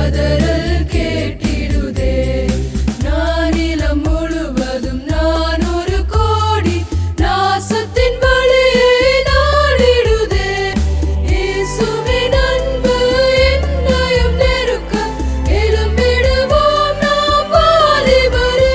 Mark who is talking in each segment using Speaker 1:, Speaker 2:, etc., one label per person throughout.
Speaker 1: கதறல் கேட்டிடுதே. நானிலம் முழுவதும் நான் ஒரு கோடி நாசத்தின் வழியை நாடிடுதே. இயேசுவின் அன்பு என்னையும் நெருக்க எழும்பிடுவோம் நாம் வாலிபரே.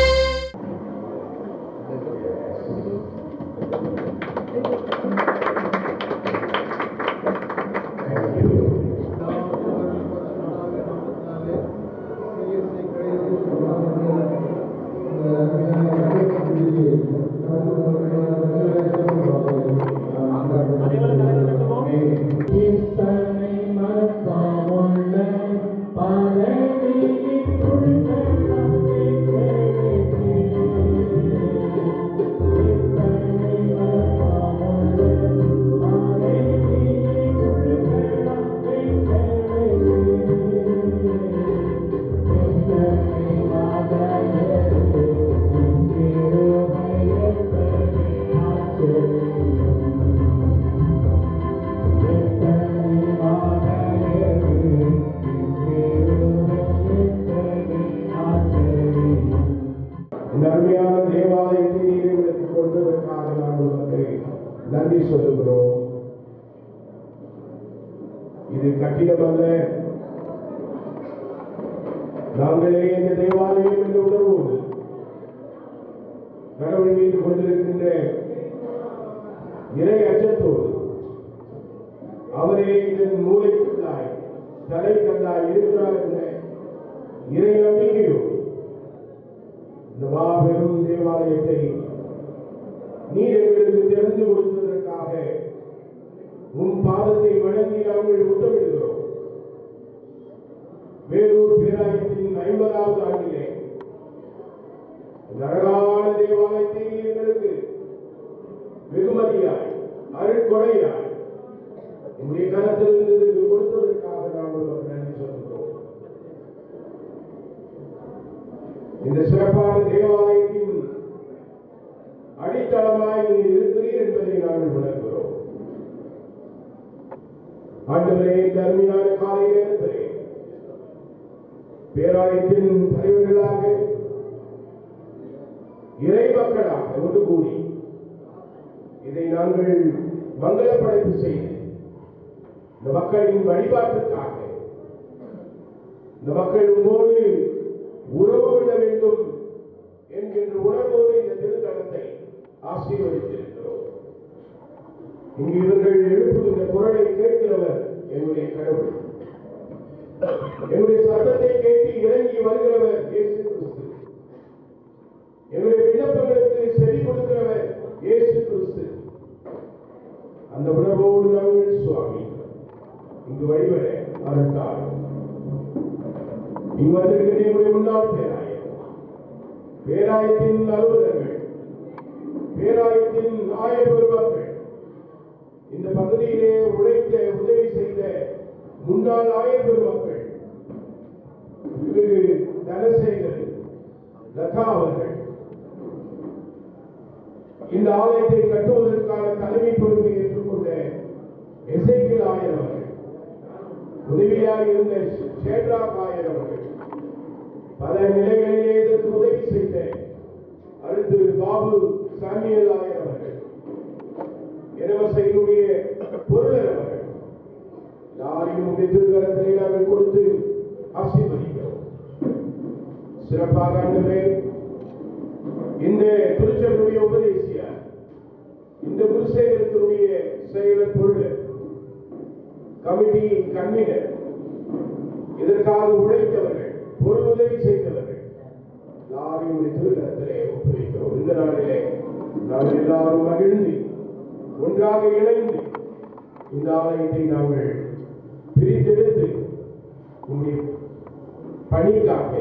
Speaker 2: அருமையான தேவாலயத்தை நீர் எங்களுக்கு கொடுத்ததற்காக நாங்கள் உமக்கு நன்றி சொல்லுகிறோம். இது கட்டிடம் அல்ல, நாங்களே இந்த தேவாலயம் என்ற உணர்வோடு கடவுள் மீது கொண்டிருக்கின்ற இறை அச்சத்தோடு அவரே இதன் மூளைக்குள்ளாய் தலைக்கல்லாய் இருக்கிறார் என்ற இறை நம்பிக்கையோடு இந்த மாபெரும் தேவாலயத்தை நீர் எங்களுக்கு திறந்து கொடுத்ததற்காக உன் பாதத்தை வணங்கி நாங்கள் முத்தமிடுகிறோம். வேலூர் பேராயத்தின் 50வது ஆண்டிலே இந்த அழகான தேவாலயத்தை நீர் எங்களுக்கு வெகுமதியாய் அருட்கொடையாய் உங்களுடைய கரத்திலிருந்து கொடுத்ததற்காக நாங்கள் நன்றி சொல்கிறோம். இந்த சிறப்பான தேவாலயத்தின் அடித்தளமாய் நீர் இருக்கிறீர் என்பதை நாங்கள் உணர்கிறோம். ஆண்டவரே, இந்த அருமையான காலை நேரத்திலே பேராயத்தின் தலைவர்களாக இறை மக்களாக ஒன்று கூடி இதை நாங்கள் மங்கள படைப்பு செய்து இந்த மக்களின் வழிபாட்டுக்காக இந்த மக்கள் உங்களோடு உறவு கொள்ள வேண்டும் என்கின்ற உணர்வோடு இந்த திருத்தலத்தை ஆசீர்வதித்திருக்கிறோம். இங்கு இவர்கள் எழுப்புகின்ற குரலை கேட்கிறவர் என்னுடைய கடவுள். என்னுடைய சத்தத்தை கேட்டு இறங்கி வருகிறவர் இயேசு கிறிஸ்து. என்னுடைய விண்ணப்பங்களுக்கு செவி கொடுக்கிறவர் இயேசு கிறிஸ்து. அந்த உணர்வோடு நாங்கள் சுவாமி இங்கு வழிபட அதற்காக இங்கு வந்திருக்கிற என்னுடைய முன்னாள் பேராயத்தின் அலுவலர்கள், பேராயத்தின் ஆயர் பெருமக்கள், இந்த பகுதியிலே உழைத்த உதவி செய்த முன்னாள் ஆயர் பெருமக்கள், தனசேகர் லதா அவர்கள், இந்த ஆலயத்தை கட்டுவதற்கான தலைமை பொறுப்பை ஏற்றுக்கொண்ட எசேக்கியேல் ஆயர் அவர்கள், உதவியாக இருந்த ஷேட்ராக் ஆயர் அவர்கள், பல நிலைகளிலே இதற்கு உதவி செய்த அடுத்து பாபு சாமியல் ஆயர் அவர்கள், இனவசையினுடைய பொருளர் அவர்கள், யாரையும் திருக்கரத்திலே நாங்கள் கொடுத்து ஆசீர்வதிக்கிறோம். சிறப்பாக ஆண்டவரே, இந்த திருச்சபையுடைய உபதேசியார், இந்த குருசேகரத்தினுடைய செயலர் பொருளர், கமிட்டி கன்வீனர், இதற்காக உழைத்தவர்கள், பொருள் உதவி செய்தவர்கள் எல்லாரையும் திருக்கரத்திலே ஒப்புவிக்கிறோம். இந்த நாளிலே நாம் எல்லாரும் மகிழ்ந்து ஒன்றாக இணைந்து இந்த ஆலயத்தை நாங்கள் பிரித்தெடுத்து உங்களுடைய பணிக்காக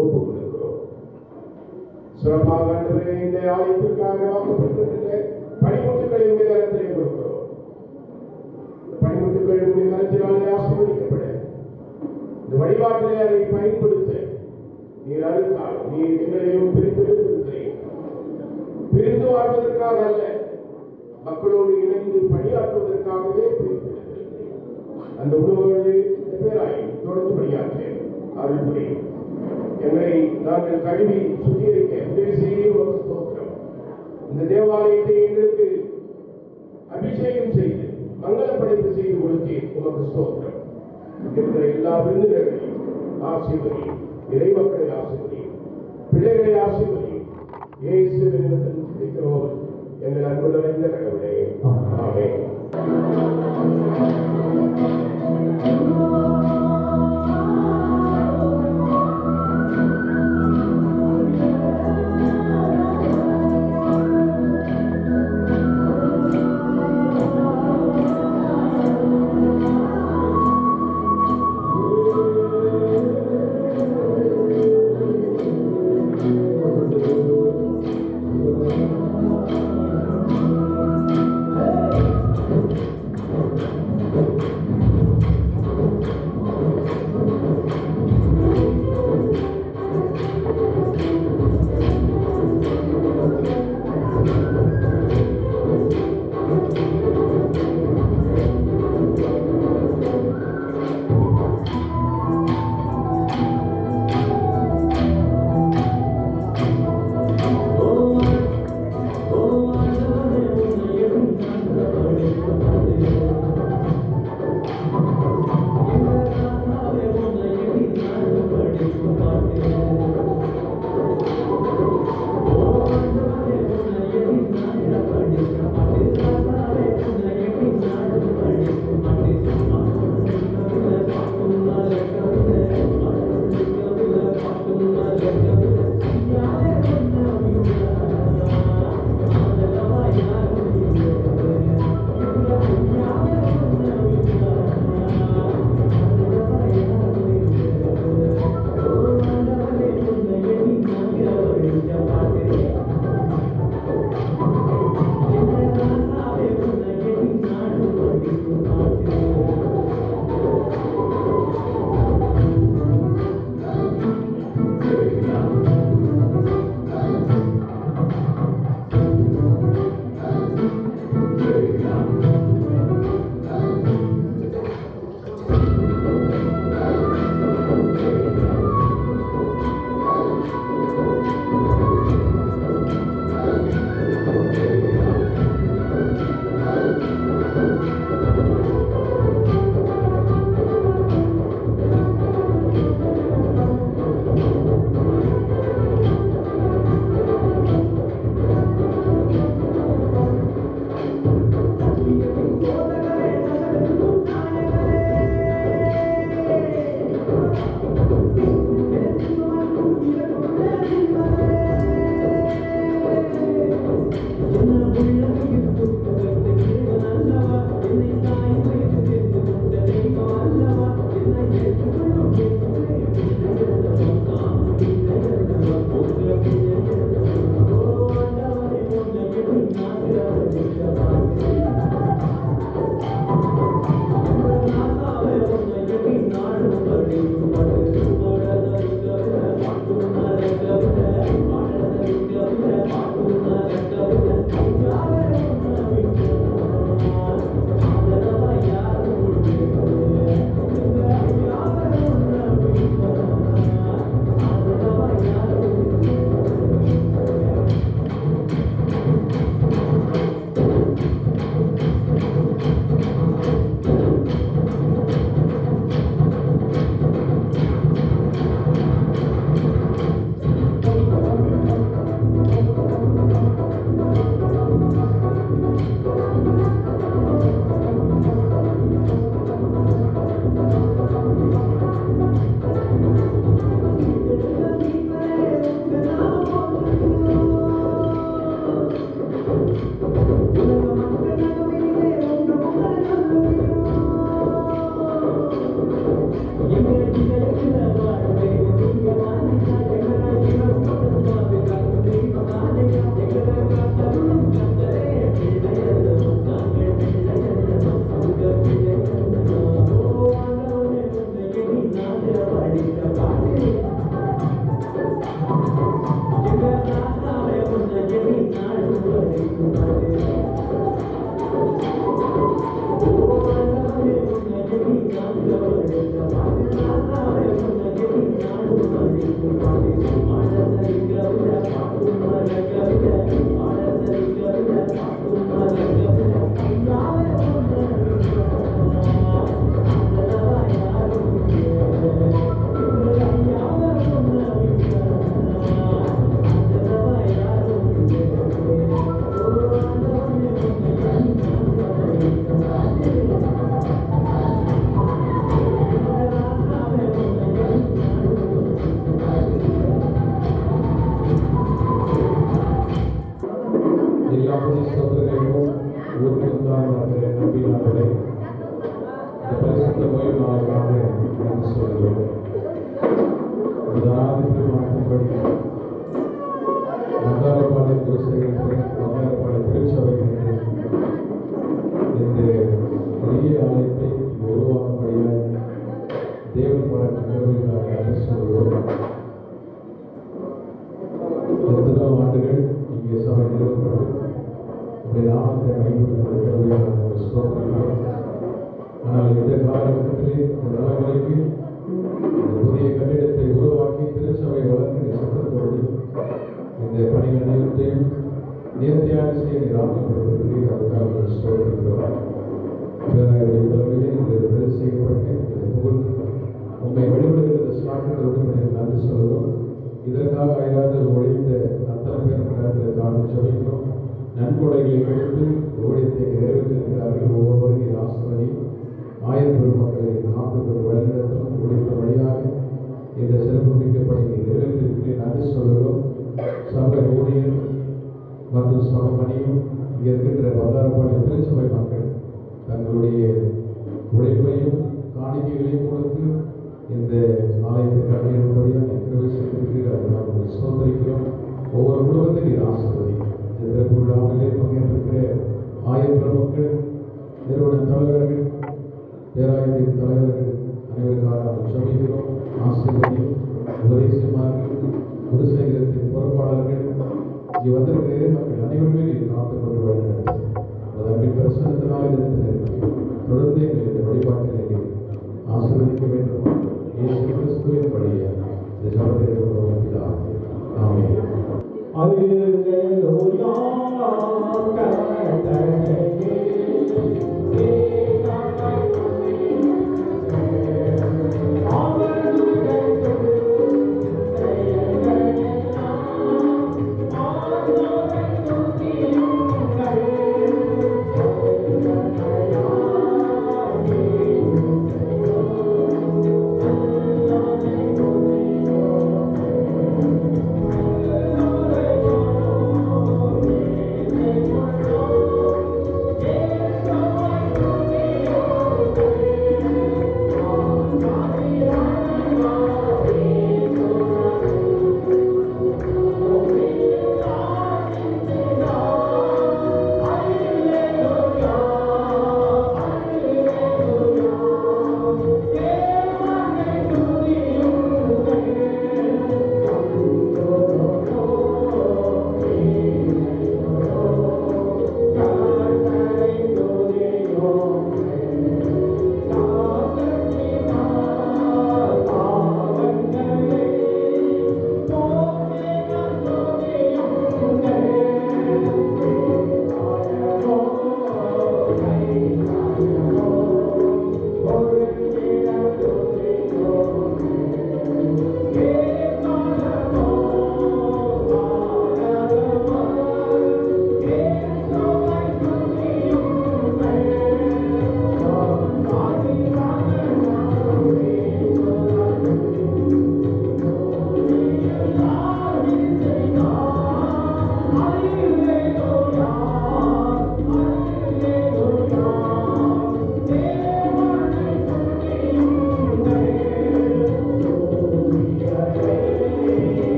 Speaker 2: ஒப்புக் கொடுக்கிறோம். சிறப்பாக ஆண்டவரே, இந்த ஆலயத்திற்காக வாக்கப்பட்டிருக்கிற பணிமுட்டுக்களை உடைய கரத்திலே கொடுக்கிறோம். பணிமுட்டுக்கள் உடைய கரத்தினாலே ஆசீர்வதிக்கப்பட இந்த வழிபாட்டிலே அதை பயன்படுத்த நீர் அருளால் நீர் எங்களையும் பிரித்தெடுத்திருக்கிறேன். பிரிந்து வாழ்வதற்காக அல்ல, மக்களோடு இணைந்து பணியாற்றுவதற்காகவே பிரித்தெடுத்திருக்கிறேன். அந்த உணவுகளை பேராய் தொடர்ந்து பணியாற்றேன். அறிவுரை. எங்களை நாங்கள் கழுவி சுத்திகரிக்க உதவி செய்ய ஒரு ஸ்தோத்திரம். இந்த தேவாலயத்தை எங்களுக்கு அபிஷேகம் செய்து மங்கள படைப்பு செய்து கொடுத்தே உமக்கு ஸ்தோத்திரம். இருக்கிற எல்லா விருந்தினர்களையும் ஆசீர்வதி, இறைமக்களை ஆசீர்வதி, பிள்ளைகளை ஆசீர்வதி. இயேசுவின் நாமத்தில் ஜெபிக்கிறோம் எங்கள் அன்பு நிறைந்த கடவுளே, ஆமென்.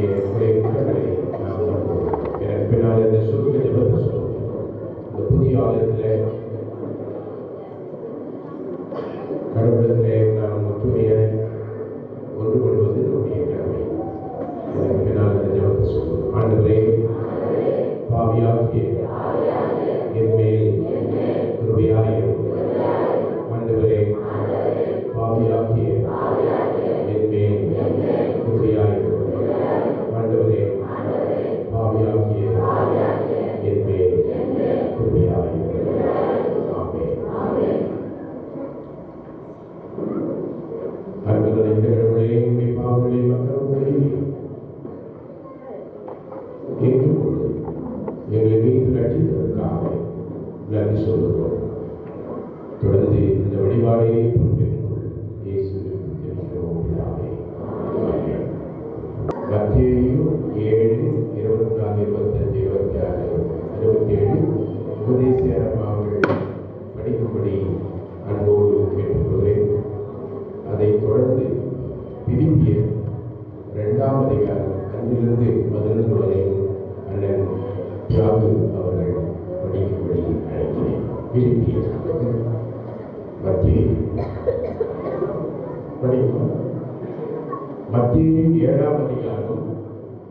Speaker 2: நம்முடைய குறைகளை நாம் நம்புவோம். எனக்கு பின்னால் இந்த சுருக்க ஜெபத்தை சொல்லுவோம். இந்த புதிய ஆலயத்தில் கடவுளத்திலே நாம் ஒற்றுமையை ஒன்று கொள்வது நம்முடைய கடமை. எனக்கு பின்னால் இந்த ஜெபத்தை சொல்லுவோம். ஆண்டவரே, பாவியாகிய என்மேல் கிருபையாயிரும். ஆண்டவரே, பாவியாகிய என்மேல் கிருபையாயிரும். ஆண்டவரே, பாவியாகிய என்மேல் கிருபையாயிரும். ஆமென். அன்புள்ள இந்த கடவுளே, உம்மை பாவங்களை மக்களுடைய ஏற்றுக்கொண்டு எங்களை மீது ரட்சித்ததற்காக நன்றி சொல்லுகிறோம். தொடர்ந்து இந்த வழிபாடை பொறுப்பேற்றுக் இயேசு ஜெபிக்கிறோம் பிதாவே. ஆமென். மத்தேயு 7:24, 25, 26, 67 உபதேச அவர்கள் படிக்கும்படி அன்போடு கேட்டுக்கொள்கிறேன். அதைத் தொடர்ந்து பிலிப்பியர் 2ஆம் அதிகாரம் 5 முதல் 11 வரை அண்ணன் தியாகு அவர்கள் படிக்கும்படி அழைக்கிறேன். பிலிப்பியர் மத்தேயு 7ஆம் அதிகாரம்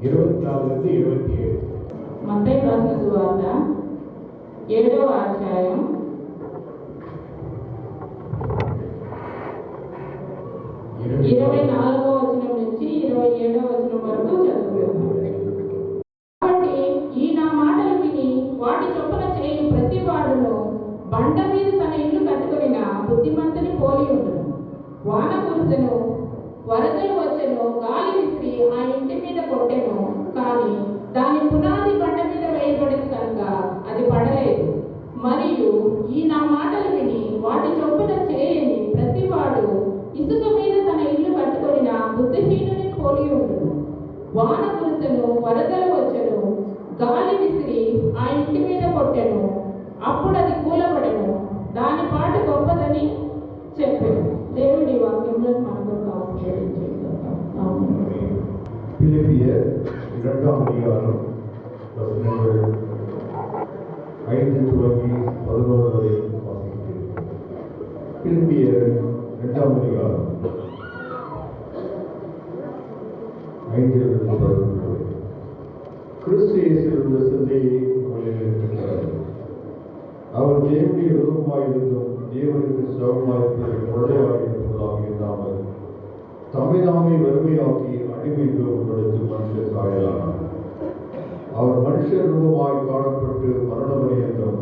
Speaker 2: 24 27.
Speaker 3: మత్తయి రాసిన సువార్త 7వ అధ్యాయం 24వ వచనం నుంచి 27వ వచనం వరకు చదువుకుందాం. కాబట్టి ఈ నా మాటలు విని వాటి చొప్పున చేయు ప్రతి వాడును బండ మీద తన ఇల్లు కట్టుకొనిన బుద్ధిమంతుని పోలి ఉండును. వాన కురిసెను, వరదలు వచ్చెను, గాలి విసిరి ఆ ఇంటి మీద కొట్టెను, కానీ దాని పునాది బండ మీద వేయబడింది కనుక అది పడలేదు. మరియు ఈ నా మాటలు విని వాటి చొప్పున చేయని ప్రతివాడు ఇసుక మీద తన ఇల్లు కట్టుకొనిన బుద్ధిహీనుని పోలి ఉండును. వాన కురిసెను, వరదలు వచ్చెను, గాలి విసిరి ఆ ఇంటి మీద కొట్టెను, అప్పుడు అది కూలబడెను, దాని పాట గొప్పదని చెప్పాను. దేవుడి వాక్యంలో మనకు ఆశీర్వదించేద్దాం.
Speaker 4: பிலிப்பியர் 2ஆம் அதிகாரம் வசனங்கள் 5 தொடங்கி 11 வரை வாசிக்கிறேன். பிலிப்பியர் 2ஆம் அதிகாரம் 5 முதல் 11 வரை. கிறிஸ்து இயேசுவின் சிந்தையை உங்களில் இருக்கின்றார். அவர் தேவனுடைய ரூபமாயிருந்தும் தேவனுக்கு சமமாயிருப்பதை கொள்ளையாயிருப்பதாக இல்லாமல் தம்மை தாமே வெறுமையாக்கி அடிமை ரூபப்படுத்தி மனுஷர் சாயலானார். அவர் மனுஷர் ரூபமாய் காணப்பட்டு மரண பரியந்தம்,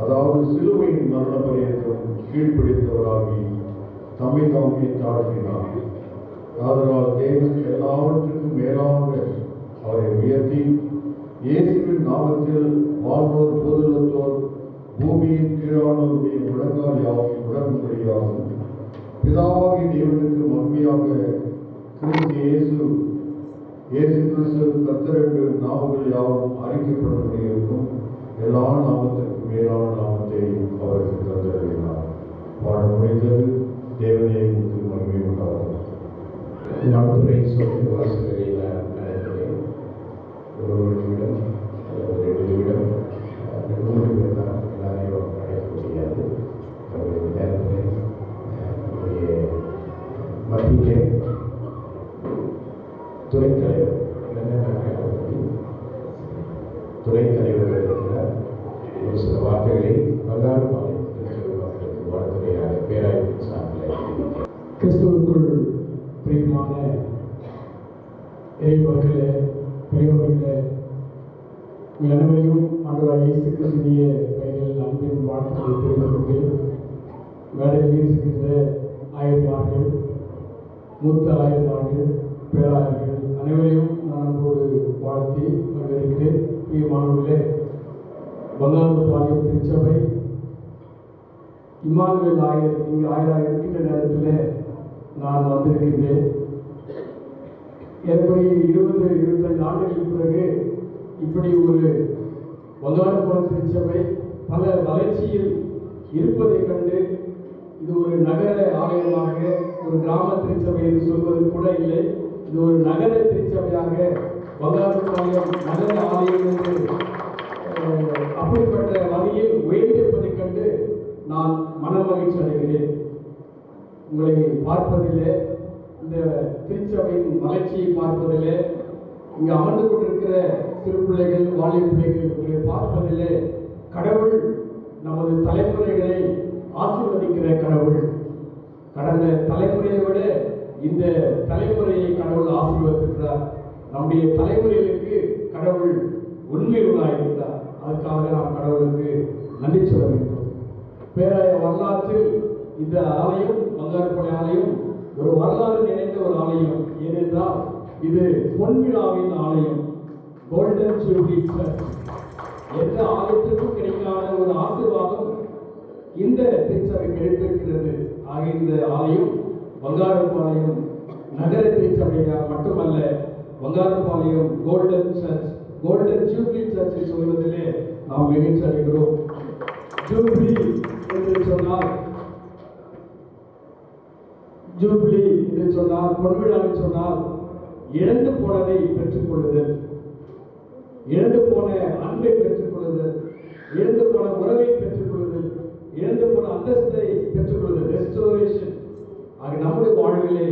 Speaker 4: அதாவது சிலுவையின் மரண பரியந்தம் கீழ்ப்பிடித்தவராகி தம்மை தாமே தாழ்த்தினார். ஆதலால் தேவன் எல்லாவற்றுக்கும் மேலாக அவரை உயர்த்தி இயேசுவின் நாமத்தில் வாழ்வோர் பொதுலத்தோர் பூமியின் கீழானவருடைய முழங்கால் யாவும் உடன்படியாகும். பிதாவாகி தேவனுக்கு மகிமையாக கிறிஸ்து இயேசு கிறிஸ்து கர்த்தர் என்று நாமங்கள் யாவும் அறிக்கப்பட இருக்கும். எல்லா நாமத்திற்கும் மேலான நாமத்தை அவருக்கு தந்தருளினார். வாழ முடிந்தது தேவனே மகிமை உண்டாகும்.
Speaker 2: வாழ்த்துறை சொல்லி வாசகரையில் அழைக்கிறேன். ஒரு நிமிடம், 2 நிமிடம், 3 நிமிடம் தான் எல்லாரையும் அழைக்க முடியாது. அவருடைய நேரத்தில் நம்முடைய மத்தியிலே துணைத் தலைவர் இருக்கிறார். ஒரு சில வார்த்தைகளை பங்காறு வாழ்த்துறையாக பேராய்வு சார்பில்
Speaker 5: கிறிஸ்துவுக்குள் பிரியமான இறைமக்களே, பெரியவர்களே, அனைவரையும் ஆண்டவராகிய இயேசு கிறிஸ்துவின் பெயரில் அன்பின் வாழ்த்துக்களை தெரிவித்துக் கொண்டேன். மேடையில் வீற்றிருக்கின்ற ஆயர்மார்கள், மூத்த ஆயர்மார்கள், பேராயர்கள் அனைவரையும் நான் அன்போடு வாழ்த்தி வரவேற்கிறேன். பிரியமானவர்களே, பங்காரு பாளையம் திருச்சபை இம்மானுவேல் ஆயர் இங்கு ஆயராக இருக்கின்ற நேரத்தில் நான் வந்திருக்கின்றேன். ஏற்கனவே 20-25 ஆண்டுகளுக்கு பிறகு இப்படி ஒரு பங்காருபாளையம் திருச்சபை பல வளர்ச்சியில் இருப்பதைக் கண்டு, இது ஒரு நகர ஆலயமாக, ஒரு கிராம திருச்சபை என்று சொல்வது கூட இல்லை, இது ஒரு நகர திருச்சபையாக வங்காளப்பாளையம் நல்ல ஆலயம் என்று அப்படிப்பட்ட வகையில் உயர்ந்திருப்பதைக் கண்டு நான் மனமகிழ்ச்சி அடைகிறேன். உங்களை பார்ப்பதிலே, இந்த திருச்சபையின் வளர்ச்சியை பார்ப்பதிலே, இங்கு அமர்ந்து கொண்டிருக்கிற சிறு பிள்ளைகள், வாலிப பிள்ளைகள் உங்களை பார்ப்பதிலே கடவுள் நமது தலைமுறைகளை ஆசீர்வதிக்கிற கடவுள். கடந்த தலைமுறையை விட இந்த தலைமுறையை கடவுள் ஆசீர்வதிக்கிறார். நம்முடைய தலைமுறைகளுக்கு கடவுள் உண்மையுள்ளாயிருக்கிறார். அதற்காக நாம் கடவுளுக்கு நன்றி சொல்ல வேண்டும். பேராய வரலாற்றில் இந்த ஆலயம், வங்காளப்பாளையம் ஆலயம் ஒரு வரலாறு நிறைந்த ஒரு ஆலயம். ஏனென்றால் இது பொன்விழாவின் ஆலயம், கோல்டன் ஜூப்ளி சர்ச். எந்த ஆலயத்திற்கும் கிடைக்காத ஒரு ஆசீர்வாதம் இந்த திருச்சபை கிடைத்திருக்கிறது. ஆக இந்த ஆலயம் வங்காளப்பாளையம் நகர திருச்சபையா மட்டுமல்ல, வங்காளப்பாளையம் கோல்டன் சர்ச், கோல்டன் ஜூப்ளி சர்ச்சை சொல்வதிலே நாம் மகிழ்ச்சி அடைகிறோம். ஜூப்ளி என்று சொன்னால், ஜூப்ளி என்று சொன்னால், பொன்விழாவை சொன்னால் இழந்து போனதை பெற்றுக் கொள்ளுதல், இழந்து போன அன்பை பெற்றுக் கொள்ளுதல், இழந்து போன உறவை பெற்றுக் கொள்ளுதல், இழந்து போன அந்தஸ்தை பெற்றுக் கொள்ளுதல், ரெஸ்டோரேஷன். ஆக நம்முடைய வாழ்விலே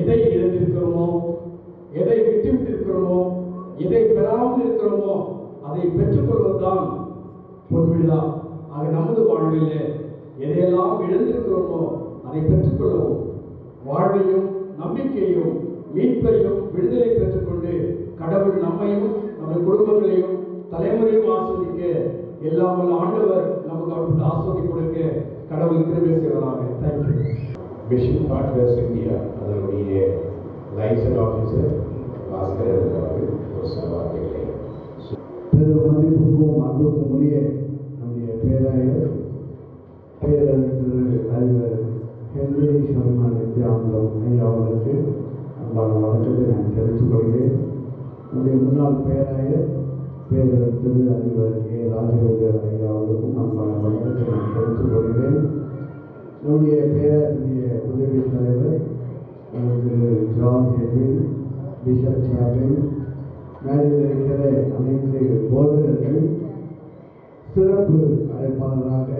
Speaker 5: எதை இழந்திருக்கிறோமோ, எதை விட்டுவிட்டிருக்கிறோமோ, எதை பெறாமல் இருக்கிறோமோ அதை பெற்றுக்கொள்வதுதான் பொன்விழா. ஆக நமது வாழ்விலே எதையெல்லாம் இழந்திருக்கிறோமோ அதை பெற்றுக்கொள்ளவும், வாழ்வையும் நம்பிக்கையும் மீட்பையும் விடுதலை பெற்றுக்கொண்டு கடவுள் நம்மையும் நமது குடும்பங்களையும் தலைமுறையும் ஆஸ்வதிக்க எல்லாம் வல்ல ஆண்டவர் நமக்கு அவருக்கு ஆஸ்வதி கொடுக்க கடவுள் கிருபை செய்வதாக. தேங்க்யூ.
Speaker 2: மிஷன் பார்ட்னர்ஸ் இந்தியா அதனுடைய லைசன் ஆஃபீஸர் பாஸ்கரன் அவர்கள் ஒரு சில வார்த்தைகளை.
Speaker 6: பெரும் மதிப்புக்கும் அன்புக்கும் உரிய நம்முடைய பேராயர் பேரறிஞர் அறிவர் ஹென்றி சர்மா நித்யானந்தம் ஐயா அவர்களுக்கு அன்பான வணக்கத்தை நான் தெரிவித்துக் கொள்கிறேன். நம்முடைய முன்னாள் பேராயர் பேரறிஞர் அறிவர் ஏ ராஜகோபால் ஐயா அவர்களுக்கும் அன்பான வணக்கத்தை நான் தெரிவித்துக் கொள்கிறேன். நம்முடைய பேராயருடைய உதவி தலைவர் திரு ஜான் ஹெட்வின், பிஷப் சாப்பின், மேடையில் இருக்கிற அனைத்து போதகர்கள், சிறப்பு அழைப்பாளராக,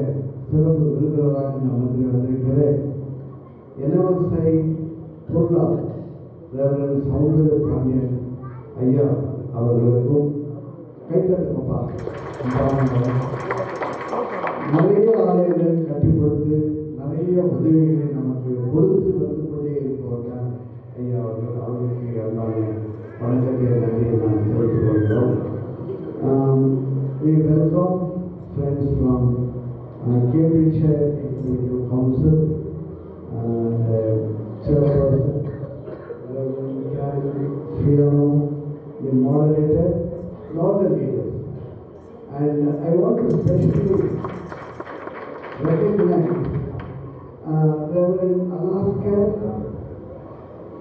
Speaker 6: சிறப்பு விருந்தினராக நமக்கு வந்திருக்கிற என்எஸ்ஐ பொருளாளர் ரெவரண்ட் சௌந்தர பாண்டியன் ஐயா அவர்களுக்கும் கைத்தட்டுப்பா. நிறைய ஆலயங்கள் கட்டி கொடுத்து நிறைய உதவிகளை நமக்கு கொடுத்து வந்து கொண்டே இருப்பவர்கள் ஐயா அவர்கள். அவர்களுக்கு அன்பான வணக்கத்தை நன்றியை நான் தெரிவித்துக் கொள்கிறோம். We welcome friends from Cambridgeshire Executive Council and Chairperson Fiona, the moderator, all the leaders. And I want to especially recognize Reverend Alaska.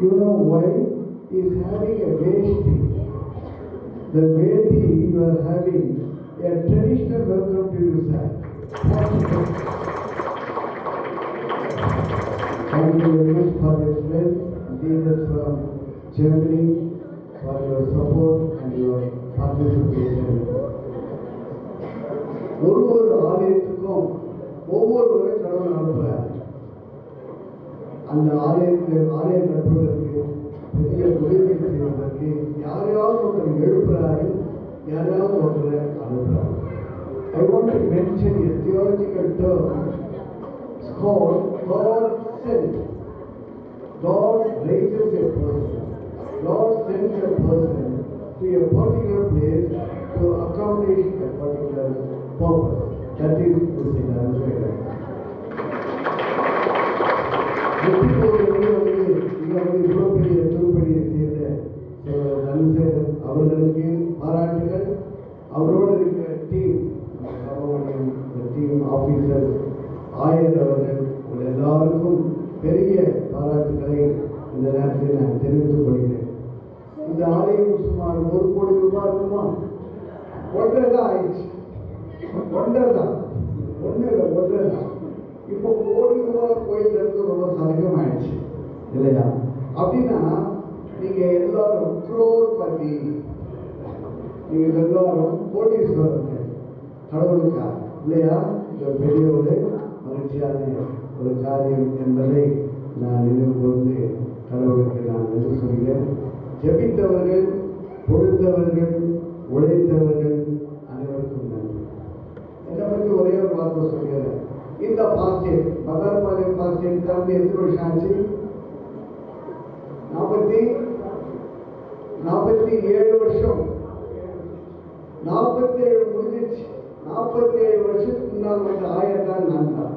Speaker 6: You know why? He is having a vesti. The vesti you are having a traditional welcome to you, sir. Thank you very much for your friends, leaders from Germany, for your support and your participation. ஒவ்வொரு ஆலயத்துக்கும் ஒவ்வொருவரை கடவுள் அனுப்புகிறார். அந்த ஆலயம் கட்டுவதற்கு, பெரிய உதவி செய்வதற்கு யாரையாவது ஒருத்தர் எழுப்புறாரு, யாரையாவது ஒருத்தரை அனுப்புறாரு. I want to mention a theological term. It's called God sent. God raises a person. God sends a person to a particular place to accomplish a particular purpose. That is the Sinai. இவ்வளவு பெரிய திருப்பணியை செய்த நல்சேகர் அவர்களுக்கு பாராட்டுகள். அவரோடு இருக்கிற team, team officer, ஆயர் அவர்கள் எல்லாருக்கும் பெரிய பாராட்டுகளை இந்த நேரத்தில் நான் தெரிவித்துக் கொள்கிறேன். இந்த ஆலயம் சுமார் 1 கோடி ரூபாய் இருக்குமா? 1.5 ஆயிடுச்சு. 1.5 இப்போ கோடி ரூபாய் கோயில் எடுத்து ரொம்ப சதகம் ஆயிடுச்சு இல்லையா? அப்படின்னா நீங்க எல்லாரும் குரோர்பதி, நீங்க எல்லாரும் கோடீஸ்வரர்கள் கடவுளுக்கா இல்லையா? இது பெரிய ஒரு மகிழ்ச்சியான ஒரு காரியம் என்பதை நான் நினைவு கூர்ந்து கடவுளுக்கு நான் நன்றி சொல்கிறேன். ஜெபித்தவர்கள், கொடுத்தவர்கள், உழைத்தவர்கள் அனைவருக்கும் நன்றி. என்னை பற்றி ஒரே ஒரு வார்த்தை சொல்கிறேன். இந்த பாஸ்டேட் மதர்பாளையம் பாஸ்டேட் தம்பி எத்தனை வருஷம் ஆச்சு? 47 வருஷம். 47 முடிஞ்சிச்சு. 47 வருஷத்துக்கு முன்னால் வந்த ஆயர் தான் நான் தான்.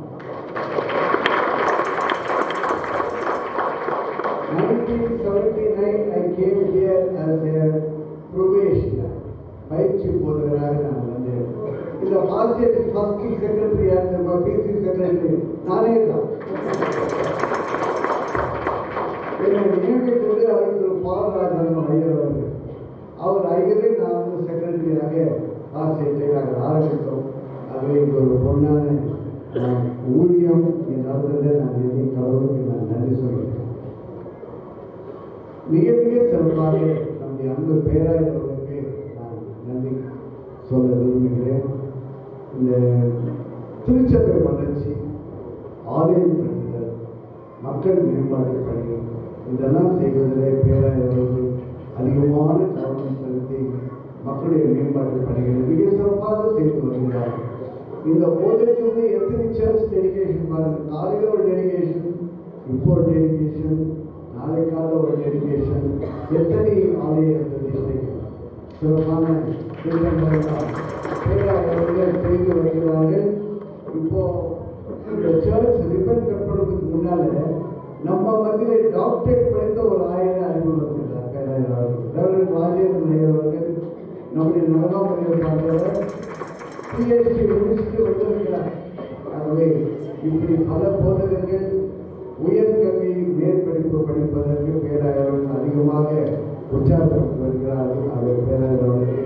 Speaker 6: 1979 I came here as a probationer. பயிற்சி போதகராக நான் வந்தேன். இந்த பாஸ்டேட் ஃபர்ஸ்ட் செக்ரட்டரி யார்? பிசி செக்ரட்டரி நானே தான். என்னை நியமித்தது அவருக்கு பாலராஜன் ஐயர் அவர்கள். அவர் ஐயரே நான் வந்து செக்ரட்டரியாக பாஸ்டேட்டை நாங்கள் ஆரம்பித்தோம். ஆகவே இது ஒரு பொன்னான ஊழியம் நடந்ததை நான் எண்ணி கடவுளுக்கு நான் நன்றி சொல்கிறேன். மிக மிக சிறப்பாக நம்முடைய அன்பு பேராயர்களுக்கு நான் நன்றி சொல்ல விரும்புகிறேன். இந்த திருச்சபை வளர்ச்சி, ஆலயம் கட்டுதல், மக்கள் மேம்பாட்டு பணி இதெல்லாம் செய்வதிலே பேராயர்கள் அதிகமான கவனம் செலுத்தி மக்களுடைய மேம்பாட்டு பணிகளை மிக சிறப்பாக செய்து வருகிறார்கள். இந்த ஓட்டத்துக்கு எத்தனை சர்ச் டெடிகேஷன் பாருங்க. காலையில் ஒரு டெடிகேஷன், இப்போ ஒரு டெடிகேஷன், நாளை கால ஒரு டெடிகேஷன், எத்தனை ஆலய பிரதிஷ்டைகள் சிறப்பான திட்டங்கள் பேராயர்கள் செய்து வருகிறார்கள். இப்போ இந்த சர்ச் ரிப்பன் கட்டுறதுக்கு முன்னால நம்ம மத்தியிலே டாக்டரேட் படித்த ஒரு ஆயரை அறிமுகப்படுத்தினார் பேராயர் ரெவரண்ட் ராஜேந்திரன் ஐயர் அவர்கள். நம்முடைய நலமாமணியர் சார்ந்தவர் PhD முடிச்சுட்டு வந்திருக்கிறார். ஆகவே இப்படி பல போதகர்கள் உயர்கல்வி மேற்படிப்பு படிப்பதற்கு பேராயர்கள் அதிகமாக உற்சாகப்படுத்தி வருகிறார்கள். ஆகவே பேராயர்களுக்கு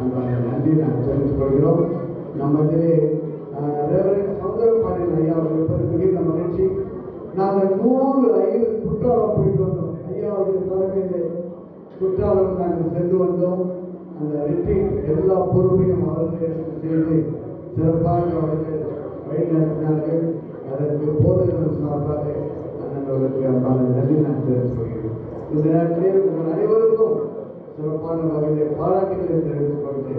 Speaker 6: அந்த நன்றி நான் தெரிவித்துக் கொள்கிறோம். நம்ம இதிலே ரெவரண்ட் சௌந்தரபாண்டியன் ஐயா இருப்பது மிகுந்த மகிழ்ச்சி. நாங்கள் 100 குற்றாலம் போயிட்டு வந்தோம். ஐயாவுடைய தலைமையில் குற்றாலம் நாங்கள் சென்று வந்தோம். அந்த ரிட்ரீட் எல்லா பொறுப்பையும் அவர்கள் எடுத்து செய்து சிறப்பாக அவர்கள் வழிநடத்தினார்கள். அதற்கு போதகர்கள் சார்பாக அவர்களுக்கு அன்பான நன்றி நான் தெரிவித்துக் கொள்கிறேன். இந்த நேரத்திலே உங்கள் அனைவருக்கும் சிறப்பான வகையில் பாராட்டுகளை தெரிவித்துக் கொண்டு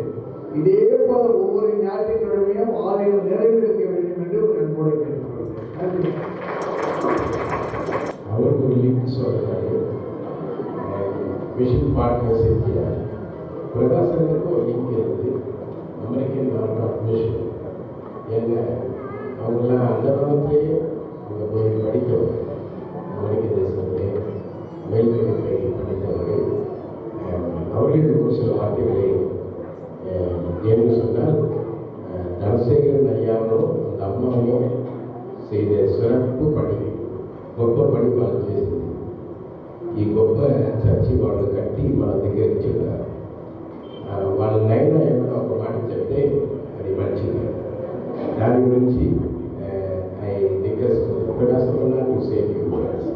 Speaker 6: இதே போல ஒவ்வொரு ஞாயிற்றுக்கிழமையும் ஆலயம் நிறைவேற்க வேண்டும் என்று ஒரு அன்போடு கேட்டுக்கொள்கிறேன். நன்றி.
Speaker 7: அவருக்கு ஒரு லிங்க் சொல்கிறாரு. மிஷன் பார்ட்னர்ஸ் இருக்கிறார். பிரகாசனுக்கு ஒரு லிங்க் இருக்குது. American not of mission. என்ன அவங்களாம் அந்த காலத்திலேயே அங்கே போய் படித்தவங்க. அமெரிக்க தேசத்திலே மேல்நிலை படித்தவர்கள். அவர்களுக்கு ஒரு சில வார்த்தைகளை என்று சொன்னால் தனசேகரன் ஐயாவும் அந்த அம்மாவும் செய்த சிறப்பு పని గొప్ప పని వాళ్ళు చేసింది. ఈ గొప్ప చర్చి వాళ్ళు కట్టి మన దగ్గర ఇచ్చారు. వాళ్ళ నైనా ఏమైనా ఒక మాట చెప్తే అది మంచిది. దాని గురించి I request Prakasam to say few words.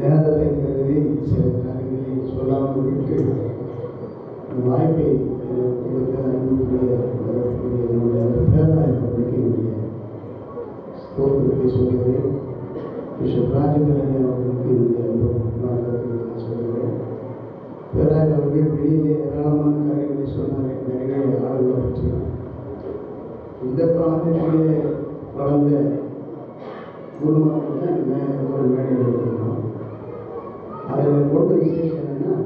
Speaker 6: நேரத்தை கருதி சில காரியங்களை சொல்லாமல் விட்டு வாய்ப்பை கொடுத்த அன்புக்குரிய என்னுடைய பேராயர்களுக்கு என்னுடைய ஸ்தோத்திரத்தை சொல்கிறேன். பிஷப் ராஜேந்திரன் அவர்களுக்கு என்னுடைய அன்பு சொல்கிறேன். பேராயர் அவர்கள் வெளியிலே ஏராளமான காரியங்களை சொன்னார்கள். நிறைய ஆளுகளை பற்றி இந்த பிராந்தியத்திலே வளர்ந்த குருமார்கள் ஒரு மேடையில் இருக்கணும். அதில் கொண்ட விசேஷம் என்னன்னா,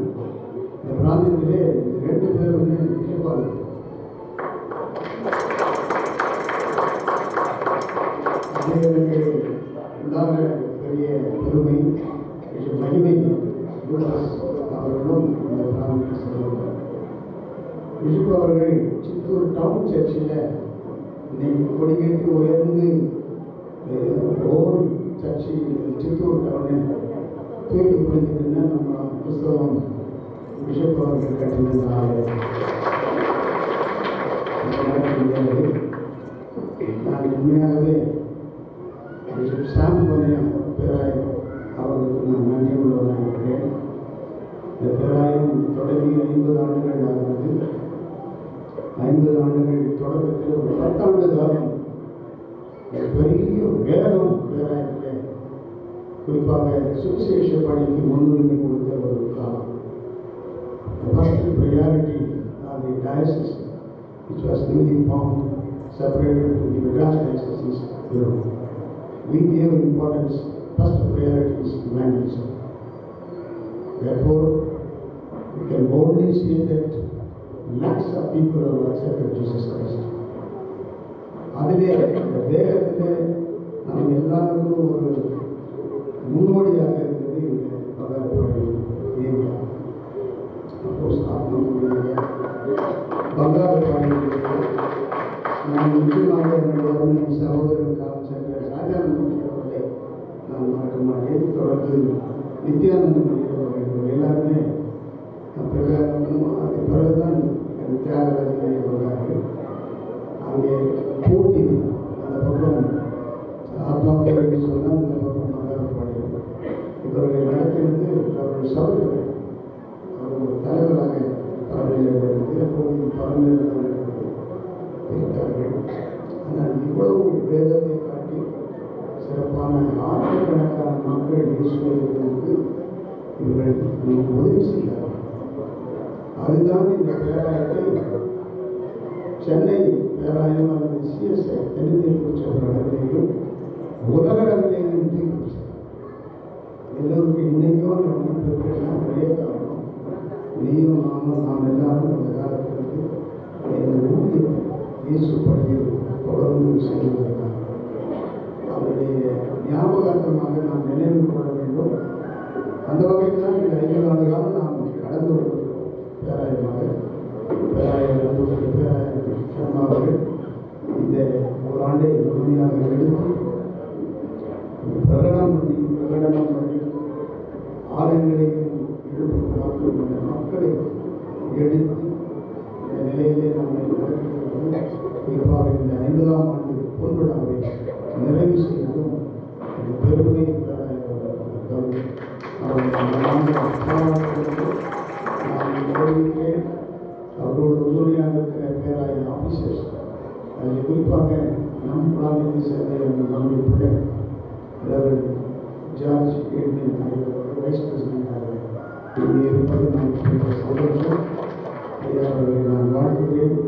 Speaker 6: இந்த பிராந்தியத்திலே 2 பேர் வந்து பிஷப்பாக எனக்கு உண்டான பெரிய பெருமை மகிமை அவர்களும் இந்த பிராந்தியத்தை சொல்லுவார். பிஷப் அவர்கள் சித்தூர் டவுன் சர்ச்சில் இன்னைக்கு கொடிக்கட்டி உயர்ந்து ஓர் சர்ச்சி சித்தூர் டவுனை தூக்கி பிடிக்கிறதுன்னா நம்ம புஸ்தகம் பிஷப் அவர்கள் கட்டினதுனால நான் உண்மையாகவே பிஷப் சாம் பனையம் பேராயர் அவர்களுக்கு நான் நன்றி உள்ளவனாக இருக்கிறேன். இந்த பேராயம் தொடங்கி 50 ஆண்டுகள் ஆகிறது. 50 ஆண்டுகள் தொடக்கத்தில் ஒரு 10 ஆண்டு காலம் ஒரு பெரிய வேகம் பேராயத்தில் குறிப்பாக சுவிசேஷ பணிக்கு முன்னுரிமை கொடுத்த ஒரு காலம். First priority of the diocese, which was newly formed, separated to the Madras diocese, we gave importance. First priority is evangelism. Therefore, we can boldly say that lakhs of people have accepted Jesus Christ. அதிலே அந்த வேகத்திலே நாம் எல்லாருக்கும் ஒரு முன்னோடியாக இருந்தது இந்த பகவான் area. பங்காளப்பாளையம் நான் முக்கியமாக என்னுடைய சகோதரன் காலம் சென்ற ராஜானந்த அவர்களை நான் மறக்க மாட்டேன். தொடர்ந்து நித்யானந்த அவர்கள் எல்லாருமே அது பிறகுதான் தியாகராஜனை வந்தார்கள். அங்கே போட்டி அந்த பக்கம் ஆத்மாவுக்கு சொன்னால் இந்த பக்கம் பங்காளப்பாளையம் இவர்களை நடத்தினது அவர்கள் சகோதரர்கள். அவர் தலைவராக இருந்தார்கள். ஆனால் இவ்வளவு வேதத்தை காட்டி சிறப்பான ஆயிரக்கணக்கான மக்கள் இயேசுவுக்கு இவர்கள் நமக்கு உதவி செய்தார்கள். அதுதான் இந்த பேராயத்தை சென்னை பேராயம் அல்லது சிஎஸ்ஐ தென்னிந்திய அளவிலேயும் உலக அளவிலேயும் தீர்ப்பு எல்லோருக்கும் இன்னைக்கும் அந்த மதிப்பிற்கெல்லாம் ஒரே காரணம் நீயும் நானும் நாம் எல்லாரும் அந்த காலத்திற்கு இந்த ஊழியத்தை இயேசு பணியில் தொடர்ந்து செய்வதற்காக அவருடைய ஞாபகார்த்தமாக நாம் நினைவு கொள்ள வேண்டும். அந்த வகையில் தான் இந்த 50 ஆண்டு காலம் நாம் கடந்து வருகிறோம். பேராயமாக பேராயர்கள் இந்த ஒரு ஆண்டை முழுமையாக எடுத்து பிரகடனம் பண்ணி ஆலயங்களையும் எழுப்பு மாற்றம் இந்த மக்களை எடுத்து இந்த நிலையிலே நம்மை நடத்துகிறது. குறிப்பாக இந்த 50ஆம் ஆண்டு பொன்விழாவை நிறைவு செய்வதும் இந்த பெருமை அவரோடு உறுதுணையாக இருக்கிற பேராய ஆஃபீஸர்ஸ், அதில் குறிப்பாக நம் பிராந்தியத்தை சேர்ந்த நம்முடைய பிள்ளை ஜார்ஜ் எட்வின் வைஸ் பிரசிடென்டாக இங்கே இருப்பது நான் சந்தோஷம். அவர்களை நான் வாழ்த்துகிறேன்.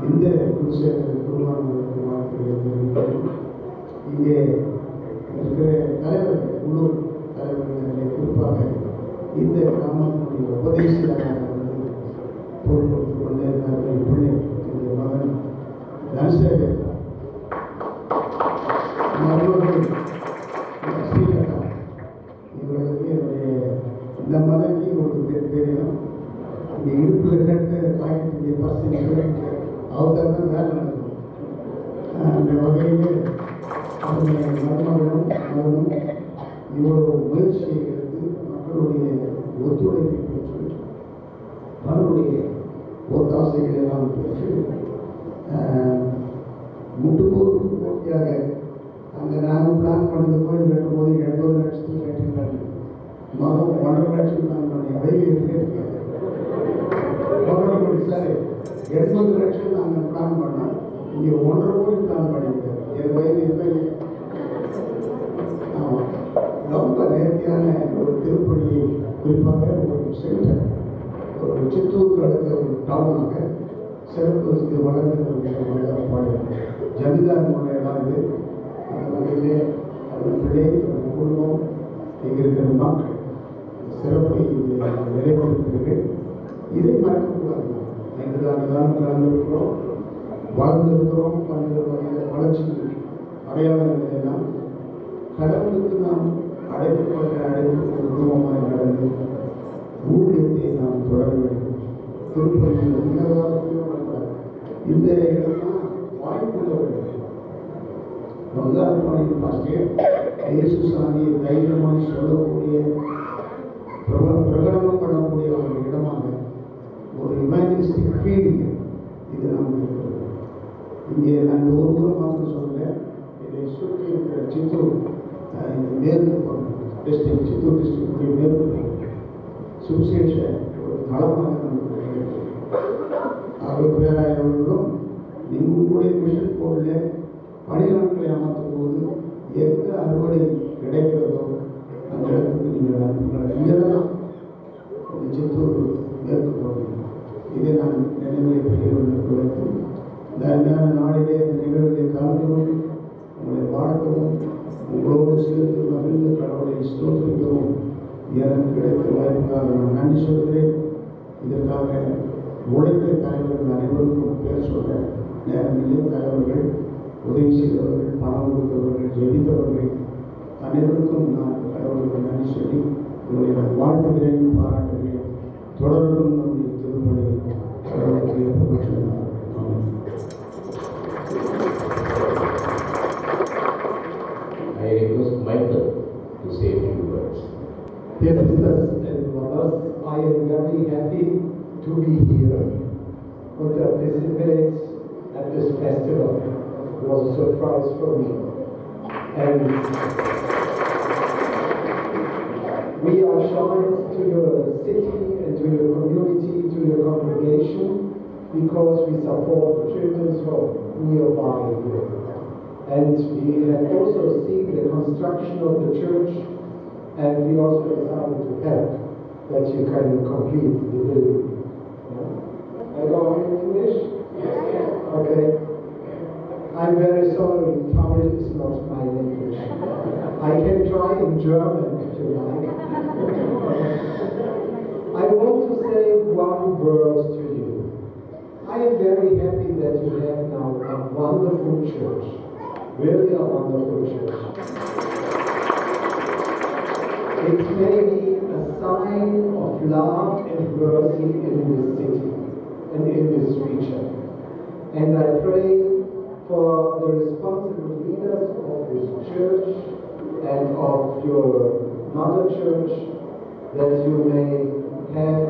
Speaker 6: இந்த குருசேகர குருவானவர்களுக்கு வாழ்த்துக்களை தெரிவிக்கிறேன். இங்கே இருக்கிற தலைவர்கள், உள்ளூர் தலைவர்கள், குறிப்பாக இந்த கிராமத்தினுடைய உபதேசியாக பொருட்படுத்திக் கொண்டே இருந்தார்கள். பிள்ளை என்னுடைய மகன் தனசேகர் ஸ்ரீலங்கா இவர்களுக்கு என்னுடைய இந்த மதக்கு ஒரு தெரியும். இங்கே இடுப்பில் கட்ட காய்கறி பர்சன்ட் அவர் தான் வேலை நடக்கும். அந்த வகையில் அவருடைய மருமகனும் இவ்வளவு முயற்சியை எடுத்து மக்களுடைய ஒத்துழைப்பை பெற்று அவருடைய ஒத்தாசைகளை எல்லாம் பெற்று முட்டுப்போர் போட்டியாக அங்கே நாங்கள் பிளான் பண்ணது கோயில் கட்டும்போது 80 லட்சத்துக்கு கட்டினாங்க. மொதல் 1.5 லட்சம் பிளான் பண்ணி வயலில் சார் 80 லட்சம் நாங்கள் பிளான் பண்ணோம். இங்கே 1.5 கோடி பிளான் பண்ணியிருக்காரு. என் வயது இருப்பேன். ஆமாம், ரொம்ப நேர்த்தியான ஒரு திருப்பணியை குறிப்பாக ஒரு சென்டர், ஒரு சித்தூருக்கு அடுத்த ஒரு டவுனாக சிறப்பு வளர்ந்து பாடுகிறேன். ஜமீன்தார் முறையெல்லாம் இது. அந்த வகையிலே அந்த பிள்ளை, அந்த குடும்பம், இங்கே இருக்கிற மக்கள் சிறப்பை நிலைப்படுத்துகிறேன். இதை மறக்கக்கூடாது. 50 ஆண்டு காலம் கலந்திருக்கிறோம், வாழ்ந்திருக்கிறோம். பல்வேறு வகையில் வளர்ச்சிக்கு அடையாளங்கள் எல்லாம் கடவுளுக்கு நாம் அழைக்கப்பட்ட அழைப்பு குடும்பமாக நடந்து ஊழியத்தை நாம் தொடர வேண்டும். திருப்பதியில் இந்த இடம்லாம் வாய்ப்புள்ளவர்கள் பங்காளப்பாளையம் பாஸ்டர் இயேசு சாமியை தைரியமாக சொல்லக்கூடிய பிரகடனம் பண்ணக்கூடிய ஒரு இடமாக ஒரு இமேஜினிஸ்டிக் ஃபீலிங் இது நமக்கு இருக்கிறது. இங்கே நான் ஒரு ஊரை மாத்திரம் சொல்லலை, இதை சுற்றி இருக்கிற சித்தூர் இந்த மேற்கு பகுதி டிஸ்ட்ரிக்ட் சித்தூர் டிஸ்ட்ரிக்ட் மேற்கு சுவிசேஷ ஒரு தளமாக நமக்கு அவர் பேராயவர்களும் நீங்கள் கூட மிஷன் போர்டில் பணியாட்களை அமர்த்தும் போது எந்த அறுவடை கிடைக்கிறதோ அந்த இடத்துக்கு நீங்கள் அனுப்புகிறார். இங்கே தான் இந்த சித்தூர் மேற்கு பகுதி இதை நான் நினைவில் பெரியவர்களுக்கு வைத்து இந்த அருமையான நாளிலே இந்த நிகழ்வுகளை கலந்து கொண்டு உங்களை வாழ்க்கவும் உங்களோடு சேர்த்து மகிழ்ந்து கடவுளை ஸ்தோத்திரிக்கவும் எனக்கு கிடைத்த வாய்ப்புக்காக நான் நன்றி சொல்கிறேன். இதற்காக உழைத்த தலைவர்கள் அனைவருக்கும் பேர் சொல்ல நேரமில்லை. தலைவர்கள், உதவி செய்தவர்கள், பணம் கொடுத்தவர்கள், ஜெபித்தவர்கள் அனைவருக்கும் நான் கடவுளுக்கு நன்றி சொல்லி உங்களை நான் வாழ்த்துகிறேன், பாராட்டுகிறேன். தொடர்ந்தும் நம்முடைய திருப்பணி கடவுளுக்கு ஏற்பட்டுள்ளார்.
Speaker 7: I request Michael to say a few words.
Speaker 8: Dear sisters and brothers, I am very happy to be here and to participate at this festival. It was a surprise for me. And we are showing to your city and to your community, to your congregation, because we support the children's home nearby here. And we have also seen the construction of the church, and we also decided to help that you can complete the building. I go in English? Yes. Okay. I'm very sorry, Tamil is not my language. I can try in German if you like. I want to say one word to you. I am very happy that you have now a wonderful church. Really a wonderful church. It may be a sign of love and mercy in this city and in this region. And I pray for the responsible leaders of this church and of your mother church that you may have a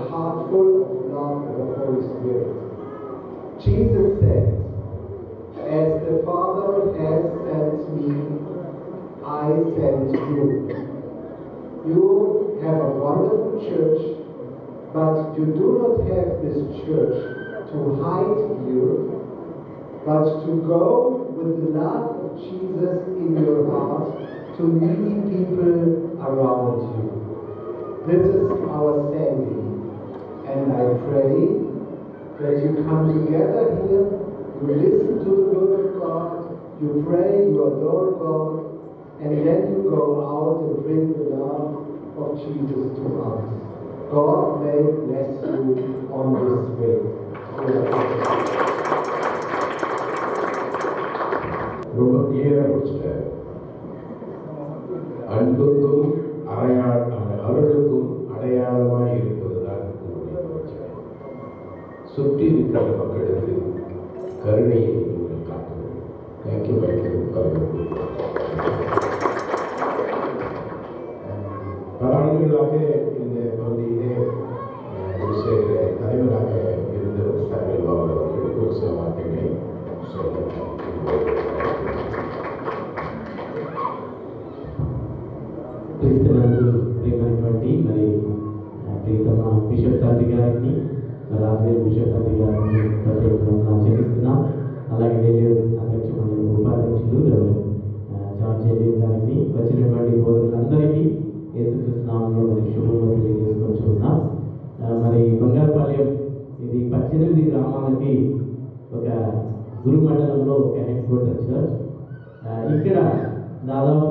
Speaker 8: heart full of love and the Holy Spirit. Jesus said, "As the Father has sent me, I send you." You have a wonderful church, but you do not have this church to hide you, but to go with the love of Jesus in your heart to needy people around you. This is our standing, and I pray that you come together here, you listen to the word of God, you pray, you adore God, and then you go out and bring the love of Jesus to us. God may bless you on this way.
Speaker 7: ரொம்ப கிளியராக முடிச்சிட்டார். அன்புக்கும் அருளுக்கும் அடையாளமாக இருப்பதுதான் உங்களுடைய பிரச்சனை. சுற்றி இருக்கிற மக்களுக்கு கருணையை நீங்கள் காட்டுங்கள். Thank you Michael. பல ஆண்டுகளாக இந்த பகுதியிலே ஒரு சில தலைவராக இருந்த ஸ்டாலின் பாபு அவர்கள் ஒரு சில வார்த்தைகளை
Speaker 9: క్రీస్తునందు మరి ప్రీతమ బిషప్ తండ్రి గారిని రాజవేల్ బిషప్ తండ్రి గారిని ప్రత్యేకంగా చెల్లిస్తున్నాం. అలాగే వేలేరు అధ్యక్ష మండలి ఉపాధ్యక్షులు జార్జ్ ఎలియన్ గారిని వచ్చినటువంటి బోధకులందరికీ యేసుక్రీస్తు నామములో మరి శుభములు తెలియజేసుకుంటున్నాం. మరి బంగారుపాలెం ఇది 18 గ్రామాలకి ఒక గురు మండలంలో ఒక హెడ్ క్వార్టర్ చర్చ్. ఇక్కడ దాదాపు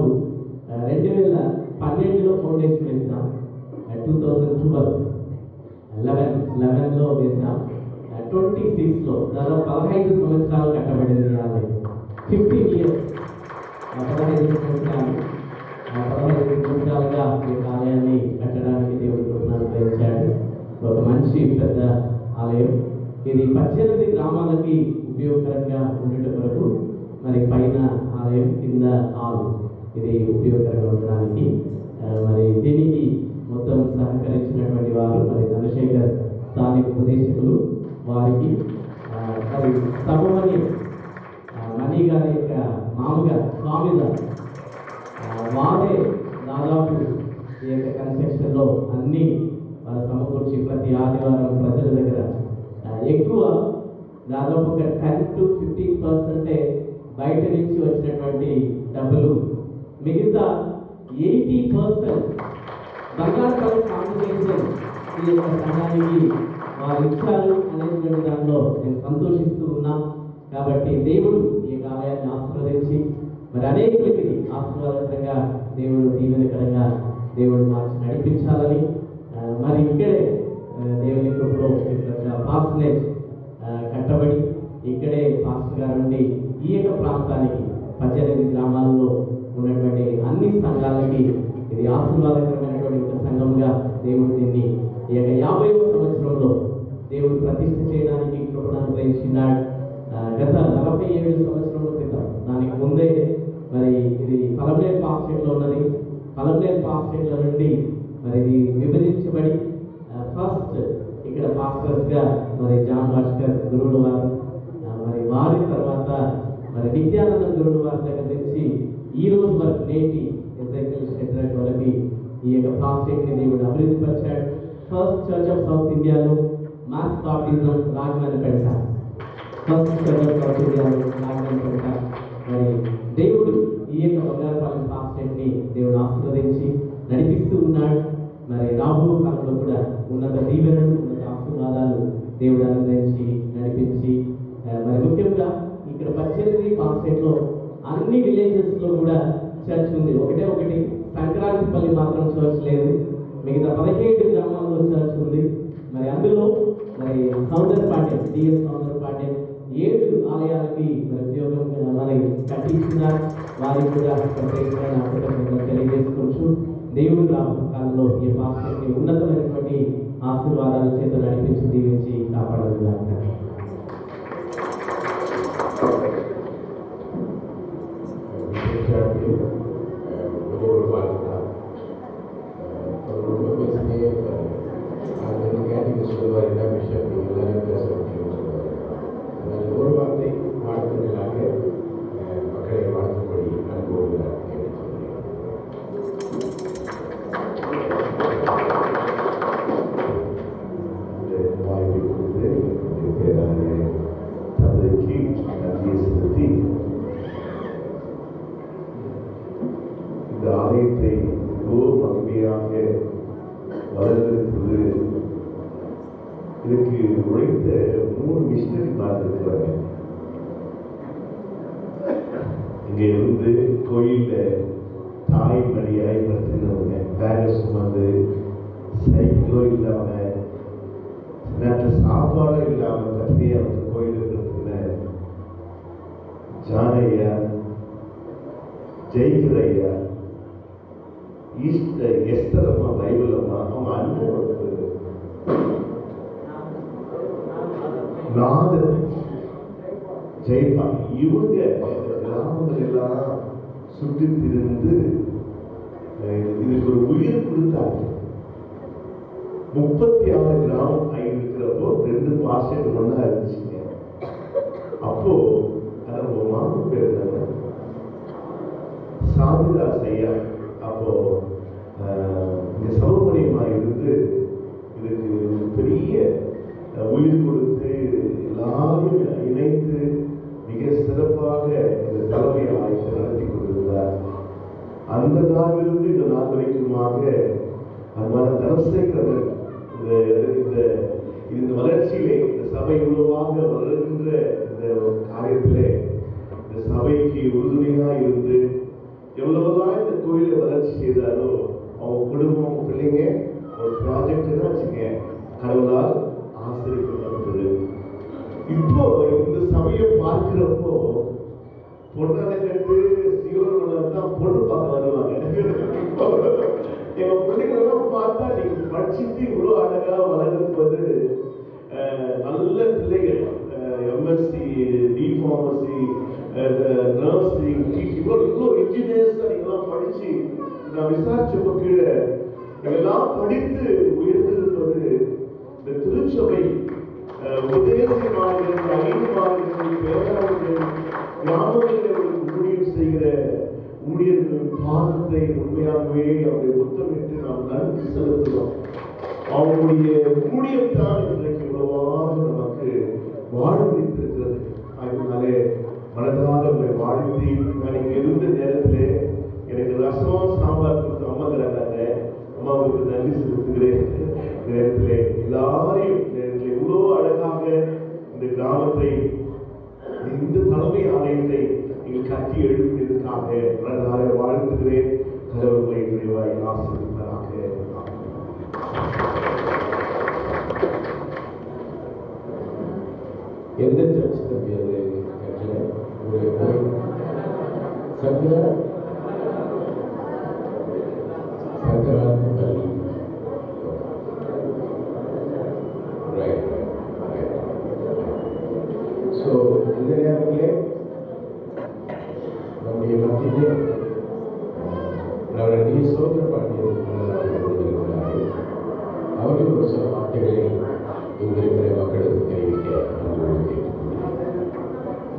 Speaker 9: 2012లో ఫౌండేషన్ వేసినాం. 2011లో వేసినాం. 26లో దాదాపు 15 సంవత్సరాలు కట్టబడింది ఆలయం. 15 years 15 సంవత్సరాలు 15 సంవత్సరాలుగా ఈ ఆలయాన్ని కట్టడానికి దేవుడు కృపను దయచాడు. ఒక మంచి పెద్ద ఆలయం. ఇది 18 గ్రామాలకి ఉపయోగకరంగా ఉండేట వరకు మరి పైన ఆలయం కింద హాల్ ఇది ఉపయోగకరంగా ఉండడానికి మరి దీనికి మొత్తం సహకరించినటువంటి వారు మరి చంద్రశేఖర్ స్థానిక ఉపదేశకులు వారికి మరి సభమని మణి గారి యొక్క మామగారు స్వామి వారే దాదాపు ఈ యొక్క కన్స్ట్రక్షన్లో అన్నీ వాళ్ళు సమకూర్చి ప్రతి ఆదివారం ప్రజల దగ్గర ఎక్కువ దాదాపు ఒక 10 to 15% బయట నుంచి వచ్చినటువంటి డబ్బులు, మిగతా 80% బంగారు కాంపిటీషన్ ఈ యొక్క సంఘానికి వారు ఇచ్చారు అనేటువంటి దానిలో నేను సంతోషిస్తూ ఉన్నాం. కాబట్టి దేవుడు ఈ యొక్క ఆలయాన్ని ఆశీర్వదించి మరి అనేకులకి ఆశీర్వాదకరంగా దేవుడు దీవెనకరంగా దేవుడు మార్చి నడిపించాలని మరి ఇక్కడే దేవుని కృపలో పార్సనేజ్ కట్టబడి ఇక్కడే పాస్టర్ గారు నుండి ఈ యొక్క ప్రాంతానికి 18 గ్రామాల్లో ఉన్నటువంటి అన్ని సంఘాలకి ఇది ఆశీర్వాదకరమైనటువంటి ఒక సంఘంగా దేవుడు దీన్ని ఈ యొక్క 50వ సంవత్సరంలో దేవుడు ప్రతిష్ఠ చేయడానికి కృపను అనుగ్రహించినాడు. గత 47 సంవత్సరముల క్రితం దానికి ముందే మరి ఇది పలమనేరు పాస్టేట్లో ఉన్నది. పలమనేరు పాస్టేట్ల నుండి మరి ఇది విభజించబడి ఫస్ట్ ఇక్కడ పాస్టర్స్గా మరి జాన్ భాస్కర్ గురువుల వారు, మరి వారి తర్వాత మరి నిత్యానంద గురువుల వారి దగ్గర నుంచి ఈ రోజు వరకు నేటి ఎగ్జైకల్ షెడ్రాక్ వరకు ఈ యొక్క పాస్టేట్ని దేవుడు అభివృద్ధి పరిచాడు. ఫస్ట్ చర్చ్ ఆఫ్ సౌత్ ఇండియాలో mass baptism Ragamanipeta, first church of south ఇండియాలో రాగమనిపేట. మరి దేవుడు ఈ యొక్క బంగారపాలెం పాస్టేట్ని దేవుడు ఆశీర్వదించి నడిపిస్తూ ఉన్నాడు. మరి రాబో కాలంలో కూడా ఉన్నత దీవెనలు, ఉన్నత ఆశీర్వాదాలు దేవుడు అనుగ్రహించి నడిపించి మరి ముఖ్యంగా ఇక్కడ 18 పాస్టేట్లో అన్ని విలేజెస్లో కూడా చర్చ్ ఉంది. ఒకటి సంక్రాంతిపల్లి మాత్రం చర్చ్ లేదు. మిగతా 17 గ్రామాల్లో చర్చ్ ఉంది. మరి అందులో మరి సౌందర్యపాట్యం, డిఎస్ సౌందర్యపాట్యం 7 ఆలయాలకి మరి ఉద్యోగం మరి కట్టించినారు. వారికి కూడా ప్రత్యేకమైన తెలియజేసుకోవచ్చు. దేవుడు రాబోయే కాలంలో ఈ పాస్టర్ని ఉన్నతమైనటువంటి ఆశీర్వాదాల చేత నడిపించి దీవించి కాపాడగలుగుతారు.
Speaker 4: இந்த ஆலயத்தை மிகவும் மகிமையாக வளர்ந்திருக்கிறது. இதுக்கு உழைத்த 3 மிஷினரிமார் இருக்கிறாங்க. இங்க இருந்து கோயில்ல தாய் மடியாய் படுத்தினவங்க, பேக சுமந்து சைக்கிளோ இல்லாம நேரத்தில் சாப்பாடும் இல்லாம கத்தியே அவங்க கோயிலுக்கு இருக்கிற ஜானையா, ஜெயிக்கிறையா, எஸ்தர் அம்மா, பைபிள் அம்மா, அவங்க அண்ணன் நாதர், ஜெயப்பா, இவங்க கிராமங்கள் எல்லாம் சுற்றி திரிந்து இதுக்கு ஒரு உயிர் கொடுத்தாங்க. 36 கிராமம் இருக்கிறப்போ 2 பாஸ்டர் ஒன்னா இருந்துச்சுங்க. அப்போ நம்ம மாமு பேர் சாமிதாஸ் ஐயா. அப்போ இங்க சௌகரியமா இருந்து இதுக்கு பெரிய உயிர் கொடுத்து எல்லாரையும் இணைத்து மிக சிறப்பாக இந்த தலைமை ஆய்வு நடத்தி கொண்டிருந்தார். அந்த நாளிலிருந்து இந்த நாள் வரைக்குமாக அன்பான தனசேகரன் இந்த வளர்ச்சியிலே, இந்த சபை உருவாக வளர்கின்ற இந்த காரியத்திலே இந்த சபைக்கு உறுதுணையா இருந்து எவ்வளவுதான் இந்த கோயிலை வளர்ச்சி செய்தாரோ அவங்க குடும்பம், பிள்ளைங்க ஒரு ப்ராஜெக்ட் வச்சுங்க கடவுளால் ஆசிரியப்பட்டது. இப்போ இந்த சபையை பார்க்கிறப்போ பொண்ணான கட்டு சீரோன் தான் பொண்ணு பார்க்க வருவாங்க. எங்க பிள்ளைங்களெல்லாம் பார்த்தா நீங்க படிச்சுட்டு இவ்வளவு அழகா வளர்ப்பது நல்ல பிள்ளைகள், எம்எஸ்சி, டிஃபார்மசி, நர்சிங், இவ்வளோ இன்ஜினியர்ஸ் நீங்களாம் படிச்சு நான் விசாரிச்சப்போ கீழே இதெல்லாம் படித்து உயர்ந்திருப்பது இந்த திருச்சபை உபதேசமார்கள், 5 மாதங்கள் பேராளர்கள், கிராமங்களில் ஊழியம் செய்கிற ஊழியர்களின் பாதத்தை உண்மையாகவே முத்தமிட்டு நாம் நன்றி செலுத்துகிறோம். அவருடைய ஊழியத்தான் இன்றைக்கு இவ்வளவாக நமக்கு வாழ்வித்திருக்கிறது. அதனாலே மனதார உங்களை வாழ்த்தி, நான் இங்க இருந்த நேரத்திலே எனக்கு ரசம் சாம்பார் கொடுத்து அம்மா தராங்க. அம்மாவுக்கு நன்றி செலுத்துகிறேன். நேரத்திலே எல்லாரையும் நேரத்தில் இவ்வளோ அழகாக இந்த கிராமத்தை, இந்த தலைமை ஆலயத்தை நீங்கள் கட்டி எழுப்பியதற்காக மனதார வாழ்த்துகிறேன். கடவுளை விரைவாய் ஆசீர்வதிப்பாராக.
Speaker 7: எந்த சர்ச் தம்பி அது ஒரு சங்கர பள்ளி. ஸோ இந்த நேரத்திலே நம்முடைய மத்தியிலே அவருடைய டி சோதர பாண்டியன் இருக்கிறார்கள். அவர்கள் ஒரு சில வார்த்தைகளை இங்கிருக்கிற மக்களுக்கு தெரிவிக்க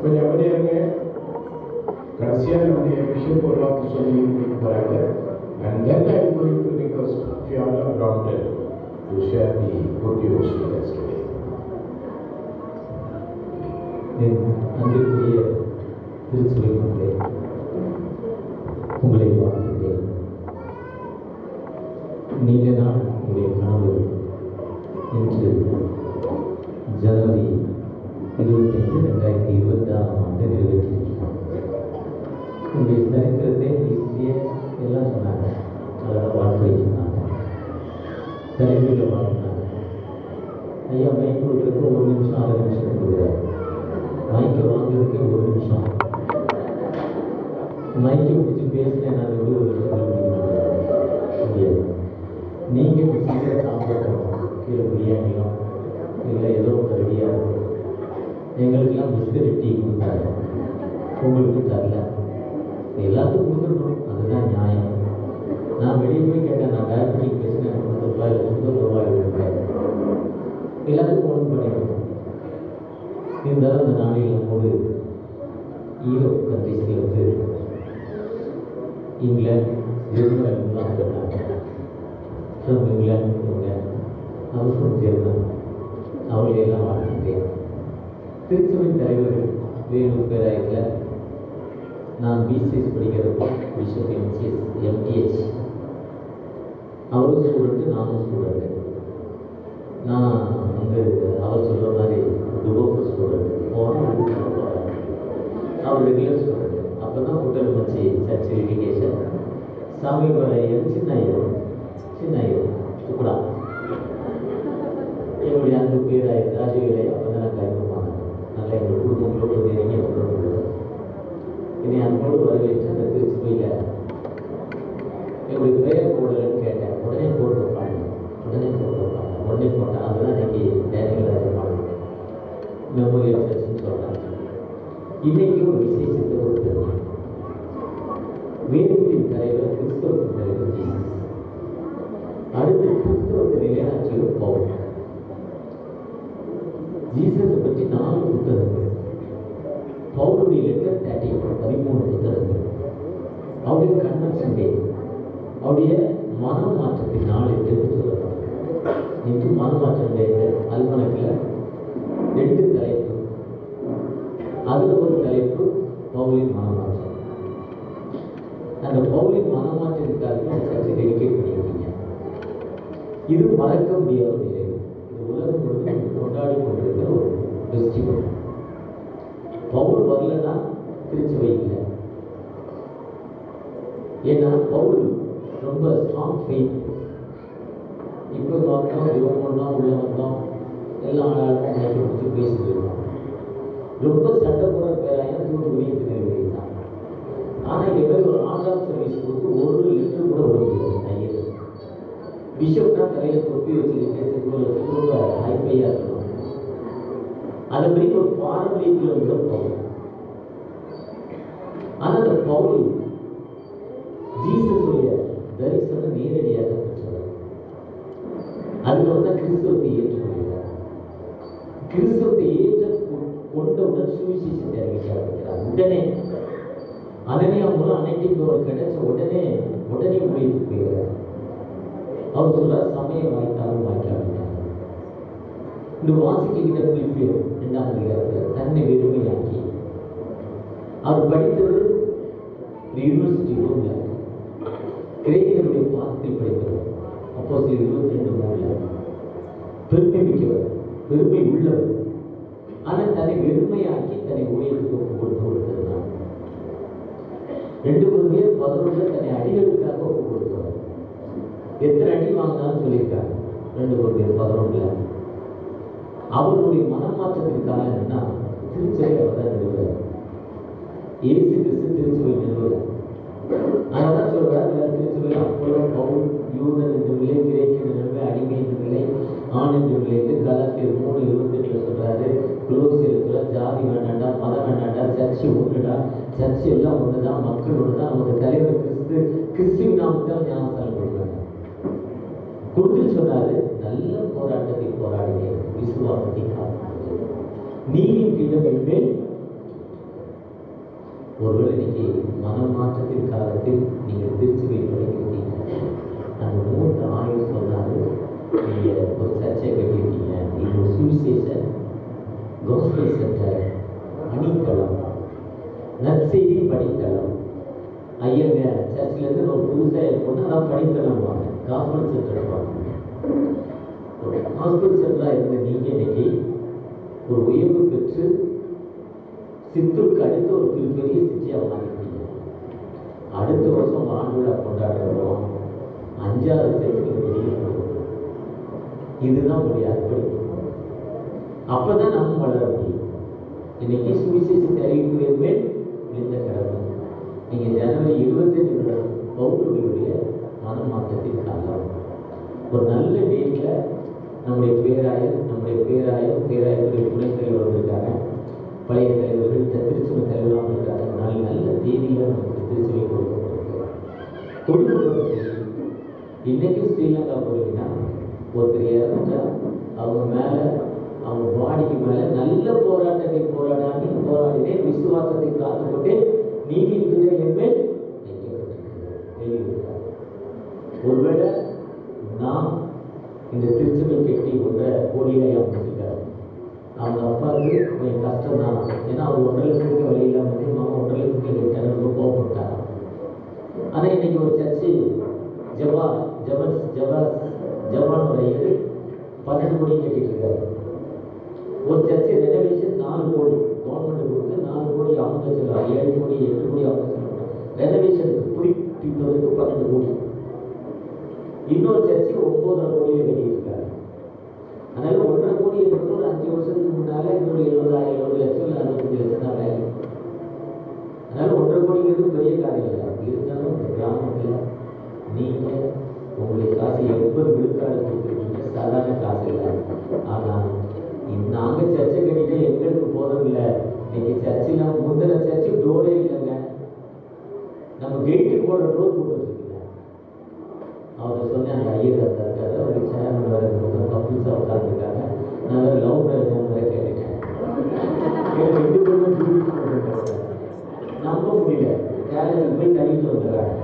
Speaker 7: கொஞ்சம் அப்படியாங்க. கடைசியாக நம்முடைய விஷயம் பொருளாக சொல்லி போகிறாங்க. And then I am going to request Fiona Brompton to share the good news with us today.
Speaker 9: அன்பிற்குரிய திருச்சபை மக்களே, உங்களை வாழ்த்துகிறேன். நீண்ட நாள் உங்களுடைய கனவு இன்று ஜனவரி 25, 2026 நிறைவேற்றிருக்கிறோம். உங்களுடைய சரித்திரத்தை ஹிஸ்டரியை எல்லாம் சொன்னாங்க. அதில் வாழ்க்கை சொன்னாங்க, தலைமையில் வாழ்ந்தாங்க. ஐயா மைக் கொடுக்குறதுக்கு 1 நிமிஷம் 6 நிமிஷம் கொடுக்குறாரு. மைக்கை வாங்குறதுக்கே 1 நிமிஷம். மைக்கை பிடிச்சி பேசினேன் நான் 2 வருஷம் முடியாது. நீங்கள் சீக்கிரம் சாப்பிடணும். கீழே பிரியாணியோ இல்லை ஏதோ ரெடியாக இருக்கும். எங்களுக்கெல்லாம் பிஸ்கட் டீ கொடுத்தாரு, உங்களுக்கு தரல. எல்லாத்துக்கும் கொடுத்துருக்கணும், அதுதான் நியாயம். நான் வெளியே போய் கேட்டேன், நான் டயபெட்டிக் பேசினேன், 90 ரூபாய் கொடுப்பேன். எல்லாத்துக்கும் ஒன்று பண்ணிடுவோம். இருந்தாலும் அந்த நாளில் நம்மோடு ஈரோப் கண்ட்ரிஸ்லேருந்து இங்கிலாந்து, ஜெர்மனிலாம் சொன்னாங்க. ஃப்ரம் இங்கிலாந்து இவங்க, அவர் ஃப்ரம் ஜெர்மன். அவர்களையெல்லாம் வாழ்த்துட்டேன். திருச்சபை தலைவர் வேலூர் பேராயத்தில் நான் பிசிஎஸ் படிக்கிறப்போ பிஷப் எம்டிஎச் அவரும் ஸ்டூடெண்ட்டு, நானும் ஸ்டூடெண்ட்டு. நான் வந்து அவர் சொல்கிற மாதிரி துபோக்கு ஸ்டூடெண்ட் அவர் ரெகுலர் ஸ்டூடெண்ட். அப்போ தான் கூட்டல் வச்சு சர்ச் எஜுகேஷன் சாமி வரையில் சின்ன கூட என்னுடைய அன்பு பேராய ராஜவேலை அப்போ தான் நான் கைவிடுவாங்க. நல்லா எங்கள் குடும்பங்களோடு நெருங்கிய உறவு. என்னை அன்போடு வரவேற்று அந்த திருச்சிபையில் என்னுடைய பெயர் போடலன்னு கேட்டேன். உடனே போட்டு வைப்பாங்க, உடனே போட்டேன். அதுதான் இன்னைக்கு டேனியல் ராஜபாடு மெமோரியல் சர்ச்சுன்னு சொல்கிறாங்க. இன்னைக்கு ஒரு விசேஷத்தை ஒரு தெரியும். வேதத்தின் தலைவர், கிறிஸ்தவத்தின் தலைவர் ஜீசஸ். அடுத்து கிறிஸ்தவத்தை நிலையாட்சியில் பவுல். ஜீசஸை பற்றி 4 புத்தகங்கள். பவுலுடைய லெட்டர் 13 புத்தகங்கள். அவருடைய கன்வென்ஷன் டே, அவருடைய மனமாற்றத்தின் நாள் என்று சொல்லலாம். இன்று மனமாற்றம் டே அல்மனக்கில் 2 தலைப்பு. அதில் ஒரு தலைப்பு பவுலின் மனமாற்றம். அந்த பவுலின் மனமாற்றத்திற்காக சர்ச்சை டெடிகேட் பண்ணியிருக்கீங்க. இது மறக்க முடியாத நிலை. இது உலகம் முழுவதும் கொண்டாடி கொண்டிருக்கிற ஒரு ஃபெஸ்டிவல். பவுல் வரலன்னா திருச்சபை இல்லை. ஏன்னா பவுல் ரொம்ப ஸ்ட்ராங் ஃபெய்த். இப்போ பார்த்தோம், இவங்க பண்ணோம், உள்ள வந்தோம், எல்லாம் ஆளாளும் பிடிச்சி பேசிட்டு இருக்கோம். ரொம்ப சட்டப்போட பேராயம் தூத்துக்குடிக்கு நிறைவேறி தான். ஆனால் இதே மாதிரி ஒரு ஆன்லைன் சர்வீஸ் கொடுத்து 1 லிட்டர் கூட விட முடியாது. ஐயர் பிஷப்னா தலையில் தொப்பி வச்சுக்கிட்டு ரொம்ப ஹைஃபையாக இருக்கணும். அதை மாதிரி ஒரு பாரம்பரியத்தில் கூட பவுல். ஆனால் அந்த பவுல் ஜீசஸுடைய தரிசனம் நேரடியாக பெற்றவர். அதுக்கு வந்து கிறிஸ்தவத்தை ஏற்றுக்கொள்கிறார். கிறிஸ்தவத்தை ஏற்ற கொண்டவுடன் சுவிசேஷத்தை அறிவிக்க ஆரம்பிக்கிறார். உடனே அனனியா மூலம் அனைத்துக்கு அவர் கிடைச்ச உடனே ஊழியத்துக்கு போகிறார். அவர் சொல்றார் சமய வாய்த்தாலும் வாய்க்காவிட்டார். இந்த வாசிக்கிட்ட பிலிப்பியர் 2ஆம் அதிகாரத்தில் தன்னை வெறுமையாக்கி அவர் படித்தது ஒரு யூனிவர்சிட்டி ரூம்ல கிரேக்கருடைய பாதத்தில் படித்தவர். அப்போஸ்தலர் 22:3 பெருமை மிக்கவர், பெருமை உள்ளவர். ஆனால் தன்னை வெறுமையாக்கி தன்னை ஊழியத்துக்கு ஒப்பு கொடுத்தவர். 2 Corinthians 11 தன்னை அடிகளுக்காக ஒப்பு கொடுத்தவர். எத்தனை அடி வாங்கினாலும் சொல்லியிருக்காங்க 2 Corinthians 11. அவருடைய மனமாற்றத்திற்காக என்னன்னா திருச்சபை அவர் தான் நிறுவனர். இயேசு கிறிஸ்து திருச்சபை நிறுவனர். அதனால்தான் சொல்றாரு திருச்சபையில் அப்போலோ பவுல் யூதன் என்றவில்லை, கிரேக்க என்றவில்லை, அடிமை என்றவில்லை, ஆண் என்றவில்லை. கலாத்தியர் 3:28 சொல்றாரு குலோசியத்துல ஜாதி வேண்டாண்டா, மதம் வேண்டாண்டா, சர்ச்சு ஒன்றுடா, சர்ச்சு எல்லாம் ஒண்ணுதான், மக்கள் ஒண்ணுதான், நமக்கு தலைவர் கிறிஸ்துவின் நாமத்தால் ஞானஸ்தானம் கொடுக்குறாங்க. கொடுத்துட்டு சொன்னாரு நல்ல போராட்டத்தை போராடினேன், விசுவாசத்தை காத்து நீரின் கிடம் மேல். ஒருவேளை இன்னைக்கு மனம் மாற்றத்தின் காலத்தில் நீங்கள் திருச்சுவை படிக்கிறீங்க. அந்த 3 ஆயுள் சொன்னாரு நீங்க ஒரு சர்ச்சை கட்டியிருக்கீங்க, இது ஒரு சுவிசேஷன் கோஸ்பல் சென்டர், அணித்தளம், நற்செய்தி படித்தளம். ஐயங்க சர்ச்சிலேருந்து ஒரு புதுசாக போனால் அதான் படித்தளம் வாங்க, காஸ்பல் சென்டர் வாங்க. ஹாஸ்பிட்டல் சென்டராக இருந்த நீங்கள் இன்னைக்கு ஒரு உயர்வு பெற்று சித்தூருக்கு அடுத்த ஒரு பெரிய சிச்சையாக வாங்கிட்டீங்க. அடுத்த வருஷம் ஆண்டுவிழா கொண்டாடுறோம், 5வது சர்ச்சுக்கு வெளியே போகிறோம். இதுதான் உங்களுடைய அர்ப்பணிப்பு. அப்பதான் நம்ம வளர முடியும். இன்னைக்கு சுவிசேஷத்தை அறிவிப்பதுமே இந்த கடமை. நீங்க ஜனவரி 25 பவுலுடைய மனமாற்றத்தின் காலம். ஒரு நல்ல டேட்ல நம்முடைய பேராயத்துடைய துணைத் தலைவர் வந்திருக்காங்க, பழைய தலைவர்கள், திருச்சபை தலைவராக இருக்காங்க. நல்ல தேதியில நமக்கு திருச்சபை கொடுக்கப்பட்டு இன்னைக்கும் ஸ்ரீலங்கா போறீங்கன்னா ஒருத்தர் இறந்துட்டா அவங்க மேல, அவங்க பாடிக்கு மேல நல்ல போராட்டத்தை போராடினே விசுவாசத்தை காத்துக்கொண்டு நீதியின் மேல் வைக்கப்பட்டிருக்கிறார். ஒருவேளை நாம் இந்த திருச்சபை கட்டி கொண்ட கோடியை அமைச்சிருக்காரு. அவங்க அப்பாவுக்கு கொஞ்சம் கஷ்டம் தான். ஏன்னா அவர் 1.5 லட்சத்துக்கு வழியில் வந்து மாமா 1.5 லட்சத்துக்கு கட்டாரு, ரொம்ப கோவப்பட்டார். ஆனால் இன்னைக்கு ஒரு சர்ச்சு ஜவானோட 12 கோடி கட்டிட்டு இருக்காரு. ஒரு சர்ச்சு ரெனோவேஷன் 4 கோடி கவர்மெண்ட் கொடுத்து 4 கோடி அவங்க சொல்லுவாங்க, 7 கோடி 8 கோடி அவங்க சொல்லுவாங்க. ரெனோவேஷனுக்கு புதுப்பிப்பதற்கு 12 கோடி. இன்னொரு சர்ச்சு 9.5 கோடியில் கட்டியிருக்காரு. அதனால 1.5 கோடி என்பது ஒரு 5 வருஷத்துக்கு முன்னால இன்னொரு 70 லட்சம் இல்லை 65 லட்சம் தான் வேலை. அதனால 1.5 கோடிங்கிறது பெரிய காரியம் இல்லை. இருந்தாலும் இந்த கிராமத்தில் நீங்கள் உங்களுடைய காசு 80 விழுக்காடு கொடுத்துருக்கீங்க, சாதாரண காசு இல்லை. ஆனால் நாங்கள் சர்ச்சை கட்டிட்டு எங்களுக்கு போதும் இல்லை. இன்னைக்கு சர்ச்சில் முந்தின சர்ச்சு டோரே இல்லைங்க, நம்ம கேட்டுக்கு போடுற டோர் போட்டு வச்சுருக்கீங்க. அவர் சொன்ன அந்த ஐயர் இருக்காரு, அவருக்கு சேர்மன் வேறு கப்புள்ஸாக உட்காந்துருக்காங்க. நான் வேறு லவ் மேரேஜ் வேறு கேட்டுட்டேன். 2 பேருமே நம்ப முடியல. காலேஜுக்கு போய் தள்ளிட்டு வந்துடுறாங்க.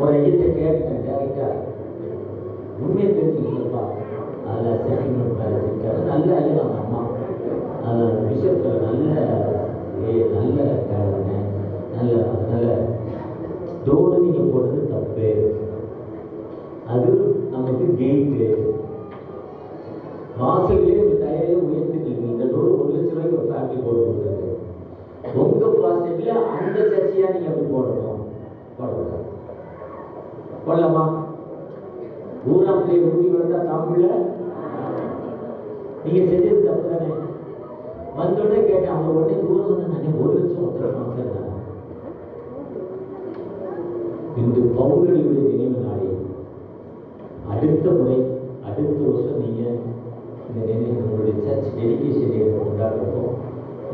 Speaker 9: ஒரு ஐயத்தை கேட்டேன் டேரக்டா, உண்மையை தெரிஞ்சுக்கலப்பா, அதில் செட்டில்மெண்ட் மேரேஜ் இருக்காரு. நல்ல ஐயா அவங்க அம்மா பிஷப்பில் நல்ல கேளுங்க, நல்ல டோரு நீங்கள் போட்டது தப்பு. அது நமக்கு கெயிட்டு வாசல்லே ஒரு தயாரியை உயர்த்திட்டு இந்த டோர் 1 லட்சம் ரூபாய்க்கு ஒரு ஃபேமிலி போட்டு கொடுத்துருக்கு. உங்கள் ப்ராஜெக்ட்ல அந்த சர்ச்சையாக நீங்கள் அப்படி போடணும், போடக்கூடாது. போடலாமா? ஊராம் பிள்ளையை ஊட்டி வந்தா தமிழ்ல நீங்க செஞ்சது தப்பு தானே. வந்தோடனே கேட்டேன், அவங்க உடனே தூரம் வந்து நான் 1 லட்சம் ஒருத்தர் ஃபங்க்ஷன். இன்று பவுலடியுடைய நினைவு நாளே. அடுத்த வருஷம் நீங்க இந்த நினைவு உங்களுடைய சர்ச் டெடிகேஷன் டே கொண்டாடுறப்போ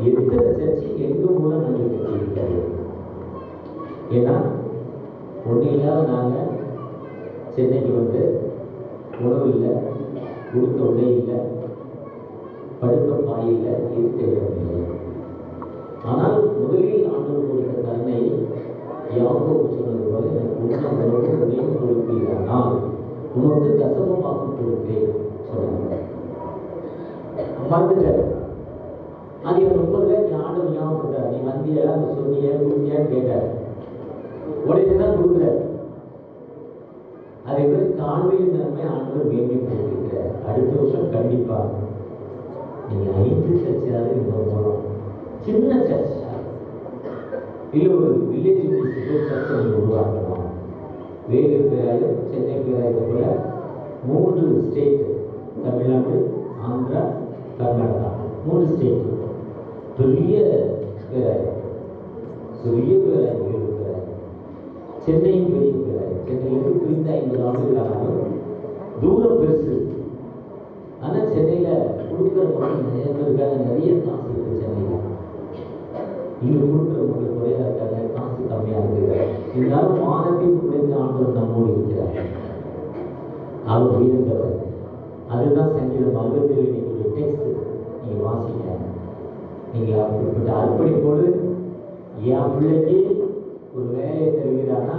Speaker 9: எத்தனை சர்ச்சு எங்க மூலம் நாங்கள் கட்டியிருக்காரு. ஏன்னா ஒன்றும் இல்லாத நாங்கள் சென்னைக்கு வந்து உணவு இல்லை, உடுத்த உடை இல்லை, படுக்க பாய் இல்லை, இருக்க இடம் இல்லை. ஆனால் முதலில் ஆண்டவர் கொடுத்த கருணை யாக்கோபு சொன்னது போல எனக்கு உண்ண உணவையும் கொடுப்பீரானால் உனக்கு தசமமாக கொடுப்பேன் சொன்னாங்க. மறந்துட்டார். அது 30 நீ ஆண்டவர் ஞாபகப்படுத்தார். நீ வந்தியா அந்த சொன்னியா கொடுத்தியான்னு கேட்டார். உடனே தான் கொடுக்குறார். அதே மாதிரி தாழ்மையின் தன்மை ஆண்டவர் வேண்டி போட்டிருக்கிறார். அடுத்த வருஷம் கண்டிப்பா நீங்க 5 சர்ச்சாவது இன்னும் போகணும். சின்ன சர்ச் இல்லை, ஒரு வில்லேஜ் சர்ச்சை நீங்கள் உருவாக்கணும். வேலூர் பேராயம், சென்னை பேராயத்தை போல 3 ஸ்டேட், தமிழ்நாடு, ஆந்திரா, கர்நாடகா, 3 ஸ்டேட் பெரிய பேராயம், வேலூர் பேராயம், சென்னையும் பெரிய பேராயம். சென்னையிலிருந்து பிரிந்த 50 ஆண்டுகள் ஆனாலும் தூரம் பெருசு. ஆனால் சென்னையில் கொடுக்குற மக்கள் நிறைய பேர் இருக்காங்க, நிறைய காசு இருக்குது சென்னையில். இங்கே கொடுக்குற மக்கள் குறையாக இருக்காங்க, காசு கம்மியாக இருக்குது. இருந்தாலும் வானத்தையும் குறைந்த ஆண்டவர் நம்மோடு இருக்கிறார். அவர் உயர்ந்தவர். அதுதான் சங்கீதம் 67 நீங்களுடைய டெக்ஸ்ட் நீங்கள் வாசிங்க. நீங்கள் அப்படிப்பட்ட அர்ப்பணிப்போடு என் பிள்ளைக்கு ஒரு வேலையை தருகிறான்னா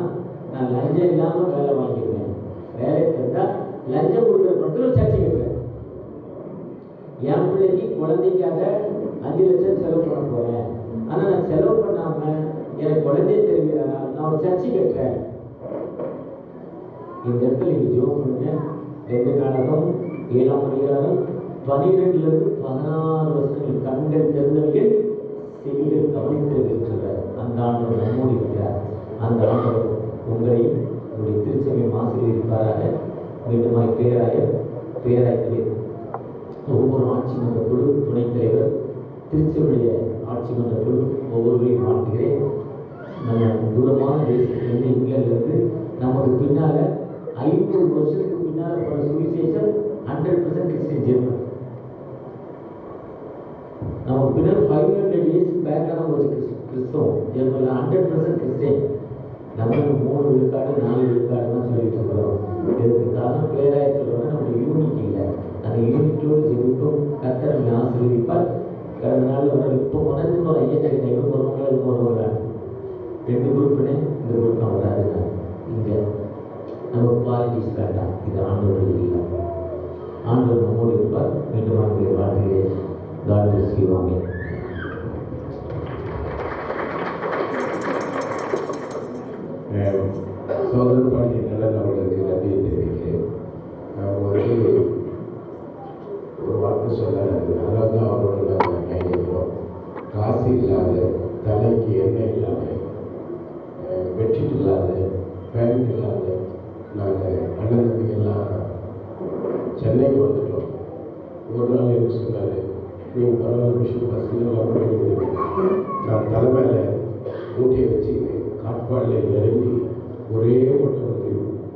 Speaker 9: நான் லஞ்சம் இல்லாமல் வேலை வாங்கிடுவேன். வேலை தந்தால் லஞ்சம் கொடுக்குற மட்டும் சர்ச்சை கட்டுறேன். என் பிள்ளைக்கு குழந்தைக்காக 5 லட்சம் செலவு பண்ண போகிறேன். ஆனால் நான் செலவு பண்ணாமல் எனக்கு குழந்தைய தருகிறானா நான் ஒரு சர்ச்சை கட்டுறேன். இந்த இடத்துல நீங்கள் ஜோம் பண்ணுங்க. 2 நாடகம் 7ஆம் அதிகாரம் 12லிருந்து 16 வருஷங்கள் கண்கள் திறந்தவர்கள் செவிகள் கவனித்திருக்கிறார். அந்த ஆண்டவர் நம்மோடு இருக்கிறார். அந்த ஆண்டவர் உங்களையும் உங்களுடைய திருச்சபையை ஆசீர்வதிப்பாராக. மீண்டுமாய் பேராயத்திலே ஒவ்வொரு ஆட்சி மன்ற குழு, துணைத் தலைவர், திருச்சபையுடைய ஆட்சி மன்ற குழு ஒவ்வொருவரையும் வாழ்த்துகிறேன். நம்ம தூரமான தேசத்திலிருந்து இங்கிலாந்திலிருந்து நமக்கு பின்னால் 500 வருஷத்துக்கு பின்னால் போன சுவிசேஷம் 100% கிறிஸ்டியன் ஜெர்மன். நமக்கு பின்னால் 500 இயர்ஸ்க்கு பேக்கான ஒரு கிறிஸ்தவம் ஜெர்மனில் 100% கிறிஸ்டியன். நம்ம 3 விழுக்காடு 4 விழுக்காடு தான் சொல்லிட்டு இருக்கிறோம். இதுக்கு காரணம் பேராய சொல்கிறோம்னா நம்ம யூனிட் இல்லை. அந்த யூனிட்டோடு ஜெபிப்போம். கர்த்தர் ஆசீர்வதிப்பார். கடந்த நாள் இப்போ மனதில் ஒரு ஐயா கிடையாது. வருவாங்களா 2 குரூப்புன்னு இந்த குரூப் நான் வராதுங்க. இங்கே நம்ம குவாலிட்டிஸ் வேண்டாம். இது ஆண்டவர் இல்லை. ஆண்டவர் நம்மோடு இருப்பார். மீண்டும் ஆண்டுடைய வாழ்க்கையை காட் பிளஸ் யூ. ஆமென்.
Speaker 7: சோதர பாண்டியனால் அவர்களுக்கு நன்றியை தெரிவிக்கிறேன். அவங்களுக்கு ஒரு வார்த்தை சொல்ல, அதனால தான் அவரோட நாங்கள் பயணிக்கிறோம். காசு இல்லாத, தலைக்கு எண்ணெய் இல்லாத, பெட்ஷீட் இல்லாத, பேண்ட் இல்லாத நாங்கள் அண்ணன் தம்பிகள்லாம் சென்னைக்கு வந்துட்டோம். ஒரு நாள் எனக்கு சொன்னார், நீங்கள் பரவாயில்ல விஷயம் பஸ்லாம் பண்ணி கொடுங்க. நான் தலைமையில மூட்டையை வச்சு காட்பாடில் இறங்கி ஒரே ஓட்டம் வந்து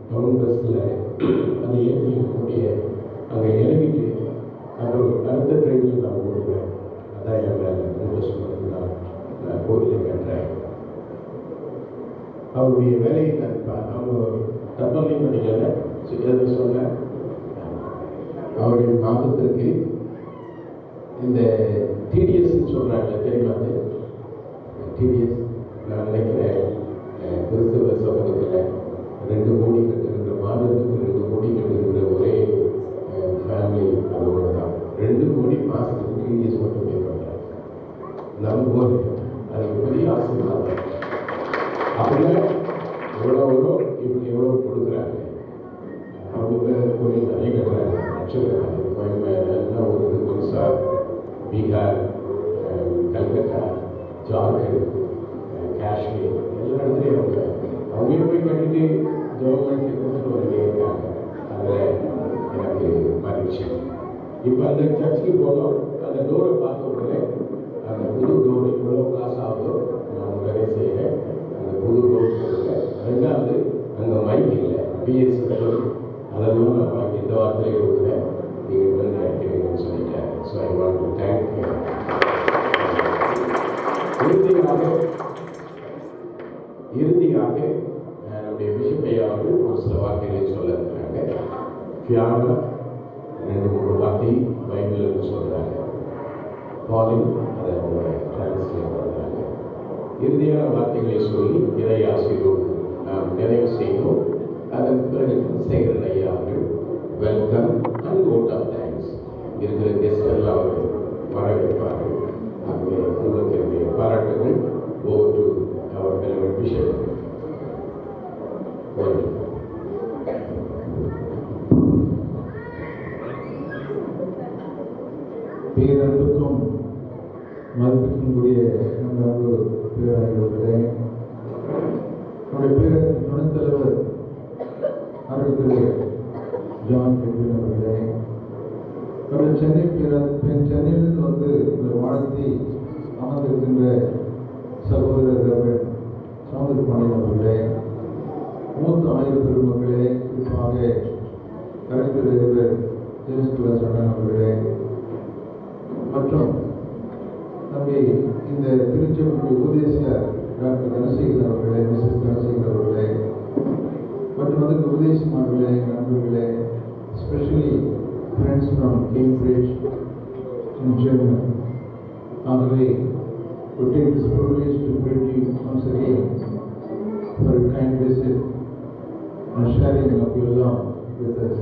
Speaker 7: டவுன் பஸ்ஸில் அந்த ஏற்றி மூட்டையை அங்கே இறங்கிட்டு அப்புறம் அடுத்த ட்ரெயினில் நான் ஓடுவேன். அதான் என் வேலை. மூட்டை சொன்னது நான் கோயிலில் கட்டுறேன். அவருடைய வேலையை நான் அவங்க தப்பாலையும் பண்ணிக்கல. எதை சொன்னேன், அவருடைய மாதத்திற்கு இந்த டிடிஎஸ்ன்னு சொல்கிறாங்க தெரியுமா? அது டிடிஎஸ் நான் நினைக்கிறேன் கிறிஸ்தவ சமூகத்தில் 2 கோடி கட்டுகின்ற மாதத்துக்கு 2 கோடி கட்டுகின்ற ஒரே ஃபேமிலி அதோட தான். 2 கோடி மாதத்துக்கு டிடிஎஸ் மட்டும் பே பண்ணுறாங்க. நம்ம போது அதுக்கு பெரிய ஆசீர்வாதம். அப்படின்னா எவ்வளோ எவ்வளோ கொடுக்குறாங்க. அவங்க கோயில் நிறைய கட்டுறாங்க. லட்சக்கணக்கான கோயம்பேடுலாம் ஒரு ஒரிசா, பீகார், கல்கத்தா, ஜார்க்கண்ட், காஷ்மீர் எல்லா இடத்துலையும் அவங்க போய் கட்டிட்டு கவர்மெண்ட் கொடுத்துட்டு வந்துட்டே இருக்காங்க. அதில் எனக்கு மகிழ்ச்சி. இப்போ அந்த சர்ச்சுக்கு போனோம். அந்த டோரை பார்த்த உடனே அந்த புது டோர் இவ்வளோ காசு ஆகுதோ நான் உடனே செய்கிறேன். அந்த புது டோர் போடுறேன். 2வது அங்கே மைக் இல்லை, பிஎஸ்சி அதெல்லாம் நான் வாங்கி இந்த வார்த்தையை கொடுக்குறேன். நீங்கள் வந்து ஆக்டிவேன்னு சொல்லிட்டேன். So I want to thank you. இறுதியாக நம்முடைய பிஷப்பையாவது ஒரு சில வார்த்தைகளை சொல்ல இருக்கிறாங்க. பியானோ 2-3 வார்த்தை பைபிள் சொல்கிறாங்க. பாலிங் அதை அவங்க டிரான்ஸ்லேட் பண்ணுறாங்க. இறுதியான வார்த்தைகளை சொல்லி இறை ஆசிரியரோடு நாம் நிறைவு செய்தோம். அதன் பிறகு சேகரன் ஐயா அவர்கள் welcome and vote of thanks இருக்கிற கெஸ்ட் எல்லாம் அவர்கள் வரவேற்பார்கள். ஆகவே உங்களுக்கு பாராட்டுகள். ஓவர் டு அவர் பெலவட் பிஷப்.
Speaker 10: பேரன்புக்கும் மதிப்புக்குரிய நம்ம ஒரு பேராயர்களே, நம்முடைய பேரவையின் துணைத் தலைவர் அருள்திரு ஜான் பெட்ரின் அவர்களே, நம்முடைய சென்னையிலிருந்து வந்து இந்த வாழ்த்தி அமர்ந்திருக்கின்ற சகோதரர் அவர்கள் சௌந்தரபாண்டியன் அவர்களே, மூத்த ஆயுத பெருமக்களே, குறிப்பாக கருத்திருவர் ஜெயசுலசன் அவர்களே, மற்றும் நம்மை இந்த திருச்செங்கோடு உபதேசியார் டாக்டர் தனசேகர் அவர்களே, மிஸ்ஸஸ் தனசேகர் அவர்களே, மற்றும் அதுக்கு உபதேசமார்களே, நண்பர்களே, especially friends from Cambridge in Germany. ஆகவே we take this privilege to greet you once again for a kind visit and sharing of your love with us.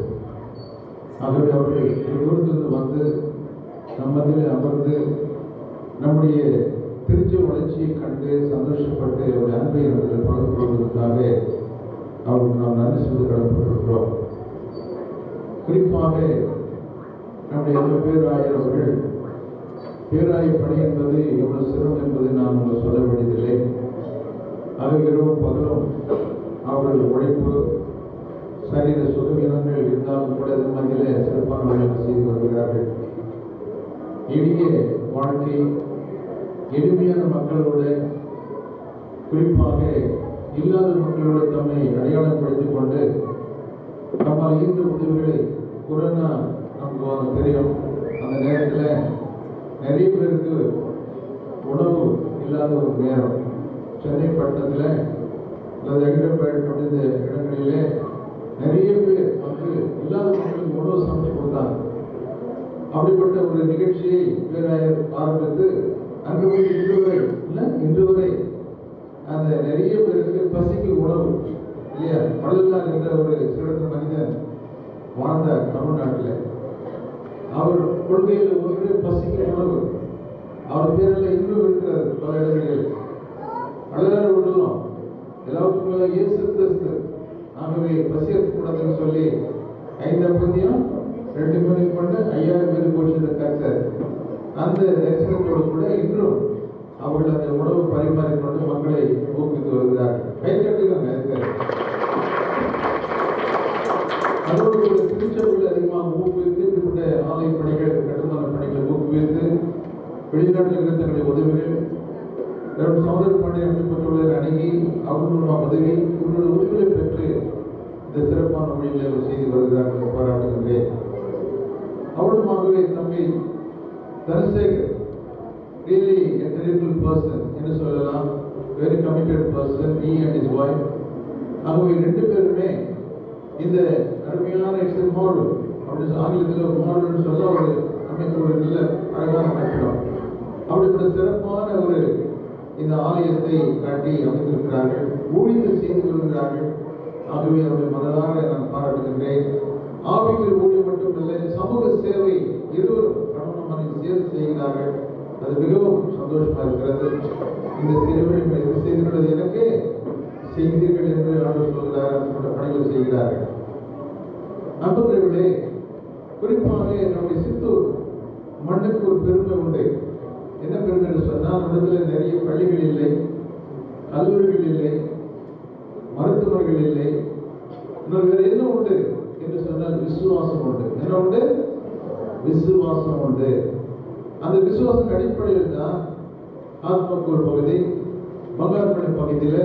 Speaker 10: ஆகவே அவர்கள் தூரத்திலிருந்து வந்து நம்மதில் அமர்ந்து நம்முடைய திருச்சி வளர்ச்சியை கண்டு சந்தோஷப்பட்டு அவருடைய அன்பை நம்மில் பகிர்ந்து கொள்வதற்காக அவருக்கு நாம் நன்றி சொல்லி கடன்பட்டிருக்கிறோம். குறிப்பாக நம்முடைய பேராயர் அவர்கள் பேராய பணி என்பது எவ்வளவு சிரமம் என்பதை நான் உங்களுக்கு சொல்ல வேண்டியதில்லை. இரவும் பகலும் அவர்கள் உழைப்பு சரீர சுகவீனங்கள் இருந்தாலும் கூட இதன் மத்தியில் சிறப்பான வழிகள் செய்து வருகிறார்கள். எளிய வாழ்க்கை, எளிமையான மக்களோட, குறிப்பாக இல்லாத மக்களோட தம்மை அடையாளப்படுத்திக் கொண்டு நம்மால் ஈர்த்த உதவிகளை கொரோனா நமக்கு தெரியும். அந்த நேரத்தில் நிறைய பேருக்கு உணவு இல்லாத ஒரு நேரம். சென்னை பட்டணத்தில் அல்லது ஹைதராபாத் இந்த இடங்களிலே நிறைய பேர் வந்து இல்லாத மக்களுக்கு உணவு சமைச்சு கொடுத்தாங்க. அப்படிப்பட்ட ஒரு நிகழ்ச்சியை பேராயர் ஆரம்பித்து அங்கே போய் இன்று வரை அந்த நிறைய பேருக்கு பசிக்கு உணவு இல்லையா, வள்ளலார் என்ற ஒரு சிறந்த மனிதன் வாழ்ந்தார் தமிழ்நாட்டில். அவர் கொள்கையில் ஒன்று பசிக்கு உணவு. அவர் பேரில் இன்னும் இருக்கிறது பல இடங்களில். வள்ளலார் விடலாம் எல்லாத்துக்கும் இயேசு கிறிஸ்து. ஆகவே பசியக்கூடாதுன்னு சொல்லி 5 அப்பத்தையும் 2 மணிக்கு கொண்டு 5000 பேர் போஷித்த கர்த்தர். அந்த தரிசனத்தோடு கூட இன்றும் அவர்கள் அந்த உணவு பரிமாறிக்கொண்டு மக்களை ஊக்குவித்து வருகிறார்கள். கை கட்டுகிறாங்க. அதோடு கூட திருச்சபைகள் அதிகமாக ஊக்குவித்து இப்படிப்பட்ட ஆலய பணிகள், கட்டுமான பணிகளை ஊக்குவித்து வெளிநாட்டில் இருந்த தங்களுடைய உதவிகள் சௌந்தரபாண்டியன் அமைக்கப்பட்டுள்ள அணுகி அவர்களுடைய உதவி, இவர்களுடைய உதவிகளை பெற்று இந்த சிறப்பான மொழிகளை அவர் செய்து வருகிறார்கள். பாராட்டுகின்றேன். அவருமாகவே தம்பி Dhanasekar really a terrible person என்று சொல்லலாம். very committed person, he and his wife. ஆகவே 2 பேருமே இந்த அருமையான எக்ஸல் மாடல், அப்படி ஆங்கிலத்தில் மாடல்னு சொல்ல ஒரு அமைப்பு, ஒரு நல்ல அழகான கட்டிடம். அப்படிப்பட்ட சிறப்பான ஒரு இந்த ஆலயத்தை காட்டி அமைத்திருக்கிறார்கள், ஊழியத்தை செய்து வருகிறார்கள். ஆகவே அவருடைய மனதாக நான் பாராட்டுகின்றேன். ஆவிகள் ஊழியம் மட்டுமல்ல, சமூக சேவை இருவரும் கணவன் மனைவி சேர்ந்து செய்கிறார்கள். அது மிகவும் சந்தோஷமா இருக்கிறது. இந்த சேவை செய்திருக்கிறது எனக்கு செய்தீர்கள் என்று ஆண்டவர் சொல்கிறார். அந்த பணிகள் செய்கிறார்கள். நண்பர்களே, குறிப்பாக நம்முடைய சித்தூர் மண்ணுக்கு ஒரு பெருமை உண்டு. என்ன பெருமை என்று சொன்னால், இடத்துல நிறைய பள்ளிகள் இல்லை, கல்லூரிகள் இல்லை, மருத்துவர்கள் இல்லை. இன்னொரு வேறு என்ன உண்டு என்று சொன்னால் விசுவாசம் உண்டு. என்ன உண்டு? விசுவாசம் உண்டு. அந்த விசுவாசம் அடிப்படையில் தான் ஆத்மக்கூர் பகுதி, பங்கார்பணி பகுதியில்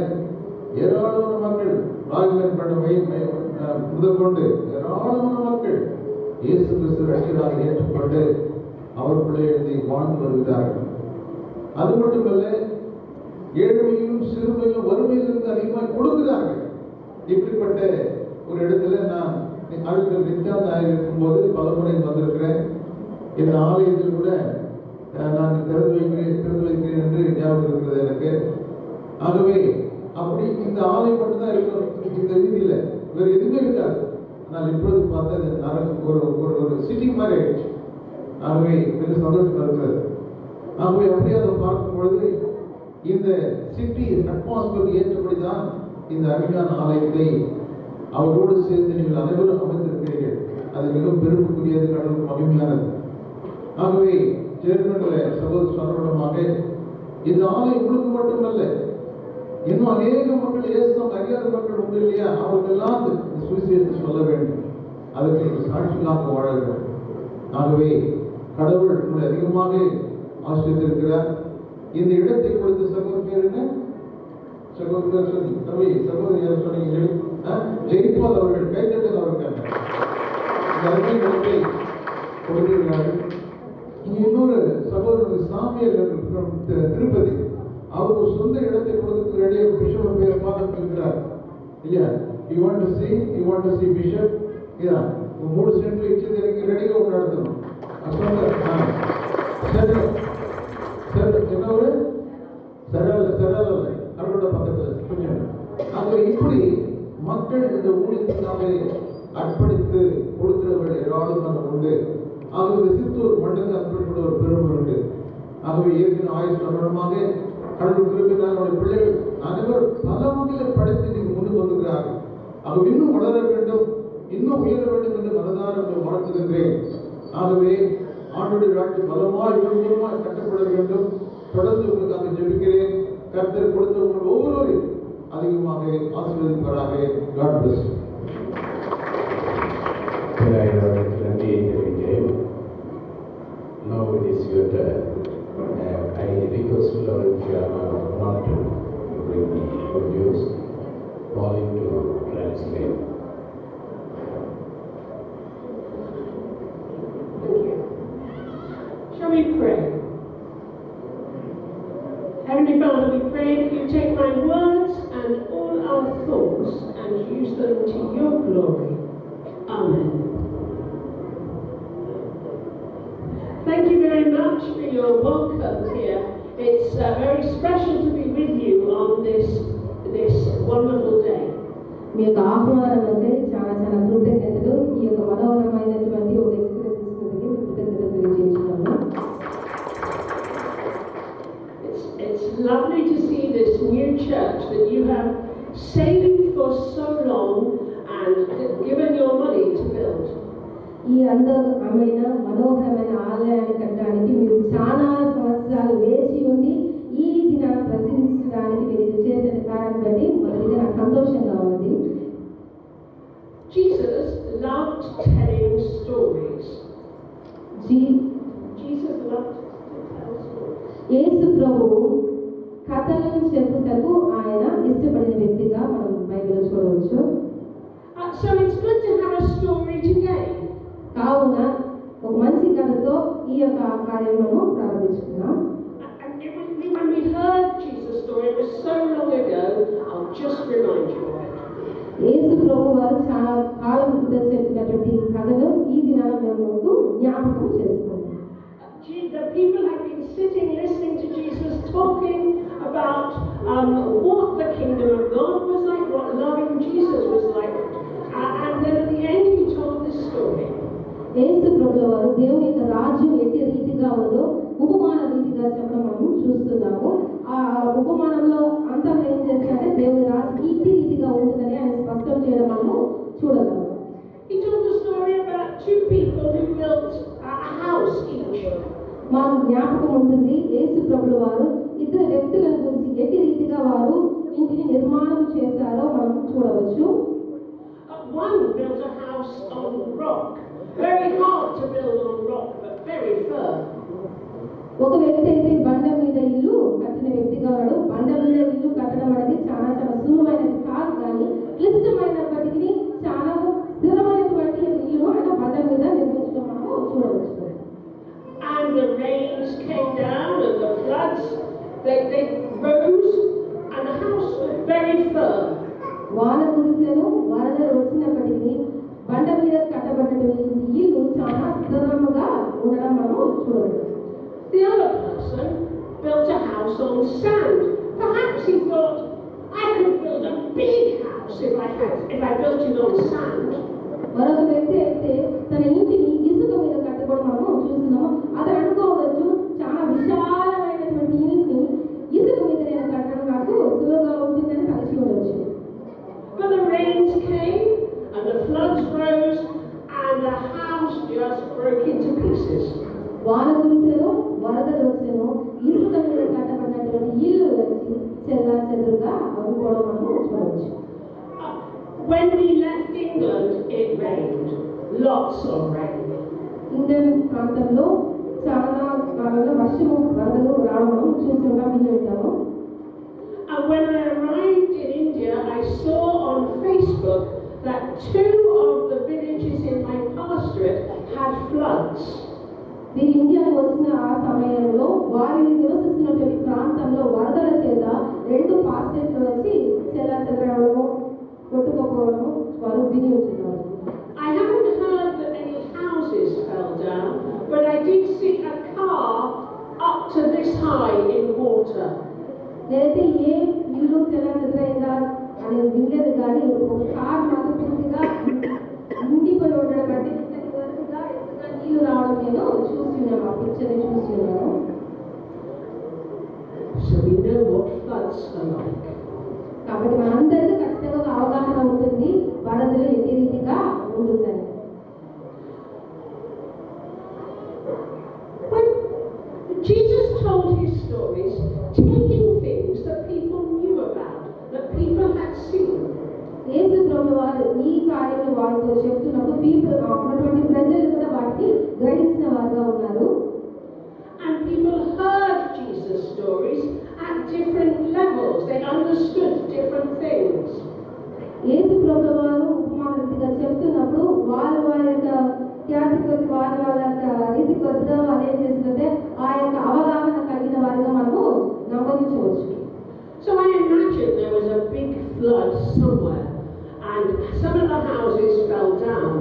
Speaker 10: ஏராளமான மக்கள், ராஜ்மன் பண்ண முதற்கொண்டு ஏராளமான மக்கள் இயேசு கிறிஸ்து ரட்சகராக ஏற்றுக்கொண்டு அவர்களை எழுதி வாழ்ந்து வருகிறார்கள். அது மட்டுமல்ல, ஏழ்மையிலும் சிறுமையிலும் வறுமையிலிருந்து அதிகமாக கொடுக்கிறார்கள். இப்படிப்பட்ட ஒரு இடத்துல நான் நித்யாந்தாய் இருக்கும்போது பல முறை வந்திருக்கிறேன். இந்த ஆலயத்தில் கூட நான் திறந்து வைக்கிறேன் என்று ஞாபகம் இருக்கிறது எனக்கு. ஆகவே அப்படி இந்த ஆலை மட்டும்தான் இருக்கும் இந்த வீதியில, வேற எதுவுமே இருக்காது. ஆனால் இப்பொழுது பார்த்தா ஒரு சிட்டி மாதிரி ஆயிடுச்சு. ஆகவே மிக சந்தோஷமா இருக்கிறது. ஆகவே அப்படியே அதை பார்க்கும் பொழுது இந்த சிட்டி அட்மாஸ்பியர் ஏற்றபடிதான் இந்த அருமையான ஆலயத்தை அவரோடு சேர்ந்து நீங்கள் அனைவரும் அமைந்திருக்கிறீர்கள். அது மிகவும் பெருமைக்குரியது, கடவுள் மகிமையானது. ஆகவே ஜெர்மனில சகோதரமாக இந்த ஆலயம் உங்களுக்கு மட்டுமல்ல, இன்னும் அநேக மக்கள் இயேசுவை அறியாத மக்கள் உண்டு இல்லையா, அவர்களெல்லாம் இந்த சுவிசேஷத்தை சொல்ல வேண்டும். அதற்கு நீங்கள் சாட்சிகளாக வாழ வேண்டும். ஆகவே கடவுள் உங்களை அதிகமாக ஆசிரியத்திருக்கிறார். இந்த இடத்தை கொடுத்த சகோதரர் பேர் என்ன? சகோதரர் சொல்லி தம்பி, சகோதரி யார் சொன்னீங்க? ஜெய்பால் அவர்கள். கைத்தட்டல் அவர்கள் இந்த அருமை இடத்தை கொடுக்கிறார்கள். இங்க இன்னொரு சகோதரர் சாமியல் திருப்பதி, அவர் சொந்த இடத்தை கொடுக்கிறதுக்கு ரெடியா பிஷப் பேர் பார்த்துட்டு இருக்கிறார் இல்லையா? You want to see bishop, இதான் 3 சென்ட்ல இச்சதற்கு ரெடியா ஒன்று நடத்தணும். என்ன ஒரு சரல அவரோட பக்கத்தில் கொஞ்சம். ஆக இப்படி மக்கள் இந்த ஊழியத்துக்காக அர்ப்பணித்து கொடுக்கிறவர்கள் ஏராளமான உண்டு. ஆகவே சித்தூர் மண்டல அர்ப்பணிப்பட ஒரு பெருமை உண்டு. ஆகவே ஏற்கனவே ஆயுஷ் சம்பளமாக கடவுள் குறிப்பிட்டால் நம்முடைய பிள்ளைகள் அனைவரும் பல வகையில் படித்து இன்னைக்கு முன்னுக்கு வந்துகிறார்கள். ஆகவே இன்னும் வளர வேண்டும், இன்னும் உயர வேண்டும் என்று மனதார வாழ்த்துகின்றேன். ஆகவே ஆண்டுடைய ராட்சி பலமாய் உருவமாய் கட்டப்பட வேண்டும். தொடர்ந்து உங்களுக்காக ஜெபிக்கிறேன். கர்த்தர் கொடுத்த உங்கள் ஒவ்வொருவரையும் அதிகமாக ஆசீர்வதிப்பாராக. God bless you.
Speaker 7: நன்றியை தெரிவிக்கிறேன். Now it is your turn. I request Lord if you are not to bring the good news, calling to translate.
Speaker 3: Shall we pray? Heavenly Father, we pray that you take my words and all our thoughts and use them to your glory. Amen. Thank you very much for your welcome here. It's very special to be with you on this wonderful day.
Speaker 1: మీ యొక్క ఆహ్వానం అంటే చాలా చాలా కృతజ్ఞతలు. ఈ యొక్క మనోహరమైనటువంటి ఒక experience ఇచ్చినందుకు మీకు కృతజ్ఞతలు తెలియజేస్తున్నాను.
Speaker 3: It's lovely to see this new church that you have saved for so long and given your money to build.
Speaker 1: ఈ అందమైన మనోహరమైన ఆలయాన్ని కట్టడానికి మీరు చాలా సంవత్సరాలు వేచి ఉండి ఈ దినాన్ని ప్రసిద్ధించడానికి మీరు ఇది చేసిన కారణం బట్టి మొదటిగా నాకు సంతోషంగా ఉంది.
Speaker 3: Jesus loved telling stories. Jesus loved to tell stories.
Speaker 1: యేసు ప్రభువు కథలను చెప్పుటకు ఆయన ఇష్టపడిన వ్యక్తిగా మనం బైబిల్లో చూడవచ్చు.
Speaker 3: So it's good to have a story today.
Speaker 1: కావున ఒక మంచి కథతో ఈ యొక్క కార్యక్రమము ప్రారంభించుకున్నాం.
Speaker 3: When we heard Jesus' story, it was so long ago, I'll just remind you of it.
Speaker 1: యేసు ప్రభు వారు చాలా కాలం క్రితం చెప్పినటువంటి కథను ఈ దినాన మేము జ్ఞాపకం చేసుకున్నాం.
Speaker 3: The people have been sitting listening to Jesus talking about what the kingdom of God was like, what loving Jesus was like, and then at the end he told this story.
Speaker 1: యేసు ప్రభువు వారు దేవుని యొక్క రాజ్యం ఎట్టి రీతిగా ఉందో ఉపమాన రీతిగా చెప్పడం మనం చూస్తున్నాము. ఆ ఉపమానంలో అంతా ఏం చేస్తారంటే దేవుని రాజ్యం ఇట్టి రీతిగా ఉంటుందని ఆయన స్పష్టం చేయడం మనము చూడగలము.
Speaker 3: He told the story about 2 people who built a house each.
Speaker 1: మాకు జ్ఞాపకం ఉంటుంది యేసు ప్రభువు వారు 2 వ్యక్తుల గురించి ఎట్టి రీతిగా వారు ఇంటిని నిర్మాణం చేశారో మనం చూడవచ్చు.
Speaker 3: One built a house on rock. Very hard to build on rock, but very firm.
Speaker 1: ఒక వ్యక్తి అయితే బండ మీద ఇల్లు కట్టిన వ్యక్తిగా ఉన్నాడు. బండ మీద ఇల్లు కట్టడం అనేది చాలా చాలా సులువైనది కాదు, కానీ క్లిష్టమైనప్పటికీ చాలా స్థిరమైనటువంటి ఇల్లు ఆయన బండ మీద నిర్మించడం మనం చూడవచ్చు.
Speaker 3: And the rains came down and the floods, they rose, and the house was very firm.
Speaker 1: వాన కురిసెను, వరదలు వచ్చినప్పటికీ బండ మీద కట్టబడినటువంటి ఇల్లు చాలా స్థిరంగా ఉండడం మనం చూడవచ్చు.
Speaker 3: The other person built a house on sand. Perhaps he thought,
Speaker 11: if I built it on sand,
Speaker 1: మరొక వ్యక్తి అయితే తన ఇంటిని ఇసుక మీద కట్టుకోవడం మనము చూస్తున్నాము. అతను అనుకోవచ్చు చాలా విశాలమైనటువంటి ఇంటిని ఇసుక మీద నేను కట్టడం నాకు సులువుగా ఉంటుందని కలిసి ఉండవచ్చు.
Speaker 11: but the rains came and the floods rose and the house just broke into pieces.
Speaker 1: వాన కురిసెను, వరదలు వచ్చెను, ఇసుక మీద కట్టబడినటువంటి ఇల్లు వచ్చి చెల్లాచెదురుగా అవ్వుకోవడం మనము చూడవచ్చు.
Speaker 11: When we left England, it rained, lots of rain.
Speaker 1: England ప్రాంతంలో చాలా కాలంలో వర్షము వరదలు రావడం చూసి ఉంటాము.
Speaker 11: And when I arrived in India, I saw on Facebook that 2 of the villages in my pastorate had floods.
Speaker 1: వీరు ఇండియాకు వచ్చిన ఆ సమయంలో వారి నివసిస్తున్నటువంటి ప్రాంతంలో వరదల చేత 2 పాస్టేట్లు వచ్చి చెల్లాచెదరవడము, కొట్టుకోపోవడము వారు విని ఉంటున్నారు.
Speaker 11: I haven't heard that any houses fell down, but I did see a car up to this high in water.
Speaker 1: నేనైతే ఏ ఇల్లు చెల్లాచెదరైందా అనేది వినలేదు, కానీ ఒక కార్ మాత్రం పూర్తిగా నిండిపోయి ఉండడం అంటే ఇంతటి వరకుగా ఎంతగా నీళ్లు రావడం నేను చూసి ఉన్నాను, ఆ పిక్చర్ని చూసి ఉన్నాను.
Speaker 11: So we know what floods are like.
Speaker 1: కాబట్టి మనందరికీ ఖచ్చితంగా ఒక అవగాహన ఉంటుంది వరదలు ఎన్ని రీతిగా ఉంటుందని.
Speaker 11: When Jesus told his stories, taking things that people knew about, that people had seen.
Speaker 1: యేసు ప్రభువు వారు ఈ కార్యాలు వారితో చెప్తున్నప్పుడు ఉన్నటువంటి ప్రజలు కూడా వాటిని గ్రహించిన వారుగా ఉన్నారు.
Speaker 11: And people heard Jesus' stories at different levels. They understood different things.
Speaker 1: యేసు ప్రభువు వారు ఉపమానంగా చెప్తున్నప్పుడు వారి యొక్క ఖ్యాతి కొద్ది వారి యొక్క రీతి కొద్దిగా వాళ్ళు ఏం చేస్తుందంటే ఆ యొక్క అవగాహన కలిగిన వారిగా మనము గమనించవచ్చు.
Speaker 11: So I imagine there was a big flood somewhere and some of the houses fell down.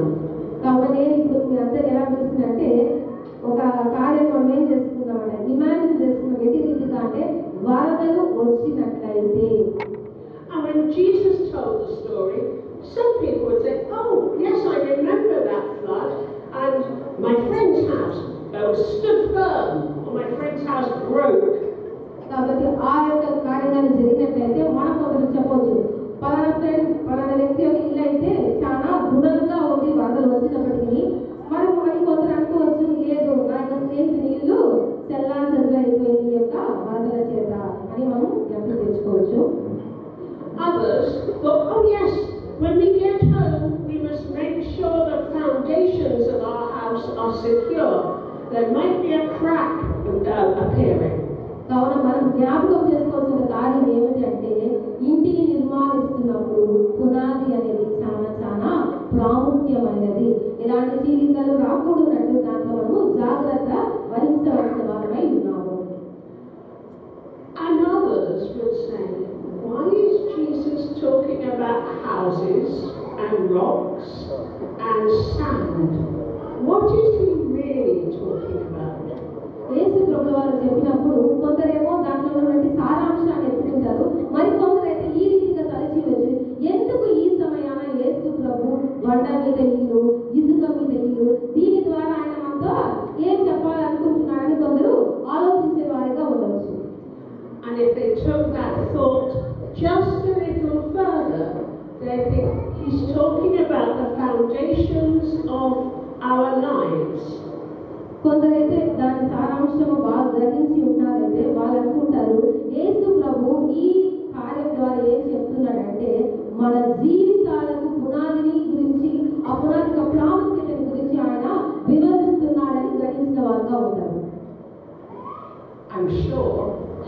Speaker 1: కాబట్టి నేను ఇప్పుడు మీ అందరు ఎలా పిలుస్తుందంటే ఒక కార్యం మనం ఏం చేసుకుందామంటే ఇమాజిన్ చేసుకున్నాం ఎట్టి రీతిగా అంటే వరదలు వచ్చినట్లయితే.
Speaker 11: And when Jesus told the story, some people would say, oh, yes, I remember that flood, and my friend's house stood firm, or my friend's house broke.
Speaker 1: కాబట్టి ఆ యొక్క కార్యాలు జరిగినట్లయితే మనం కొందరు చెప్పవచ్చు పలానా వ్యక్తి యొక్క ఇల్లు అయితే చాలా దృఢంగా ఉంది వరదలు వచ్చినప్పటికీ. మరి కొందరు అనుకోవచ్చు లేదు నా యొక్క స్నేహితుని ఇల్లు చెల్లాచెదురు అయిపోయింది ఈ యొక్క వరదల చేత అని మనం జ్ఞాపకం తెచ్చుకోవచ్చు.
Speaker 11: Others thought, oh yes, when we get home, we must make sure the foundations of our house are secure. There might be a crack appearing.
Speaker 1: కావున మనం జ్ఞాపకం చేసుకోవాల్సిన కార్యం ఏమిటంటే ఇంటిని నిర్మాణిస్తున్నప్పుడు పునాది అనేది చాలా చాలా ప్రాముఖ్యమైనది. ఇలాంటి చీలికలు రాకూడనట్టు దాంట్లో మనము జాగ్రత్త వహించవలసిన వారమై ఉన్నాము.
Speaker 11: And others would say, why is Jesus talking about houses and rocks and sand? What is he really talking about?
Speaker 1: యేసు ప్రభువు వారు చెప్పినప్పుడు కొందరేమో దాంట్లో ఉన్నటువంటి సారాంశాన్ని ఎత్తుకుంటారు, మరి కొందరైతే ఈ రీతిగా తలచి వచ్చి ఎందుకు ఈ సమయాన యేసు ప్రభు బండ మీద ఇల్లు, ఇసుక మీద ఇల్లు, దీని ద్వారా ఆయన మనతో ఏం చెప్పాలనుకుంటున్నారని కొందరు ఆలోచించే వారిగా ఉండవచ్చు.
Speaker 11: And if they took that thought just a little further, they think he's talking about the foundations of our lives.
Speaker 1: కొందరైతే దాని సారాంశము బాగా గ్రహించి ఉన్నారైతే వాళ్ళు అనుకుంటారు యేసు ప్రభు ఈ కార్యం ద్వారా ఏం చెప్తున్నాడంటే మన జీవితాలకు పునాదిని గురించి, ఆ పునాది యొక్క ప్రాముఖ్యతను గురించి ఆయన వివరిస్తున్నాడని గ్రహించిన వారుగా ఉంటారు.
Speaker 11: I'm sure,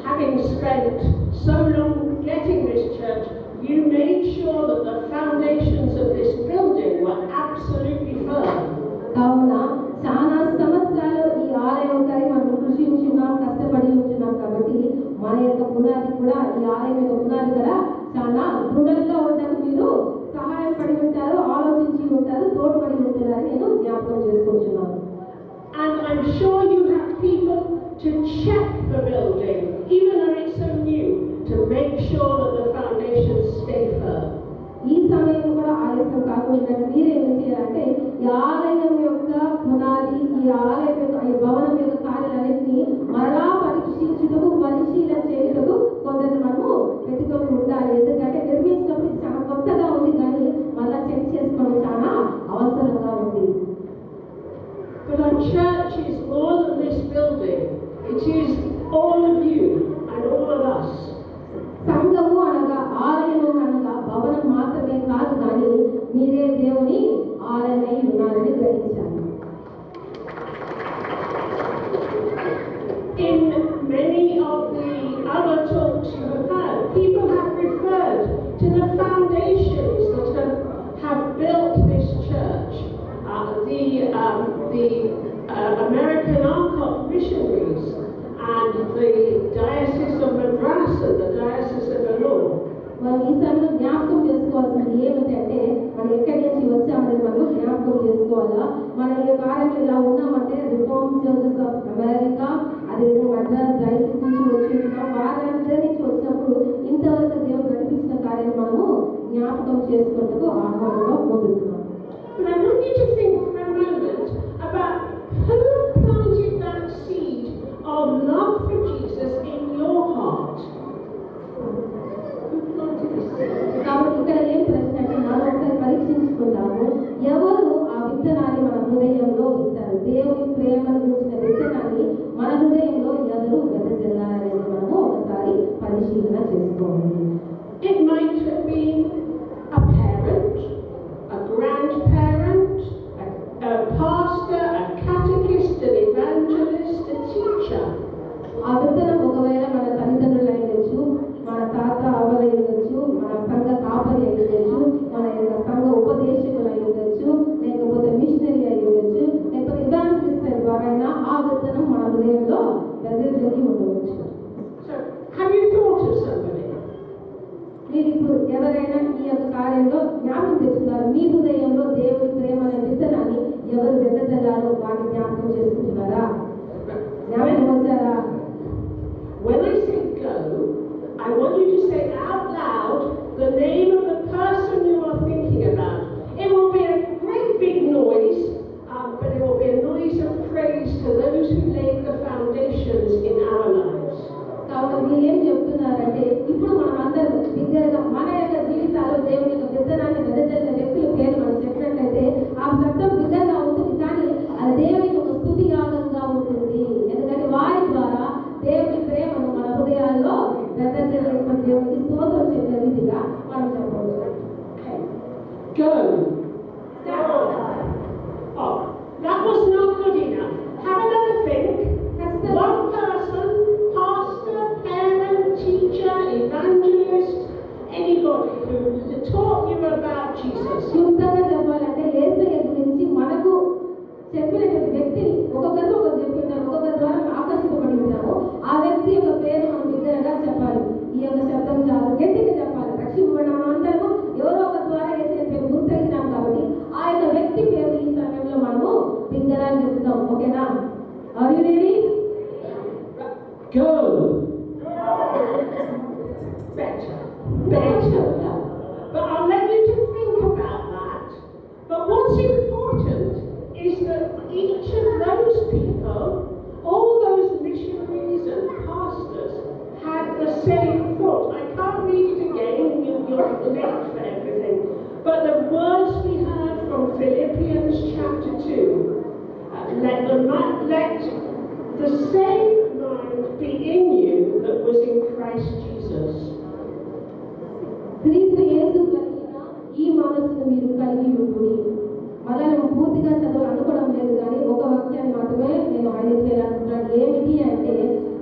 Speaker 11: having spent so long getting this church, you made sure that the foundations of this building were absolutely firm.
Speaker 1: కావున చాలా సంవత్సరాలు ఈ ఆలయంకై మనం కృషించున్నాం, కష్టపడి ఉంటున్నాం. కాబట్టి మన యొక్క పునాది కూడా, ఈ ఆలయం యొక్క పునాది కూడా చాలా దృఢంగా ఉండడానికి మీరు సహాయపడి ఉంటారు, ఆలోచించి ఉంటారు, తోడ్పడి ఉంటారని నేను జ్ఞాపకం చేసుకుంటున్నాను.
Speaker 11: And I'm sure you have people to check the building, even though it's so new, to make sure that the foundations stay firm.
Speaker 1: ఈ ఈ ఆలయం యొక్క పునాది, ఈ ఆలయం యొక్క ఈ భవనం యొక్క కార్యాలన్నింటినీ మరలా పరీక్షించుటకు పరిశీలన చేయుటకు కొందరు మనము పెట్టుకొని ఉండాలి. ఎందుకంటే నిర్మించినప్పుడు ఇది చాలా కొత్తగా ఉంది, కానీ మళ్ళా చెక్ చేసుకోవడం చాలా అవసరంగా ఉంది.
Speaker 11: But our church is more than this building. It is all of you and all of us.
Speaker 1: సంఘము అనగా, ఆలయము అనగా భవనం మాత్రమే కాదు, కానీ మీరే దేవుని ఆలయమై ఉన్నారని గ్రహించాలి.
Speaker 11: In many of the other talks you have heard, people have referred to the foundations that have built this church. The American Arcot missionaries and the Diocese of Madras and the Diocese of Vellore.
Speaker 1: మనం ఈ సమయంలో జ్ఞాపకం చేసుకోవాల్సింది ఏమిటంటే, మనం ఎక్కడి నుంచి వచ్చామనేది మనం జ్ఞాపకం చేసుకోవాలా. మన ఈ కార్యంలో ఇలా ఉన్నామంటే రిఫార్మ్ చర్చెస్ ఆఫ్ అమెరికా, అదేవిధంగా మద్రాస్ డైసిస్ నుంచి వచ్చి ఉన్నాం. వారందరి నుంచి వచ్చినప్పుడు ఇంతవరకు దేవుడు నడిపించిన కార్యాన్ని మనము జ్ఞాపకం చేసుకుంటూ ఆహ్వానంలో పొందుతున్నాం.
Speaker 11: But I want you to think for a moment about who planted that seed of love for Jesus in your heart.
Speaker 1: కాబట్టి ఇక్కడ ఏం ప్రశ్న అంటే, మనం ఒకసారి పరీక్షించుకుందాము, ఎవరు ఆ విత్తనాన్ని మన హృదయంలో విత్తారు? దేవుని ప్రేమను గురించిన విత్తనాన్ని మన హృదయంలో ఎవరు వెదజల్లారనేది మనము ఒకసారి పరిశీలన చేసుకోవాలి.
Speaker 11: It might have been a parent, a grandparent, a pastor, a catechist, an evangelist, a teacher.
Speaker 1: ఆ విత్తనం ఒకవేళ మన తల్లిదండ్రులు అయ్యొచ్చు, మన తాత అవ్వలు అయ్యొచ్చు, మన సంఘ కాపరి అయ్యొచ్చు, మన యొక్క సంఘ ఉపదేశకులు అయ్యొచ్చు, లేకపోతే మిషనరీ అయ్యొచ్చు, లేకపోతే ఇవాంజలిస్ట్ ద్వారా ఆ విత్తనం మన హృదయంలో వెదజల్లి ఉండవచ్చు.
Speaker 11: So, have you thought of somebody?
Speaker 1: మీరు ఇప్పుడు ఎవరైనా ఈ యొక్క కార్యంలో జ్ఞాపకం తెచ్చుకున్నారు? మీ హృదయంలో దేవుని ప్రేమ అనే విత్తనాన్ని ఎవరు వెదజల్లారో వాటిని జ్ఞాపకం చేసుకుంటున్నారా? జ్ఞాపకం వచ్చారా?
Speaker 11: When I say go, I want you to say out loud the name of the person you are thinking about. It will be a great big noise, but it will be a noise of praise to those who laid the foundations in our lives.
Speaker 1: కాబట్టి మీరు ఏం చెప్తున్నారంటే, ఇప్పుడు మనం అందరం బిగ్గరగా మన యొక్క జీవితాల్లో దేవుని యొక్క విత్తనాన్ని వెదజల్లిన వ్యక్తుల పేరు మనం చెప్పినట్లయితే ఆ శబ్దం బిగ్గరగా ఉంటుంది, కానీ అది దేవునికి ఒక స్తుతి యాగంగా ఉంటుంది. ఎందుకంటే వారి ద్వారా దేవుని ప్రేమను మన హృదయాల్లో వెదజల్లిన దేవునికి స్తోత్రం చెప్పే రీతిగా మనం చెప్పవచ్చు.
Speaker 11: Go. Oh, that was not good enough. Have another think. One person, pastor, parent, teacher, evangelist, anybody who taught you about Jesus.
Speaker 1: క్లుప్తంగా చెప్పాలంటే యేసయ్య గురించి మనకు చెప్పినటువంటి వ్యక్తిని ఒక్కొక్కరు ఒకరు చెప్పింటారు, ఒక్కొక్కరి ద్వారా ఆకర్షింపబడి ఉంటాము. ఆ వ్యక్తి యొక్క పేరు మనం బిగ్గరగా చెప్పాలి. ఈ యొక్క శబ్దం చాలా గట్టిగా చెప్పాలి. రక్షింపబడిన మనం అందరము ఎవరో ఒక ద్వారా యేసయ్య పేరు గుర్తయినాం కాబట్టి ఆ యొక్క వ్యక్తి పేరు ఈ సమయంలో మనము బిగ్గరగా చెప్తాం. ఓకేనా? Are you ready?
Speaker 11: Go. Better. But I'll let you to think about that. But what's important is that each of those people, all those missionaries and pastors, had the same thought. I can't read it again, you're late for everything. But the words we heard from Philippians chapter 2, let the same mind be in you that was in Christ Jesus.
Speaker 1: క్రీస్తు యేసు కలిగిన ఈ మనస్సును మీరు కలిగి ఉండుడి. మళ్ళీ నేను పూర్తిగా చదవాలి అనుకోవడం లేదు, కానీ ఒక వాక్యాన్ని మాత్రమే నేను హైలైట్ చేయాలనుకుంటున్నాను. ఏమిటి అంటే,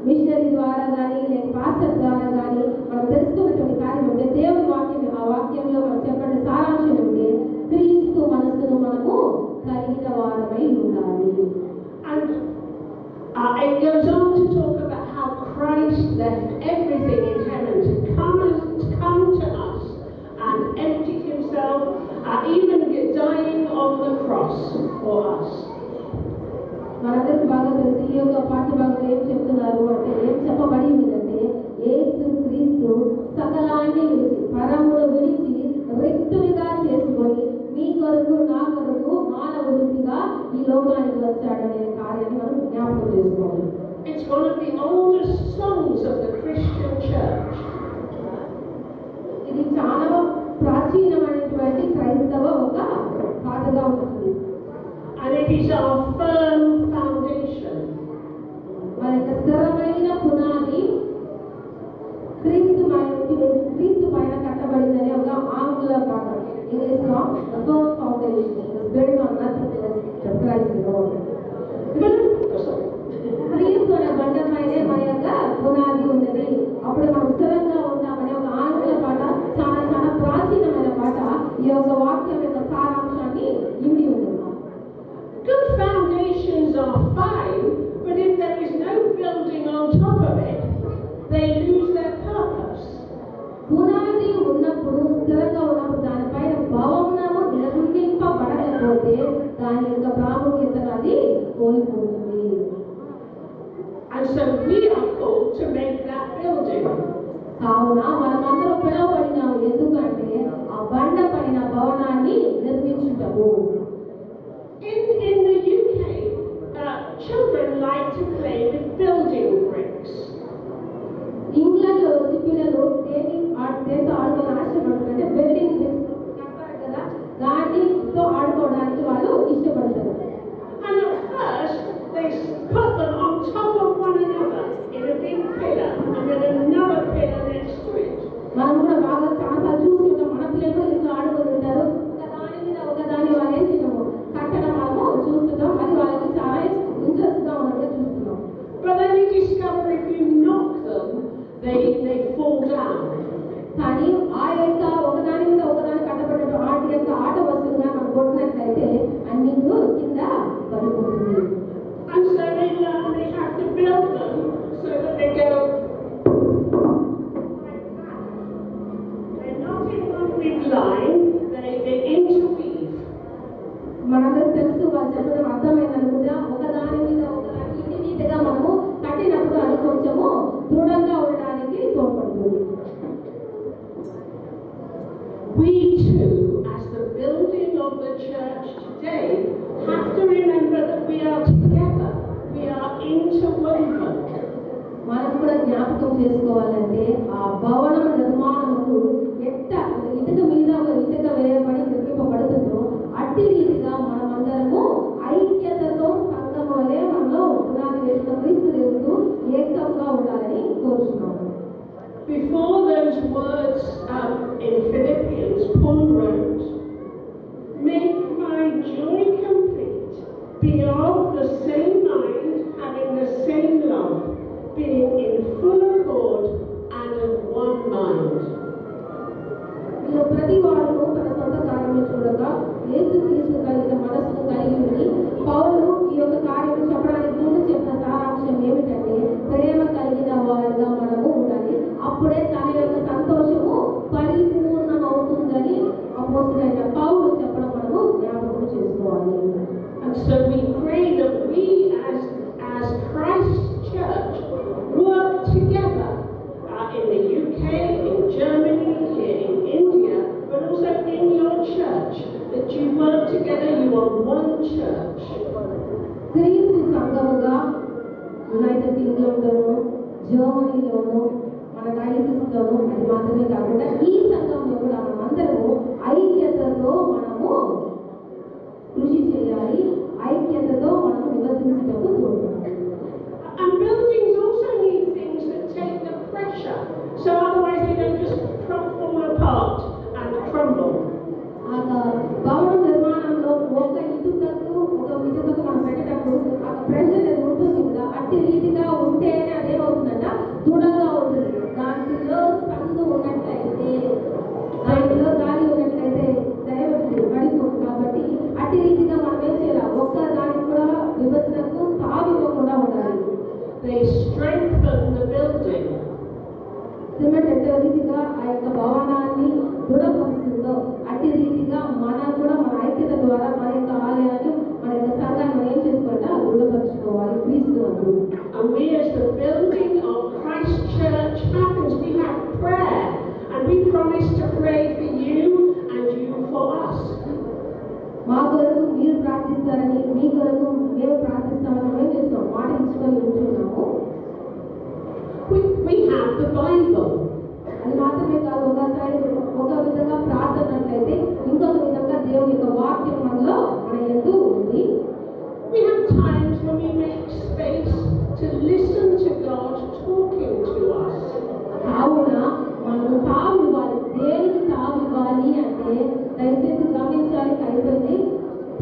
Speaker 1: మిషనరీ ద్వారా కానీ లేక పాస్టర్ ద్వారా కానీ మనం తెలుసుకున్నటువంటి కార్యం అంటే దేవుని వాక్యం, ఆ వాక్యంలో మనం చెప్పిన సారాంశం అంటే క్రీస్తు మనస్సును మనము కలిగిన వారమై ఉండాలి.
Speaker 11: And it goes on to talk about how Christ left everything in heaven to come to us and empty himself, even dying on the cross for us.
Speaker 1: మనందరికి బాగా తెలిసి ఈ యొక్క పాఠ్య భాగంలో ఏం చెప్తున్నారు అంటే, ఏం చెప్పబడి ఉందంటే, యేసు క్రీస్తు సకలాన్ని విడిచి, పరమును విడిచి రిక్తునిగా చేసుకొని మీకు కొరకు నా కొరకు మానవుడిగా ఈ లోకానికి వచ్చాడనే కార్యాన్ని మనం జ్ఞాపకం చేసుకోవాలి.
Speaker 11: It's one of the oldest songs of the Christian church.
Speaker 1: ఇది చాలా ప్రాచీనమైనటువంటి క్రైస్తవ ఒక పాటగా ఉంటుంది.
Speaker 11: And it is our firm foundation.
Speaker 1: మన యొక్క స్థిరమైన పునాది క్రీస్తు పైన కట్టబడిందనే ఒక ఆంగ్ల పాట. ఇంగ్లీష్ లో the firm foundation is built on nothing less than Christ alone. క్రీస్తు అనే బండపైనే మన యొక్క పునాది ఉన్నది, అప్పుడు మనం స్థిరంగా ఉంటామనే ఒక ఆంగ్ల పాట. చాలా చాలా ప్రాచీనమైన పాట. ఈ యొక్క వాక్యం యొక్క సారాంశాన్ని ఇమిడి ఉంటుంది.
Speaker 11: Good foundations are fine, but if there is no building on top of it, they lose their purpose.
Speaker 1: పునాది ఉన్నప్పుడు, స్థిరంగా ఉన్నప్పుడు దానిపైన భవనము నిర్మింపబడకపోతే దాని యొక్క ప్రాముఖ్యతను అది కోల్పోతుంది.
Speaker 11: And so we are called to make that building.
Speaker 1: కావున మనమందరం పిలువబడినాము ఎందుకంటే ఆ బండ పైన భవనాన్ని నిర్మించుటకు.
Speaker 11: In the UK, children like to play with building bricks.
Speaker 1: England లో పిల్లలు దేంతో ఆడుకోవాలని ఆశపడుతుంటే బిల్డింగ్ బ్రిక్స్ కడతారు కదా, దానితో ఆడుకోవడానికి వాళ్ళు ఇష్టపడతారు.
Speaker 11: And at first, they put them on top of one another in a big pillar, and then another pillar next to it.
Speaker 1: మనం కూడా బాగా చాలా చూసి ఉంటాం. మన పిల్లలు కూడా ఇంట్లో ఆడుకొని ఉంటారు. ఒకదాని మీద ఒకదాని వాళ్ళేసి కట్టడం మనము చూస్తున్నాం. అది వాళ్ళకి చాలా ఇంట్రెస్ట్ గా ఉన్నట్టుగా చూస్తున్నాం.
Speaker 11: But then you discover if you knock them, they fall down.
Speaker 1: కానీ ఆ యొక్క ఒకదాని మీద ఒకదాని కట్టబడ్డ ఆట యొక్క ఆట వస్తువుగా మనం కొట్టినట్లయితే అన్ని కింద పడిపోతుంది.
Speaker 11: And so they learn they have to build them so that they go like that. They're not in one big line, they interweave.
Speaker 1: మనందరికి తెలుసు, వాళ్ళు చెప్పడం అర్థమైంది అనుకుంటా. ఒకదాని మీద ఒకదాని నీట్గా మనము కట్టినప్పుడు అది కొంచెము దృఢంగా ఉండడానికి తోడ్పడుతుంది.
Speaker 11: We too, as the building of the church today, have to remember that we are together, we are interwoven.
Speaker 1: మనం కూడా జ్ఞాపకం చేసుకోవాలంటే ఆ భవనం నిర్మాణము ఇటుక మీద ఒక ఇటుక వేయబడి నిర్మింపబడుతుందో అట్టి రీతిగా మనమందరము ఐక్యతతో సంఘం వలె మనలో పునాది వేసిన క్రీస్తు దేవుడు ఏకంగా ఉండాలని కోరుతున్నాము.
Speaker 11: Before those words in Philippians, Paul wrote, "Make my joy complete, be of the same mind, having the same love, being in full accord and of one mind."
Speaker 1: ప్రతి వాడు తన సొంత కార్యము చూడగా యేసు క్రీస్తు కలిగిన మనసును కలిగి ఉండి, పౌలు ఈ యొక్క కార్యం చెప్పడానికి ముందు చెప్పిన సారాంశం ఏమిటంటే ప్రేమ కలిగిన వారుగా మనము ఉండాలి. అప్పుడే తన యొక్క సంతోషము పరిపూర్ణమవుతుందని అపోస్తలుడైన పౌలు చెప్పడం మనము జ్ఞాపకం చేసుకోవాలి.
Speaker 11: And so we pray that we as Christ's church work together in the UK, in Germany, here in India, but also in your church, that you work together, you are one church.
Speaker 1: క్రీస్తు సంఘముగా United కింగ్డమ్లోను, జర్మనీలోను, మన డయాసిస్లోను, అది మాత్రమే కాకుండా ఈ సంఘంలో కూడా మనమందరము ఐక్యతతో మనము కృషి చేయాలి. ఐక్యతతో మనము నివసించటకు చూడాలి.
Speaker 11: And buildings also need things that take the pressure, so otherwise they don't just fall apart and crumble.
Speaker 1: భవన నిర్మాణంలో ఒక ఇటుకకు మనం పెట్టేటప్పుడు ఆ ప్రెషర్ ఉంటుంది కదా, అట్టి రీతిగా ఉంటేనే అదేమవుతుందంట దృఢంగా ఉంటుంది. దాంట్లో సందు ఉన్నట్లయితే, దాంట్లో గాలి ఉన్నట్లయితే దయవస్తుంది పడిపోతుంది. కాబట్టి అట్టి రీతిగా మనం ఏం చేయాలి, ఒక్క దానికి కూడా విభజనకు తావివ్వకుండా ఉండాలి.
Speaker 11: They strengthen the building.
Speaker 1: Cement ఎట్టే రీతిగా ఆ యొక్క భవనాన్ని దృఢపరుస్తుందో అట్టి రీతిగా మనం కూడా మన ఐక్యత ద్వారా మన యొక్క ఆలయాన్ని, మన యొక్క సంఘాన్ని మనం ఏం చేసుకోవాలంటే దృఢపరచుకోవాలి క్రీస్తునందు.
Speaker 11: And we as the building of Christ Church happens, we have prayer, and we promise to pray for you and you for us.
Speaker 1: ప్రార్థిస్తారని మీ కొరకు మేము ప్రార్థిస్తామని మేము చేస్తాం, మాట ఇచ్చుకొని ఉంటున్నాము.
Speaker 11: We have the Bible.
Speaker 1: అది మాత్రమే కాదు, ఒకసారి ఒక విధంగా ప్రార్థనట్లయితే ఇంకొక విధంగా దేవుని యొక్క వాక్యం మనలో మన యందు ఉంది.
Speaker 11: We have times when we make space to listen to God talking to us.
Speaker 1: కావున మనము తావు ఇవ్వాలి. దేనికి తావు ఇవ్వాలి అంటే దయచేసి గమనించాలి, అయిపోయింది.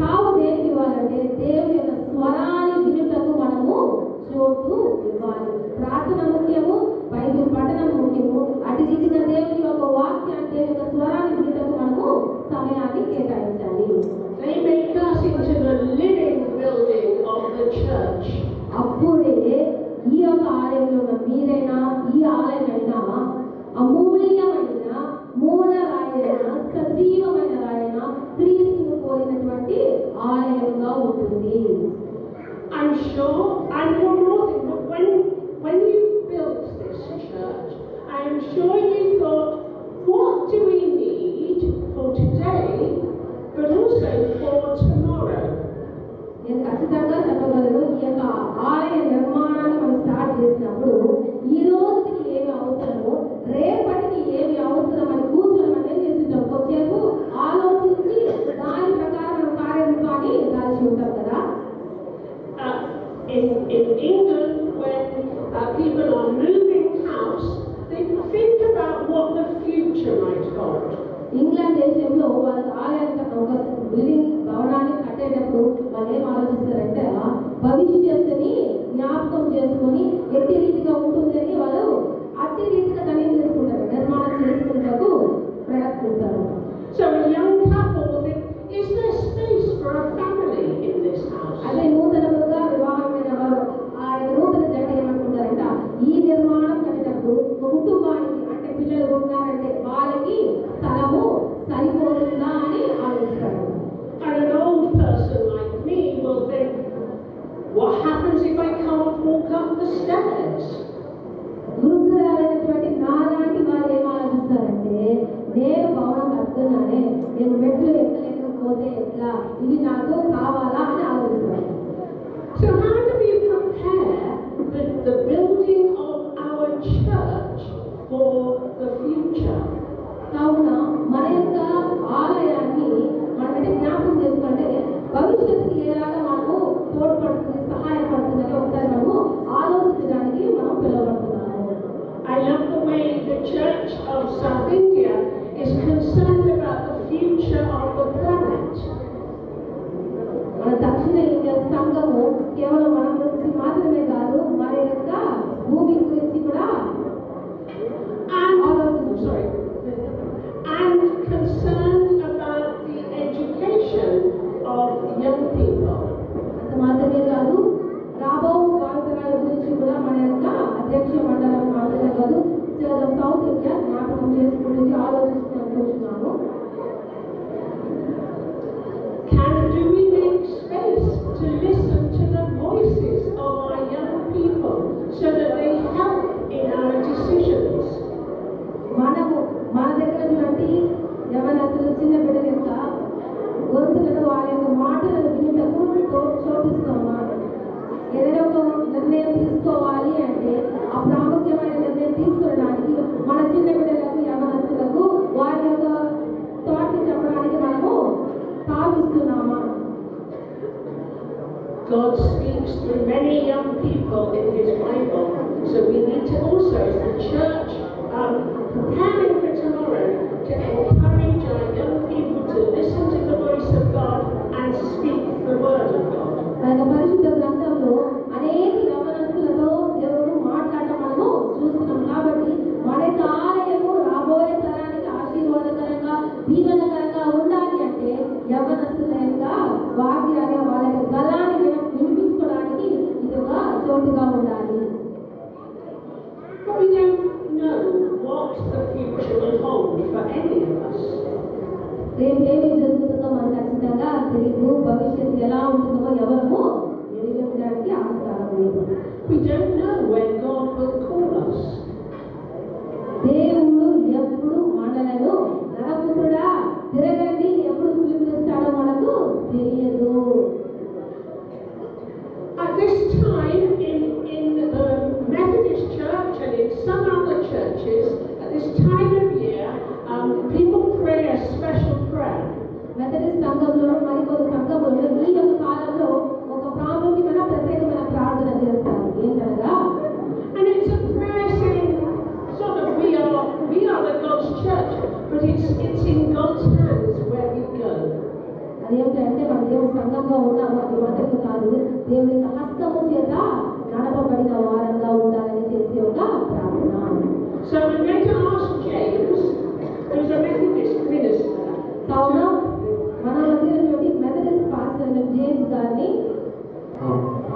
Speaker 1: తావు దేనికి ఇవ్వాలంటే దేవుని యొక్క స్వరాన్ని వినుటకు మనము చోటు ఇవ్వాలి. ప్రార్థన ముఖ్యము, బైబిల్ పఠనం ముఖ్యము. అటు రీతిగా దేవుని యొక్క వాక్యాన్ని, దేవుని యొక్క స్వరాన్ని వినుటకు మనము సమయాన్ని కేటాయించాలి.
Speaker 11: They make us into the living building of the church.
Speaker 1: అప్పుడే ఈ యొక్క ఆలయంలో ఉన్న మీరైనా ఈ ఆలయమైనా అమూల్యమైన మూలరాయైన సజీవమైన రాయన క్రీస్తును పోలినటువంటి ఆలయంగా ఉంటుంది.
Speaker 11: I'm sure, and one more thing, but when you built this church, I am sure you thought, what do we need for today, but also for tomorrow?
Speaker 1: నేను ఖచ్చితంగా చెప్పగలను, ఈ యొక్క ఆలయ నిర్మాణాన్ని మనం స్టార్ట్ చేసినప్పుడు ఈ రోజుకి ఏమి అవసరమో రేపటికి ఏమి అవసరం అని కూర్చొని మనం ఏం చేస్తుంటాం, కొంచెంసేపు ఆలోచించి దాని ప్రకారం కార్యరూపాన్ని దాల్చి ఉంటాం కదా.
Speaker 11: In England, when people are moving house, they think about what the future might hold.
Speaker 1: England దేశంలో వాళ్ళ ఆలయానికి ఒక బిల్డింగ్ భవనాన్ని కట్టేటప్పుడు వాళ్ళు ఏం ఆలోచిస్తారంటే భవిష్యత్తుని జ్ఞాపకం చేసుకొని ఎట్టి రీతిగా ఉంటుందని వాళ్ళు అట్టి రీతిగా దాన్ని ఏం చేసుకుంటారు, నిర్మాణం చేసుకుంటూ ప్రయత్నిస్తారు.
Speaker 11: So a young couple will think, is there space for a family in this house?
Speaker 1: అదే నూతనముగా వివాహమైన వారు ఆ నూతన జంట ఏమనుకుంటారంట, ఈ నిర్మాణం కట్టేటప్పుడు ఒక కుటుంబానికి అంటే పిల్లలు ఉన్నారంటే వాళ్ళకి స్థలము సరిపోతుందా అని ఆలోచిస్తారు.
Speaker 11: And an old person like me will think, what happens if I can't walk up the stairs?
Speaker 1: వృద్ధురాలైనటువంటి నాలాంటి వాళ్ళు ఏం ఆలోచిస్తారంటే, నేను భవనం కడుతున్నానే, నేను మెట్లు ఎక్కలేకపోతే ఎట్లా, ఇది నాకు కావాలా అని ఆలోచిస్తారు.
Speaker 11: So how do we prepare the building of our church for the future?
Speaker 1: కావున మన యొక్క ఆలయాన్ని మనమంటే జ్ఞాపకం చేసుకుంటే భవిష్యత్తుకి ఎలాగా మనము తోడ్పడుతుంది, సహాయపడుతుందని ఒకసారి మనము ఆలోచించడానికి మనం పిలువబడుతున్నాము.
Speaker 11: I love the way the Church of South India is concerned about the future of the planet.
Speaker 1: మన దక్షిణ ఇండియా సంఘము కేవలం మన గురించి మాత్రమే కాదు, మన యొక్క భూమి గురించి కూడా
Speaker 11: and concerned about the education of young people.
Speaker 1: అంత మాత్రమే కాదు, రాబో భావితరాల గురించి కూడా మన యొక్క అధ్యక్ష మండలం మాత్రమే కాదు, సౌత్ ఇండియా జ్ఞాపకం చేసుకుంటుంది, ఆలోచిస్తున్నాము.
Speaker 11: Do we make space to listen to the voices of our young people so that they help in our decisions?
Speaker 1: మనము మన దగ్గర నుండి యవనస్తులు చిన్న బిడ్డల యొక్క గొంతులను వారి యొక్క మాటలను వినుటకు చోటిస్తామా? ఏదైనా ఒక నిర్ణయం తీసుకోవాలి అంటే ఆ ప్రాముఖ్యమైన నిర్ణయం తీసుకోవడానికి మన చిన్న బిడ్డలకు, యవనస్తులకు వారి యొక్క థాట్ని చెప్పడానికి మనము తావిస్తున్నామా?
Speaker 11: God speaks through many young people in His Bible, so we need to also, as the church, preparing for tomorrow, to encourage our young people to listen to the voice of God and speak the word of God.
Speaker 1: పరిశుద్ధ గ్రంథంలో అనేక యవనస్తులతో దేవుడు మాట్లాడటం మనము చూస్తున్నాం. కాబట్టి మన యొక్క ఆలయము రాబోయే తరానికి ఆశీర్వాదకరంగా, దీవెనకరంగా ఉండాలి అంటే యవనస్తుల యొక్క వాక్యాన్ని, వాళ్ళ యొక్క గలాన్ని వినిపించుకోవడానికి ఇది ఒక చోటుగా ఉండాలి.
Speaker 11: But we don't know what the future will hold for any of us.
Speaker 1: రేపు ఏమి జరుగుతుందో మనకు ఖచ్చితంగా తెలియదు. భవిష్యత్తు ఎలా ఉంటుందో ఎవరము ఎదుగుదడానికి ఆస్కారం లేదు.
Speaker 11: We don't know when God will call us.
Speaker 1: దేవుడు ఎప్పుడు మనలను నరపుత్రుడా తిరగండి ఎప్పుడు పిలుపునిస్తాడో మనకు తెలియదు. ఉన్నాము. అది మాత్రమే కాదు, దేవుని యొక్క హస్తము చేత నడపబడిన వారంగా ఉండాలని చేసే ఒక ప్రార్థన.
Speaker 11: So I'm going to ask James, who's a Methodist minister.
Speaker 1: కావున మన మధ్యలోని మెథడిస్ట్ పాస్టర్ జేమ్స్ గారిని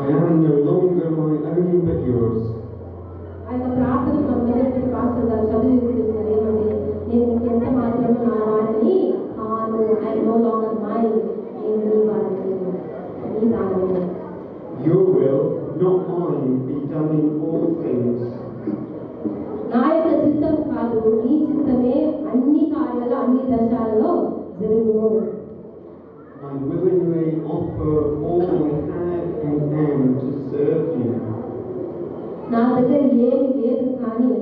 Speaker 8: I am no longer my own but yours.
Speaker 1: ఆయన ప్రార్థన మన మధ్యలోని పాస్టర్ గారు చదివి వినిపిస్తున్నారు. ఏమంటే, నేను ఇంకెంత మాత్రము నా వాడిని కాను, ఐ నో లాంగర్ మైండ్, నేను నీ వాడిని, నీ దానిని.
Speaker 8: Your will, not mine, be done in all things.
Speaker 1: నా యొక్క చిత్తం కాదు, నీ చిత్తమే అన్ని కార్యాలు అన్ని దశలలో జరుగును.
Speaker 8: I willingly offer all I have and am to serve you.
Speaker 1: నా దగ్గర ఏమి లేదు, కానీ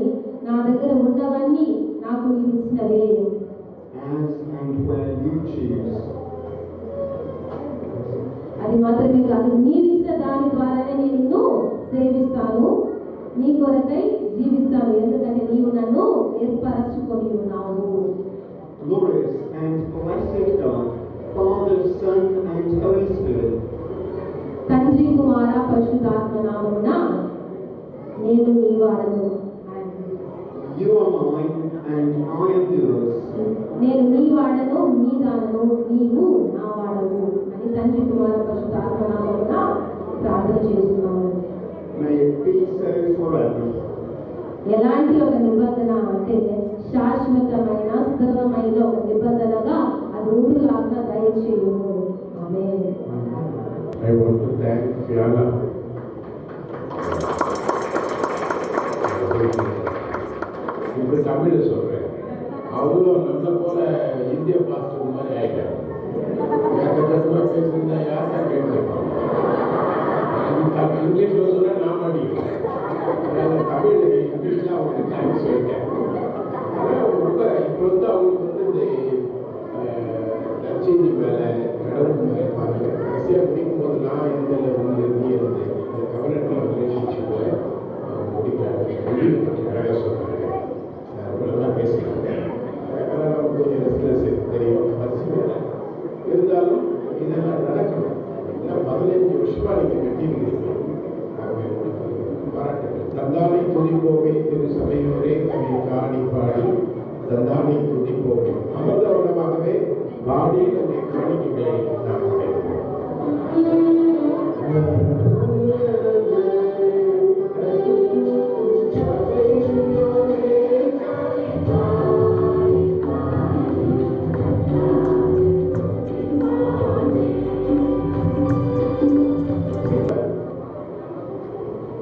Speaker 1: నా దగ్గర ఉన్నవన్నీ నాకు నీవు ఇచ్చినవే.
Speaker 8: As and where you choose.
Speaker 1: అది మాత్రమే కాదు, నీవు ఇచ్చిన దాని ద్వారానే నేను నిన్ను సేవిస్తాను, నీ కొరకై జీవిస్తాను, ఎందుకంటే నీవు నన్ను ఏర్పరచుకొని ఉన్నావు.
Speaker 8: Glorious and blessed God, Father, Son, and Holy Spirit.
Speaker 1: తండ్రి, కుమార, పరిశుద్ధాత్మ నామమున నేను నీ వాడను.
Speaker 8: You are mine and I am yours.
Speaker 1: నేను నీ వాడను, నీ దానను, నీవు నా వాడవు అని తండ్రి, కుమార, పరిశుద్ధాత్మ నామమున ప్రార్థన చేస్తున్నాను.
Speaker 8: May it be so forever.
Speaker 1: ఎలాంటి ఒక నిబంధన అంటే శాశ్వతమైన స్థిరమైన ఒక నిబంధనగా అది ఉండులాగా దయచేయము. ఆమేన్.
Speaker 2: I want to thank Fiona. இப்போ தமிழ் சொல்கிறேன், அவங்களும் நல்ல போல இந்திய பாஸ்டர் மாதிரி ஆகிட்டாங்க. ஏக்கத்தமாக பேசுகிறதா யார்கிட்ட கேட்டுருக்கோம். இங்கிலீஷில் சொன்னால் நான் மாட்டிக்கிறேன். தமிழ் இங்கிலீஷில் அவங்களுக்கு தேங்க்ஸ் சொல்லிட்டேன். ஆனால் ரொம்ப இப்போ வந்து அவங்களுக்கு வந்து இந்த நற்செய்தி மேலே கடவுள் மேலே பார்க்குறேன். ஈஸியாக முடிக்கும் போது நான் இதில் வந்து இருந்து இந்த கவர்னட்டில் ரிலேஷன்ஷிப்பில் முடிவு பற்றி அழகாக சொல்கிறாங்க. ரொம்ப நல்லா பேசுகிறாங்க. ஆனால் நமக்கு கொஞ்சம் ரெஸ்ட்லெஸ் தெரியும், பசியில் இருந்தாலும் இதெல்லாம் நடக்கணும். ஏன்னா 15 வருஷமாக நீங்கள் கட்டியிருக்கிறீங்க. ஆகவே உங்களுக்கு பாராட்டுகள். தந்தானை துதிப்போமே திரு சபையோரே கவி காணி பாடி தந்தானை துதிப்போமே அமர்ந்தவனமாகவே பாடி நம்மை காணிக்கைகளை நாம்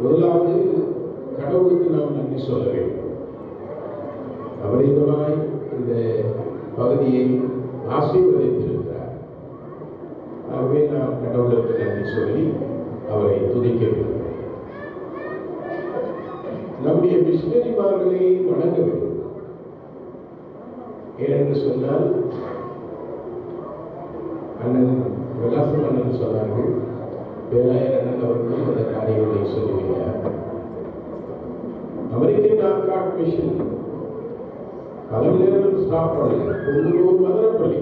Speaker 2: முதலாவது கடவுளுக்கு நாம் நன்றி சொல்ல வேண்டும். அபரிதமாய் இந்த பகுதியை ஆசீர்வதித்திருக்கிறார். ஆகவே நாம் கடவுளுக்கு நன்றி சொல்லி அவரை துதிக்க வேண்டும். நம்முடைய மிஷனரிமார்களை வணங்க வேண்டும். ஏனென்று சொன்னால் அண்ணன் பிரகாசம் அண்ணன் சொன்னார்கள், பேராயர் அண்ணன் அவர்களும் அந்த காரியங்களை சொல்லுகிறார். அமெரிக்கன் நார்காட் மிஷன் கலவலேரும் ஸ்டாப் பண்ணல, குழுவூர் மதுரப்பள்ளி,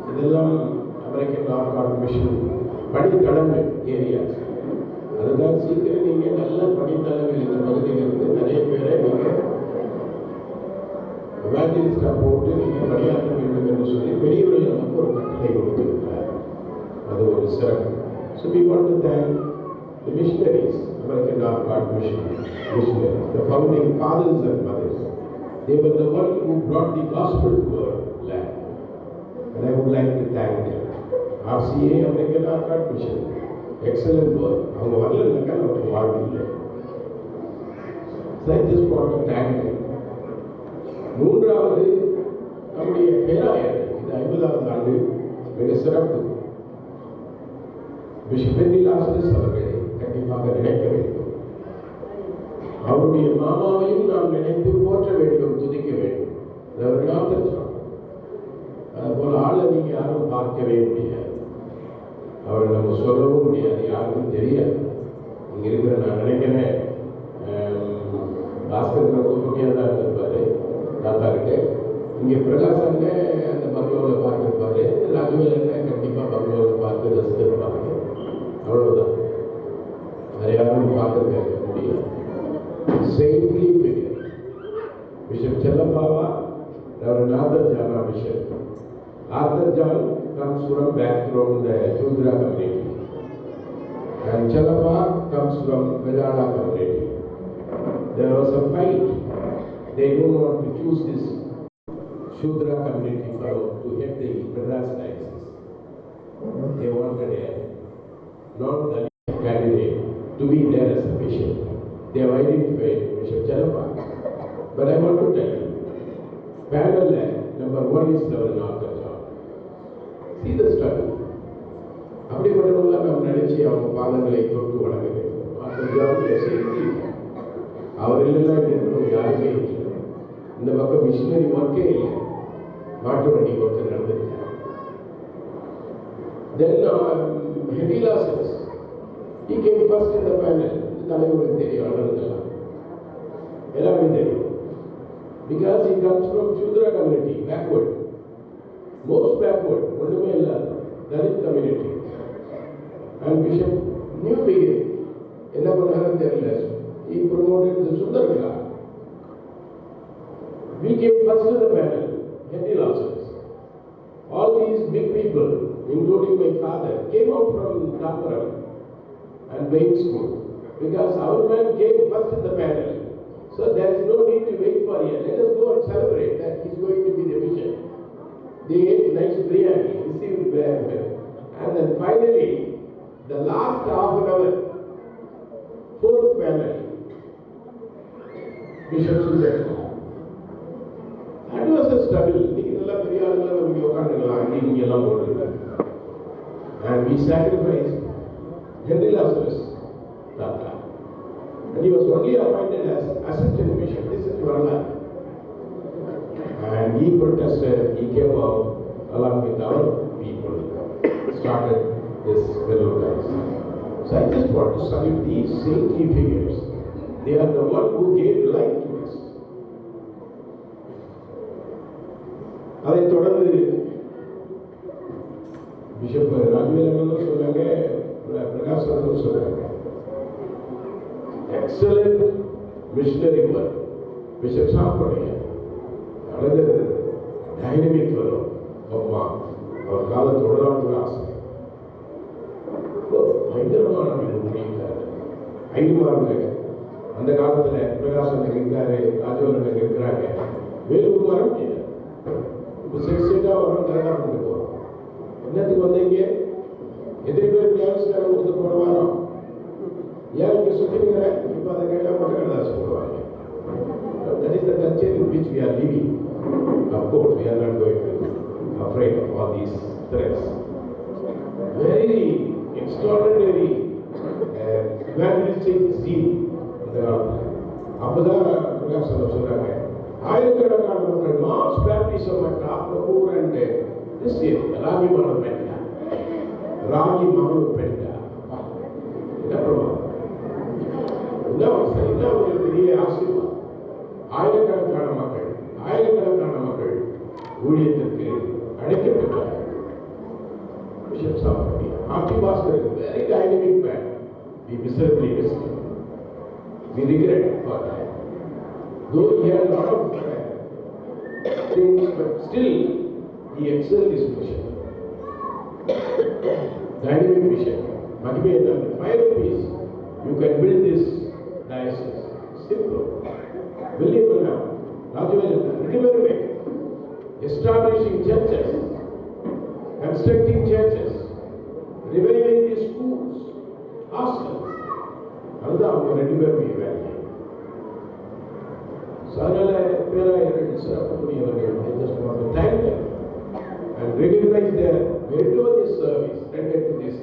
Speaker 2: இதெல்லாம் அமெரிக்கன் நார்காட் மிஷன் படித்தளங்கள் ஏரியாஸ். அதுதான் சீக்கிரம் நீங்கள் நல்ல படித்தளங்கள் இந்த பகுதியில் இருந்து நிறைய பேரை நீங்கள் எவாஞ்சலிஸ்டாக போட்டு நீங்கள் பணியாற்ற வேண்டும் என்று சொல்லி பெரியவர்கள் நமக்கு ஒரு கட்டளை கொடுத்திருக்கிறார். அது ஒரு சிறப்பு. So we want to thank the missionaries, American Narcotic missionaries, the founding fathers and mothers. They were the ones who brought the gospel to our land. And I would like to thank them. RCA, American Narcotic Mission, excellent work. அவங்க வரலன்னாக்கா நமக்கு வாழ்வு இல்லை. So I just want to thank them. மூன்றாவது, நம்முடைய பேராயர் இது 50வது ஆண்டு மிக சிறப்பு. பிஷப் பென்னிலாசஸ் அவர்களை கண்டிப்பாக நினைக்க வேண்டும். அவருடைய மாமாவையும் நாம் நினைத்து போற்ற வேண்டும், துதிக்க வேண்டும். அதுபோல ஆளை நீங்க யாரும் பார்க்கவே முடியாது, அவரை நம்ம சொல்லவும் முடியாது, யாருக்கும் தெரியாது. இங்க இருக்கிற நான் நினைக்கிறேன் பாஸ்கர் குட்டியாக தான் இருப்பாரு தாத்தா கிட்ட.
Speaker 7: இங்கே பிரகாசங்க அந்த பங்களோவில் பார்த்துருப்பாரு, ராகவேலங்க கண்டிப்பாக பங்களோவில் பார்த்து ரசித்திருப்பாங்க. அவ்வளவுதான், வேற யாரும் பார்த்துருக்க முடியாது. Saintly figure. Bishop Chellappa, Reverend Arthur John Bishop. Arthur John comes back from the Shudra community, and Chellappa comes from Vedana community. There was a fight. They don't want to choose this Shudra community fellow to head the Madras diocese. They wanted a non-Dalit candidate to be there as a bishop. They have identified Bishop Chellappa. But I want to tell you, panel number 1 is Reverend Arthur John. See the struggle. அப்படிப்பட்டவங்களாம் நாம் நினைச்சு அவங்க பாதங்களை தொட்டு வணங்க வேண்டும். Author John SID அவர் இல்லைன்னா இருக்கணும் யாருமே இல்லை. இந்த பக்கம் மிஷினரி ஒர்க்கே இல்லை, மாட்டு வண்டி ஒர்க்கு நடந்திருக்கு. தென் Henry Lazarus, he came first in the panel. தலைவருக்கு தெரியும், அண்ணனுக்கெல்லாம் எல்லாமே தெரியும். Because he comes from Shudra community, backward, most backward, ஒன்றுமே இல்லாத Dalit community. And Bishop knew beginning, என்ன பண்ணாருன்னு தெரியல. He promoted the Sundar Kala. We came first in the panel, Henry Lazarus. All these big people, including my father, came out from Thaparam and Wayne School. Because our man came first in the panel. So there is no need to wait for him. Let us go and celebrate that he is going to be the bishop. They ate nice biryani, received very well. And then finally, the last half an hour, 4th panel, Bishop Sundar. That was a struggle. And we sacrificed Henry Lazarus Tata. And he was only appointed as assistant bishop. This is Varala. And he protested, he came out along with our people, started this fellow guys. So I just want to salute these saintly figures. They are the one who gave life to us. அதை தொடர்ந்து bishop ராகவேலன் சொன்னாங்க, பிரகாசன் சொன்னாங்க. Excellent missionary work. Bishop Sampradaya, another dynamic fellow of Mark, our Kala Todaran class. பயங்கரமான முடிக்கிறார். 5 mark அந்த காலத்தில் பிரகாசன் இருக்கிறாரு, ராஜவரன் இருக்கிறாங்க. வேலூர் வர முடியல, இப்போ செட்டாக வரோம், கரெக்டாக கொண்டு போகிறோம். என்னத்துக்கு வந்தீங்க? எத்தனை பேர் ஞாபகம் கொடுத்து போன வாரம் ஏன் இங்கே சுற்றிக்கிற? இப்போ அதை கேட்டால் மட்டும் கடைதாசி போடுவாங்க. That is the culture in which we are living. Of course, we are not going to be afraid of all these threats. Very extraordinary evangelistic zeal. அப்போதான் பிரகாசன் சொல்றாங்க, ஆயிரக்கணக்கான மக்கள் mass baptism at Atmapur and this year ராகி மாணவ பெண்டா, ராகி மாணவ பெண்டா. என்ன பிரமாதம், என்ன ஒரு பெரிய ஆசீர்வாதம். ஆயிரக்கணக்கான மக்கள் ஊழியத்திற்கு அழைக்கப்பட்டார்கள். Bishop Sami R D Bhaskar, very dynamic man. We miserably missed him. We regret for that. Though he had a lot of things, but still he excelled his mission. Dynamic mission. Mahime and 5 rupees, you can build this diocese. Simple. William Rajavelan, remember, establishing churches, constructing churches, reviving the schools, hostels. அதுதான் அவங்க 2 பேரும் வேலை. அதனால பேராயர்கள் சிறப்புக்குரியவர்கள், I just want to thank them and recognize their meritorious service rendered to this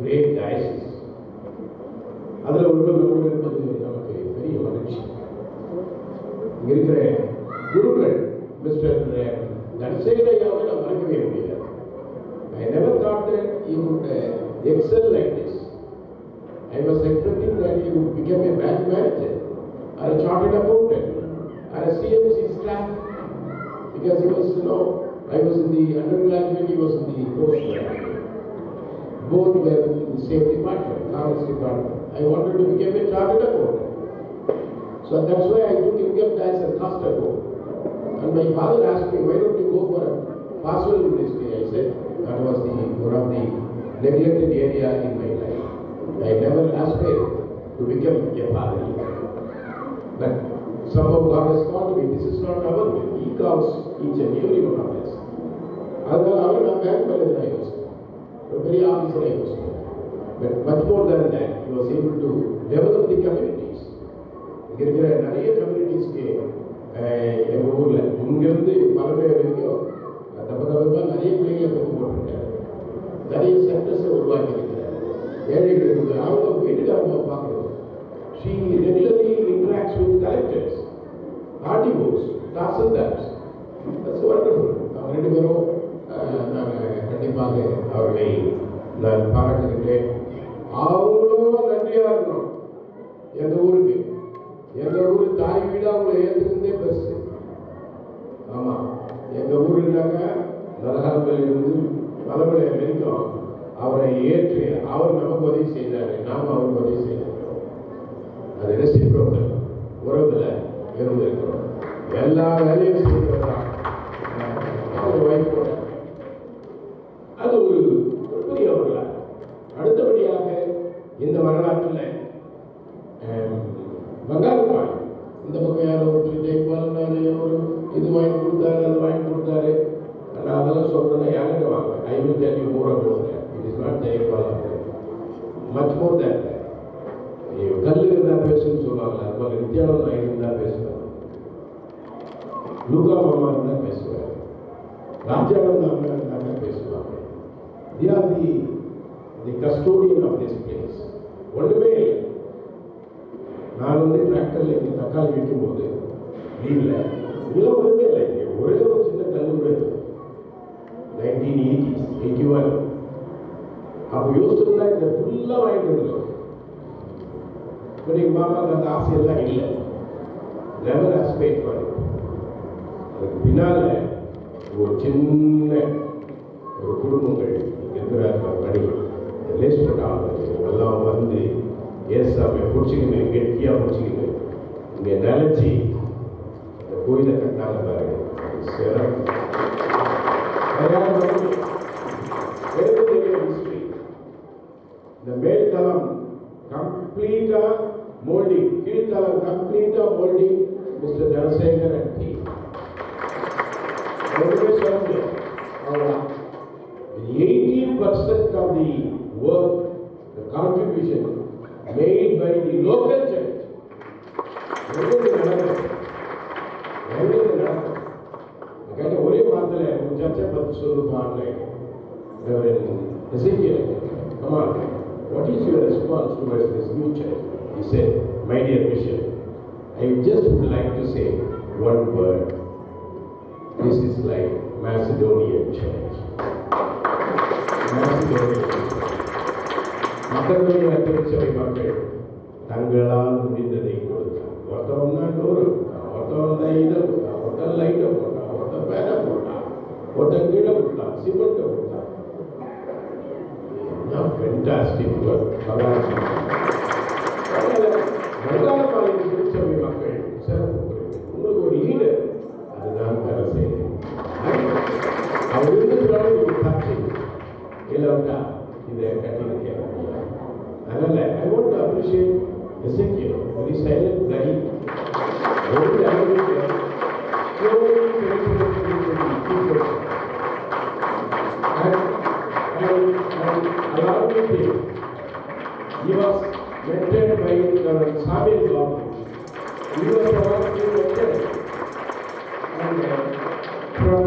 Speaker 7: great diocese. அதில் ஒருவர் நம்மோடு இருப்பது நமக்கு பெரிய மகிழ்ச்சி. இங்க இருக்கிற குருக்கள் மிஸ்டர் தனசேகரையாவை நாம் மறக்கவே முடியாது. I never thought that he would excel like this. I was expecting that he would become a bank manager or a chartered accountant or a CMC staff, because he was, I was in the undergraduate, he was in the postgraduate. Both were in the same department, commerce department. I wanted to become a chartered accountant. So that's why I took income tax and cost account. And my father asked me, why don't you go for a pastoral ministry? I said, that was one of the neglected area in my life. I never aspired to become a father. But somehow God has called me. This is not our will. He calls each and every one of us. Otherwise, I was a very officer I was. But much more than that, he was able to develop the communities. இங்கே இருக்கிற நிறைய கம்யூனிட்டிஸ்க்கு எங்கள் ஊரில் இங்கேருந்து பலமே வரைக்கும் தப்பா நிறைய பிள்ளைங்களை பற்றி போட்டிருக்காரு. நிறைய சென்டர்ஸை உருவாக்கி இருக்கிறார். ஏழைகளுக்கு அவங்க வீட்டுக்கு அவங்க பார்க்குறது. She regularly interacts with collectors, RDOs, tahsildars. That's wonderful. அவங்க ரெண்டு பேரும் நாங்கள் கண்டிப்பாக அவர்களை நான் பாராட்டுகின்றேன். அவங்களும் நன்றியாக இருக்கணும். எங்கள் ஊருக்கு தாய் வீடு அவங்களை ஏற்றுக்கிறதே பெருசு. ஆமாம், எங்கள் ஊருனாக்க நரகாவிலிருந்து மலமலை வரைக்கும் அவரை ஏற்று அவர் நமக்கு உதவி செய்தார், நாம் அவருக்கு உதவி செய்திருக்கிறோம். அது ரெசிப்ரோக்கல் உறவுல இருந்திருக்கிறோம். எல்லா வேலையும் செய்கிறதான் அவங்க வைஃபோட. அது ஒரு பெரிய வரலாறு. அடுத்தபடியாக இந்த வரலாற்றில் பங்காளிப்பாடு இந்த பக்கம் யாரோ ஒருத்தர் ஜெயிப்பாளனாலே ஒரு இது வாங்கி கொடுத்தாரு, அது வாங்கி கொடுத்தாரு. ஆனால் அதெல்லாம் சொல்றேன்னா யார்கிட்ட வாங்க? I will tell you more about that. It is not ஜெயிப்பாளர். Much more than that. கல் இருந்தால் பேசுன்னு சொல்லுவாங்க. அது போல நித்யானந்த நாயர் இருந்தால் பேசுவாங்க, லூகா மாமா இருந்தால் பேசுவார், ராஜானந்த அம்மா இருந்தால் பேசுவாங்க. They are the custodian of this place. ஒன்றுமே இல்லை. நான் டிராக்டரில் இங்கே தக்காளி வைக்கும்போது லீவில் இதெல்லாம் ஒன்றுமே இல்லை. இங்கே ஒரே ஒரு சின்ன கல்லூரி 1981 அப்போ யோசிச்சுருந்தா இந்த ஃபுல்லாக வாங்கிட்டு இருந்தோம். பட் எங்கள் மாமாவுக்கு அந்த ஆசையெல்லாம் இல்லை. Never aspired for it. அதுக்கு பின்னால் ஒரு சின்ன ஒரு குடும்பங்கள் இருக்கிற படி லேஸ் போட்டாங்க. எல்லாம் வந்து ஏசாமி பிடிச்சிக்கின்னு கெட்டியாக பிடிச்சிக்கின்னு இங்கே நிலச்சி இந்த கோயிலை கட்டினாங்க பாருங்க. ஹிஸ்டரி. இந்த மேல்தளம் கம்ப்ளீட்டா மோல்டிங், கீழ்த்தளம் கம்ப்ளீட்டா moulding mister Dhanasekar and team. அவ்வளோதான். 80% of the work, the contribution made by the local church. ஒரே வார்த்தையில் சர்ச்சை பற்றி சொல்லுவாங்க. Come on, what is your response towards this new church? He said, my dear bishop, I just would like to say one word. This is like Macedonian church. மக்களுடைய திருச்சபை மக்கள் தங்களால் முடிந்ததை கொடுத்தார். ஒருத்தவன் தான் டோரு, ஒருத்தவன் தான் இதை போட்டான், ஒருத்தன் லைட்டை போட்டான், ஒருத்தன் பேனை போட்டான், ஒருத்தன் கீழே போட்டான், சிமெண்ட்டை போட்டான். ஃபென்டாஸ்டிக் மருதானபாளையம் திருச்சபை மக்கள் சிறப்பு. உங்களுக்கு ஒரு லீடர், அதுதான் அரசு. அவர் இருந்ததுனால ஒரு சாட்சி இல்லைன்னா இதை கட்டியிருக்கேன். அதனால I want to appreciate Ezekiel, very silent guy, very talented, slowly penetrating into the people. And allow me to say, he was mentored by Samuel Goff. He was the one who mentored. And from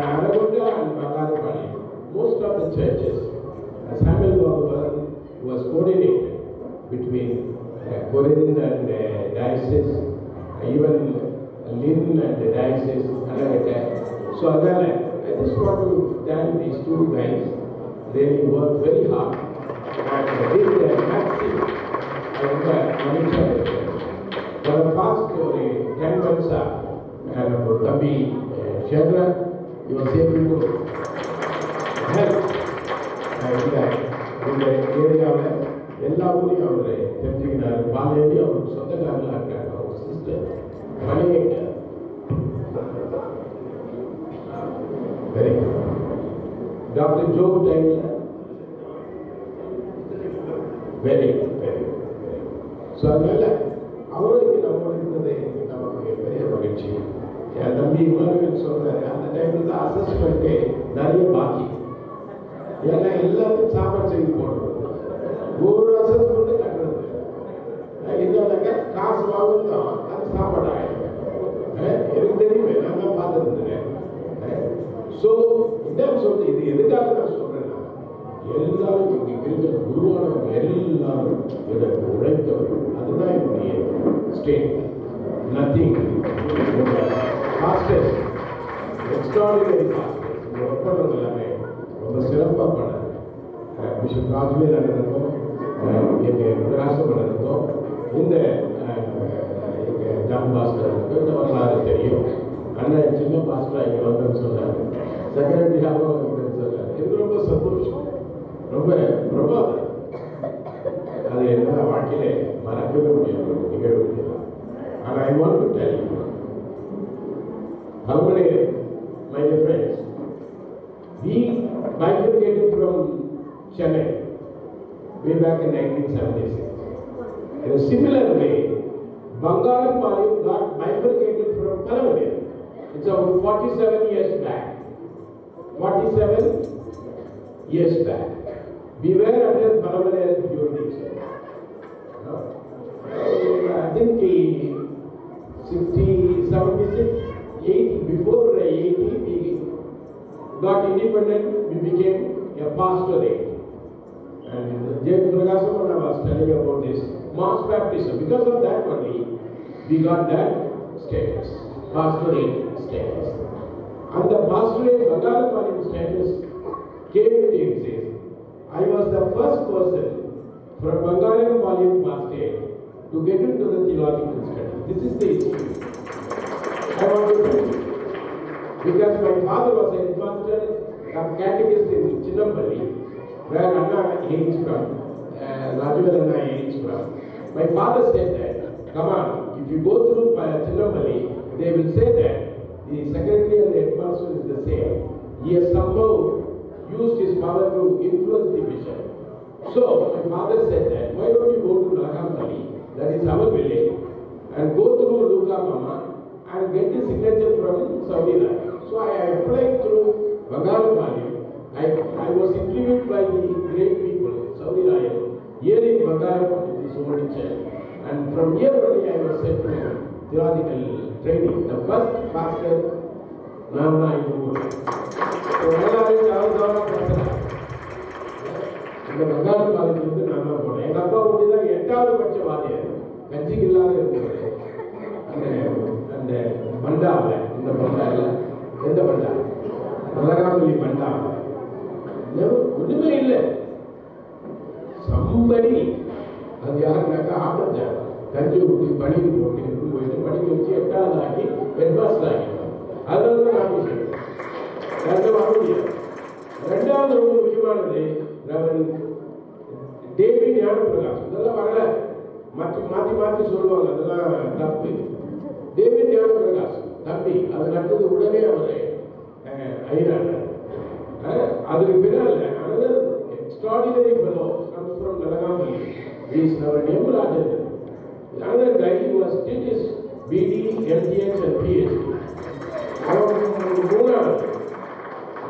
Speaker 7: Aragonda and Bangaladesh, most of the churches, Samuel Goff was coordinated between Corinth and diocese, even Lynn and the diocese, so I just want to thank these two guys. They worked very hard and did their maximum. For the past 10 months, Thambi Shadrach, you was able to help. இந்த ஏரியாவில் எல்லா ஊரையும் அவர் தெரிஞ்சுக்கிட்டார். பாலையிலேயே அவருக்கு சொந்தக்காரர்களாக இருக்காங்க. அவர் sister மணியங்க. Very good. Doctor Job டைம்ல very good, very good. So அதனால அவருக்கு நம்ம இருந்தது நமக்கு பெரிய மகிழ்ச்சி. என் தம்பி இமானுவேல் சொல்றாரு, அந்த டைம்ல தான் அசஸ்மெண்ட்டு நிறைய பாக்கி. ஏன்னா எல்லாத்தையும் சாப்பாடு செய்து போடுறது, ஒரு அசஸ்மெண்ட்டு கட்டுறது என்னன்னாக்க காசு வாங்குதான் அது சாப்பாடு ஆயிடும். எனக்கு தெரியுமே, நான் தான் பார்த்துருந்தேன். ஸோ என்ன சொல்றது, இது எதுக்காக நான் சொல்றேன்னா, எல்லாரும் இங்கே இருக்கிற குருவானவங்க எல்லாரும் எனக்கு உழைத்தவர்கள். அதுதான் என்னுடைய state. Nothing fastest, extraordinary fastest. இந்த ஒப்பந்தம் எல்லாமே ரொம்ப சிறப்பாக பண்ணாங்க. பிஷப் ராஜ்மேல் அண்ணனுக்கும் எங்கள் பிரகாசம் அண்ணனுக்கும் இந்த எங்கள் ஜான் பாஸ்கருக்கு இந்த வரலாறு தெரியும். அண்ணன் சின்ன பாஸ்டராக இங்கே வந்தேன்னு சொன்னார், செக்ரட்டரியாகவும் வந்தேன்னு சொன்னார். எனக்கு ரொம்ப சந்தோஷம், ரொம்ப பிரபாதம். அது என்னோட வாழ்க்கையிலே மறக்கவே முடியாது நிகழ்வு. And I want to tell you, how many, my dear friends, we bifurcated from Chennai way back in 1976. In a similar way, Bangalam got bifurcated from Palamabir. It's about 47 years back. 47 years back. We were under Palamabir jurisdiction. I think 60, 76, 80, before 80, we got independent, we became a pastorate. And James Prakasamana was telling about this mass baptism. Because of that only, we got that status, pastorate status. And the pastorate Bangalam status came into existence. I was the first person from Bangalam pastorate to get into the theological study. This is the history. I want to tell you. Because my father was a headmaster of catechist in Chinnambali, where Anna hails from, Rajvel Anna hails from. My father said that, come on, if you go through Chinnambali, they will say that the secretary and the headmaster is the same. He has somehow used his power to influence the bishop. So, my father said that, why don't you go to Nagampally, that is our village, and go through Luka Mama and get the signature from Saudi Arabia. So I applied through Bangalam. I was interviewed by the great people, Saudi Arabia, here in Bangalam, in this old church. And from here only I was sent to theological training. The first pastor, Nana Ibu. So இந்த பங்காளி காலேஜிலிருந்து நான் தான் போனேன். எங்கள் அப்பா ஓடி தான் 8வது பட்ச வாதியார், கட்சிக்கு இல்லாத இருக்கிறது. அந்த பண்டாவில், இந்த பண்டாவில், எந்த பண்டா, மலகாமலி பண்டாவில் ஒன்றுமே இல்லை. சம்படி அது யாருனாக்கா ஆபத்து கஞ்சி ஊற்றி பணிக்கு போட்டு போயிட்டு படிக்க வச்சு 8வது ஆகி ஹெட்மாஸ்டர் ஆகிடுவாங்க. அதனால தான் நான் விஷயம் வாங்க முடியாது. 2வது ரொம்ப முக்கியமானது டேவிட் ஞானப்பிரகாஷ். இதெல்லாம் வரல, மாற்றி சொல்லுவாங்க, அதெல்லாம் தப்பு. டேவிட் ஞானப்பிரகாஷ் தம்பி, அது நடந்தது உடனே அவர் ஐரான. அதுக்கு பின்னால் another extraordinary fellow comes from Nalagamali. He is our name Rajendra. Another guy who has did his BD, MTH and PhD. அவர் 3வது.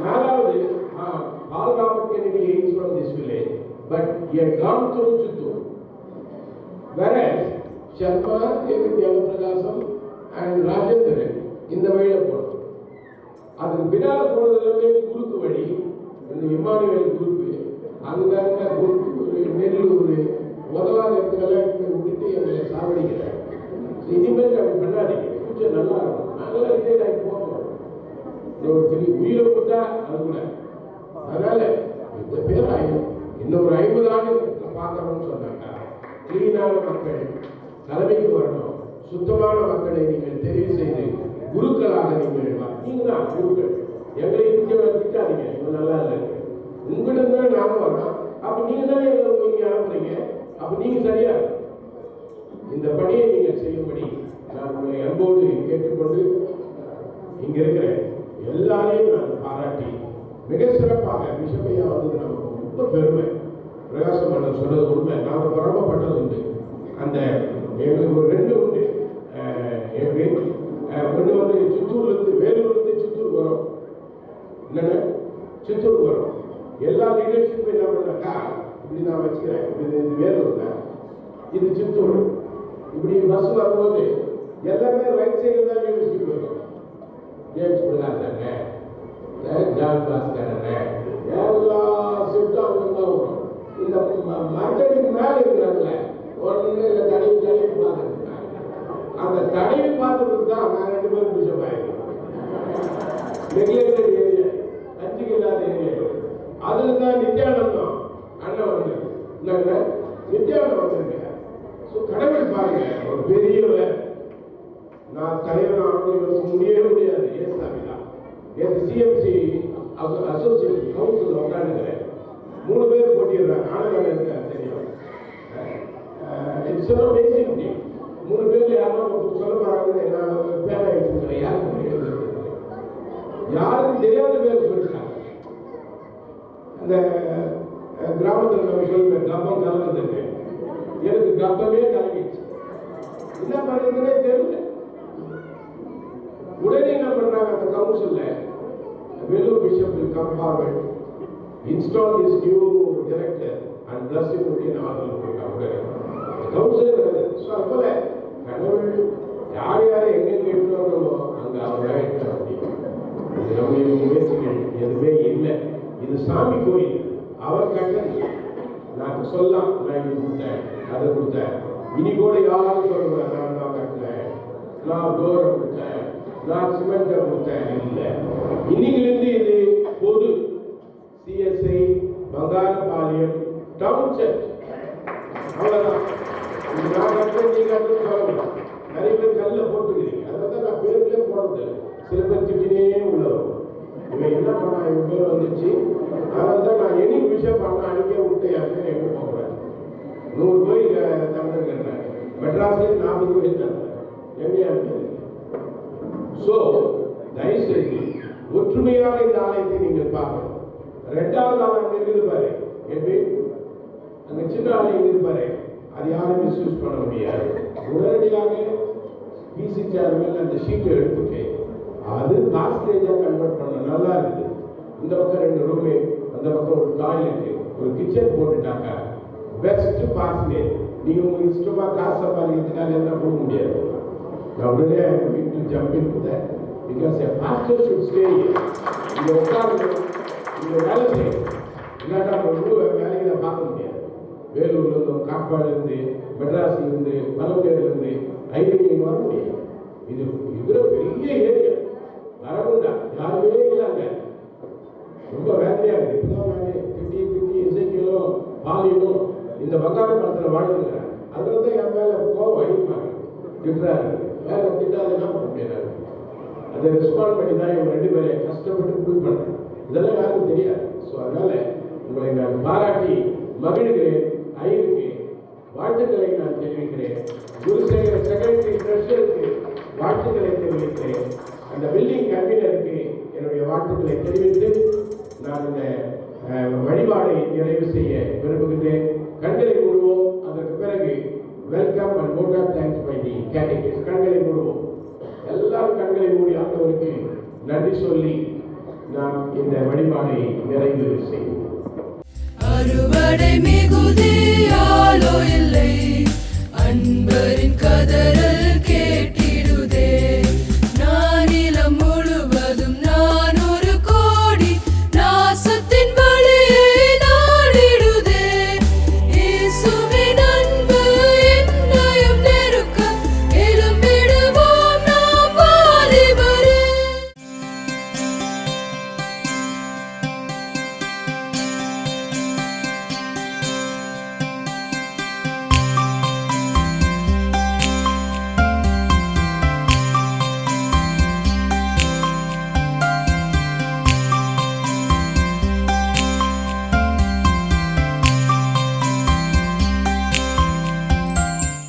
Speaker 7: 4வது Paul Robert Kennedy hails from this village, but he had gone through Chittoor. Whereas Sharma, David Yalapragasham and Rajendra இந்த வழியில போனோம். அதுக்கு பின்னால போனதுமே குறுக்கு வழி, இந்த இமானுவேல் குரூப்பு, அங்கே குரூப்பு, நெல்லூர், உதவாத இடத்துக்கெல்லாம் விட்டுட்டு எங்களை சாவடிக்கிறாங்க. இனிமேல் அப்படி பண்ணாதீங்க, ஃபியூச்சர் நல்லா இருக்கும். நாங்களாம் ரிட்டையர்ட் ஆகி போகிறோம். ஒரு பெரிய உயிரை கொடுத்தா அது கூட. அதனால இந்த பேர் இன்னொரு 50 ஆண்டு பார்க்கணும்னு சொன்னாங்க. கிளீனான மக்கள் தலைமைக்கு வரணும், சுத்தமான மக்களை நீங்கள் தெரிவு செய்து
Speaker 2: குருக்களாக நீங்க தான் குருக்கள். எங்களை திட்டாதீங்க, இவங்க நல்லா இல்லை, உங்கள்கிட்ட தானே நாங்கள் வரோம், அப்ப நீங்க தானே எங்களை இங்கே அனுப்புறீங்க, அப்ப நீங்க சரியா இந்த பணியை நீங்கள் செய்யும்படி நான் உங்களை அன்போடு கேட்டுக்கொண்டு இங்க இருக்கிற எல்லாரையும் நான் பாராட்டி மிக சிறப்பாக பிஷப்பையா வந்து நமக்கு ரொம்ப பெருமை. பிரகாசம் பண்ண சொல்றது உண்மை, நாங்கள் பரமப்பட்டது உண்டு. அந்த எங்களுக்கு ஒரு 2 உண்டு. ஒன்று வந்து சித்தூர்லேருந்து வேலூர்லேருந்து சித்தூர் வரும், இல்லைன்னா சித்தூர் வரும். எல்லா லீடர்ஷிப்பும் என்ன பண்ணாக்கா இப்படி நான் வச்சுக்கிறேன், இது வேலூர்ல, இது சித்தூர். இப்படி பஸ் வரும்போது எல்லாமே ரைட் சைடில் தான் யூனிவர்சிட்டி வரும். ஜேம்ஸ் பிள்ளாங்க, ஜான் பாஸ்கரங்க, எல்லா ஷிஃப்ட்டும் அவங்க தான் வரும். இந்த மார்க்கெட்டுக்கு மேலே இருக்கிறாங்கல்ல, ஒன்று இல்லை தடவி பார்த்துருக்காங்க. அந்த தடவி பார்த்ததுக்கு தான் நாங்கள் 2 பேரும் பிஷப் ஆகிருக்கோம். ரெகுலேட்டட் ஏரியா, அஞ்சுக்கு இல்லாத ஏரியா, அதில் தான் நித்யானந்தம் அண்ணன் வந்து நித்யானந்தம் வந்திருக்கேன். ஸோ கடவுள் பாருங்க, ஒரு பெரியவர். நான் தலைவர் ஆகணும் முடியவே முடியாது. ஏசாமி தான் நேற்று சிஎம்சி அசோசியேஷன் கவுன்சில் உட்காந்துக்கிறேன். 3 பேர் போட்டிடுறாங்க. ஆனந்தான் இருக்காரு தெரியும். It's a amazing thing. 3 பேர்ல யாரும் சொல்ல போறாங்கன்னு நான் பேர் ஆயிடுச்சு. யாருக்கும் தெரியாத பேர் சொல்லிட்டாங்க. அந்த கிராமத்தில் நம்ம சொல்லுவேன், கப்பம் கலந்துருக்கு. எனக்கு கப்பமே கலங்கிடுச்சு. என்ன பண்ணுறதுன்னே தெரியல. உடனே என்ன பண்றாங்க, அந்த கவுன்சில்ல Vellore bishop will come forward, install this new director and bless him with an honor போட்டாங்க. கவுன்சில் வருது. ஸோ அதுபோல கடவுள் யார் யாரை எங்கெங்க எடுத்துவாங்களோ அங்கே அவங்க எடுக்க முடியும். இது நம்முடைய முயற்சிகள் எதுவுமே இல்லை. இது சாமி கோயில், அவர் கட்டது. நான் சொல்லலாம், நான் இது கொடுத்தேன், அதை கொடுத்தேன். இனி கூட யாரும் சொல்லுவேன், நான் தான் கட்டினேன், நான் தூரம் கொடுத்தேன், நான் சிமெண்ட்டை கொடுத்தேன். இல்லை, இன்னைக்கிலிருந்து இது பொது சிஎஸ்ஐ பங்காரபாளையம் டவுன் சர்ச், அவ்வளோதான். நான் கட்டுறேன், நீ கட்டுறேன்னு சொல்லணும். நிறைய பேர் கல்ல போட்டுக்கிறீங்க, அதை தான் நான் பேருக்கே போடுறது. சில பேர் திட்டினே உள்ளவரும் இவன் என்ன பண்ணா, இவன் பேர் வந்துச்சு, அதனால தான் நான் எனி விஷயம் பண்ண அன்றைக்கே விட்டு என் பேர் எங்கே போகிறேன். 100 கோயில் தமிழர்கள், மெட்ராஸில் 40 கோயில் தந்தார், எம்ஏஆர் பேர். ஸோ தயவுசெய்து ஒற்றுமையான இந்த ஆலயத்தை நீங்கள் பார்க்கணும். 2வது ஆலயம் அங்கே இருக்குது பாரு, எப்படி அங்கே சின்ன ஆலயம் இருப்பாரு, அது யாரும் மிஸ்யூஸ் பண்ண முடியாது. உடனடியாக பிசி சேர்மேல் அந்த ஷீட்டை எடுத்துட்டு அது பாஸ்டேஜாக கன்வெர்ட் பண்ண நல்லா இருக்குது. இந்த பக்கம் 2 ரூமு, அந்த பக்கம் ஒரு டாய்லெட்டு, ஒரு கிச்சன் போட்டுட்டாங்க. பெஸ்ட் பாஸ்டேஜ். நீங்கள் உங்களுக்கு இஷ்டமாக காசு சம்பாதிக்கிறதுக்காக எல்லாம் போக முடியாது. நான் உடனே வீட்டில் jump into because a pastor should stay here. இங்கே உட்காந்து இங்கே வேலை செய்யும், இல்லாட்டா முழு வேலைகளை பார்க்க முடியாது. வேலூர்லேருந்து, காட்பாடிலேருந்து, மெட்ராஸ்லேருந்து, பலம்பேர்லேருந்து ஐடிஐ வர முடியாது. இது இதில் பெரிய ஏரியா, வரகுண்டா யாருமே இல்லைங்க. ரொம்ப வேலையாக இருக்குது. இப்போதான் நான் திட்டி இசைக்கலும் பாலியலும் இந்த வங்காள காலத்தில் வாழ்ந்துங்கிறேன். அதில் தான் என் மேலே கோவம் அழிப்பாங்க, திட்டுறாரு. வேலை திட்டாத என்ன பண்ண முடியாது. அதை ரெஸ்பாண்ட் பண்ணி தான் இவங்க 2 பேரை கஷ்டப்பட்டு ப்ரூவ் பண்ணுறேன். இதெல்லாம் யாருக்கும் தெரியாது. ஸோ அதனால உங்களை நான் பாராட்டி மகிழ்கிறேன். ஐயருக்கு வாழ்த்துக்களை நான் தெரிவிக்கிறேன். குருசேகர செக்ரட்டரி ட்ரெஷருக்கு வாழ்த்துக்களை தெரிவிக்கிறேன். அந்த பில்டிங் கன்வீனருக்கு என்னுடைய வாழ்த்துக்களை தெரிவித்து நான் இந்த வழிபாடை நிறைவு செய்ய விரும்புகின்றேன். கண்களை மூடுவோம். அதற்கு பிறகு welcome and vote of thanks by the candidates. கண்களை மூடுவோம். எல்லாரும் கண்களை மூடி ஆண்டவருக்கு நன்றி சொல்லி நாம் இந்த வழிபாடை நிறைவு செய்வோம்.
Speaker 12: அறுவடை மிகுதியா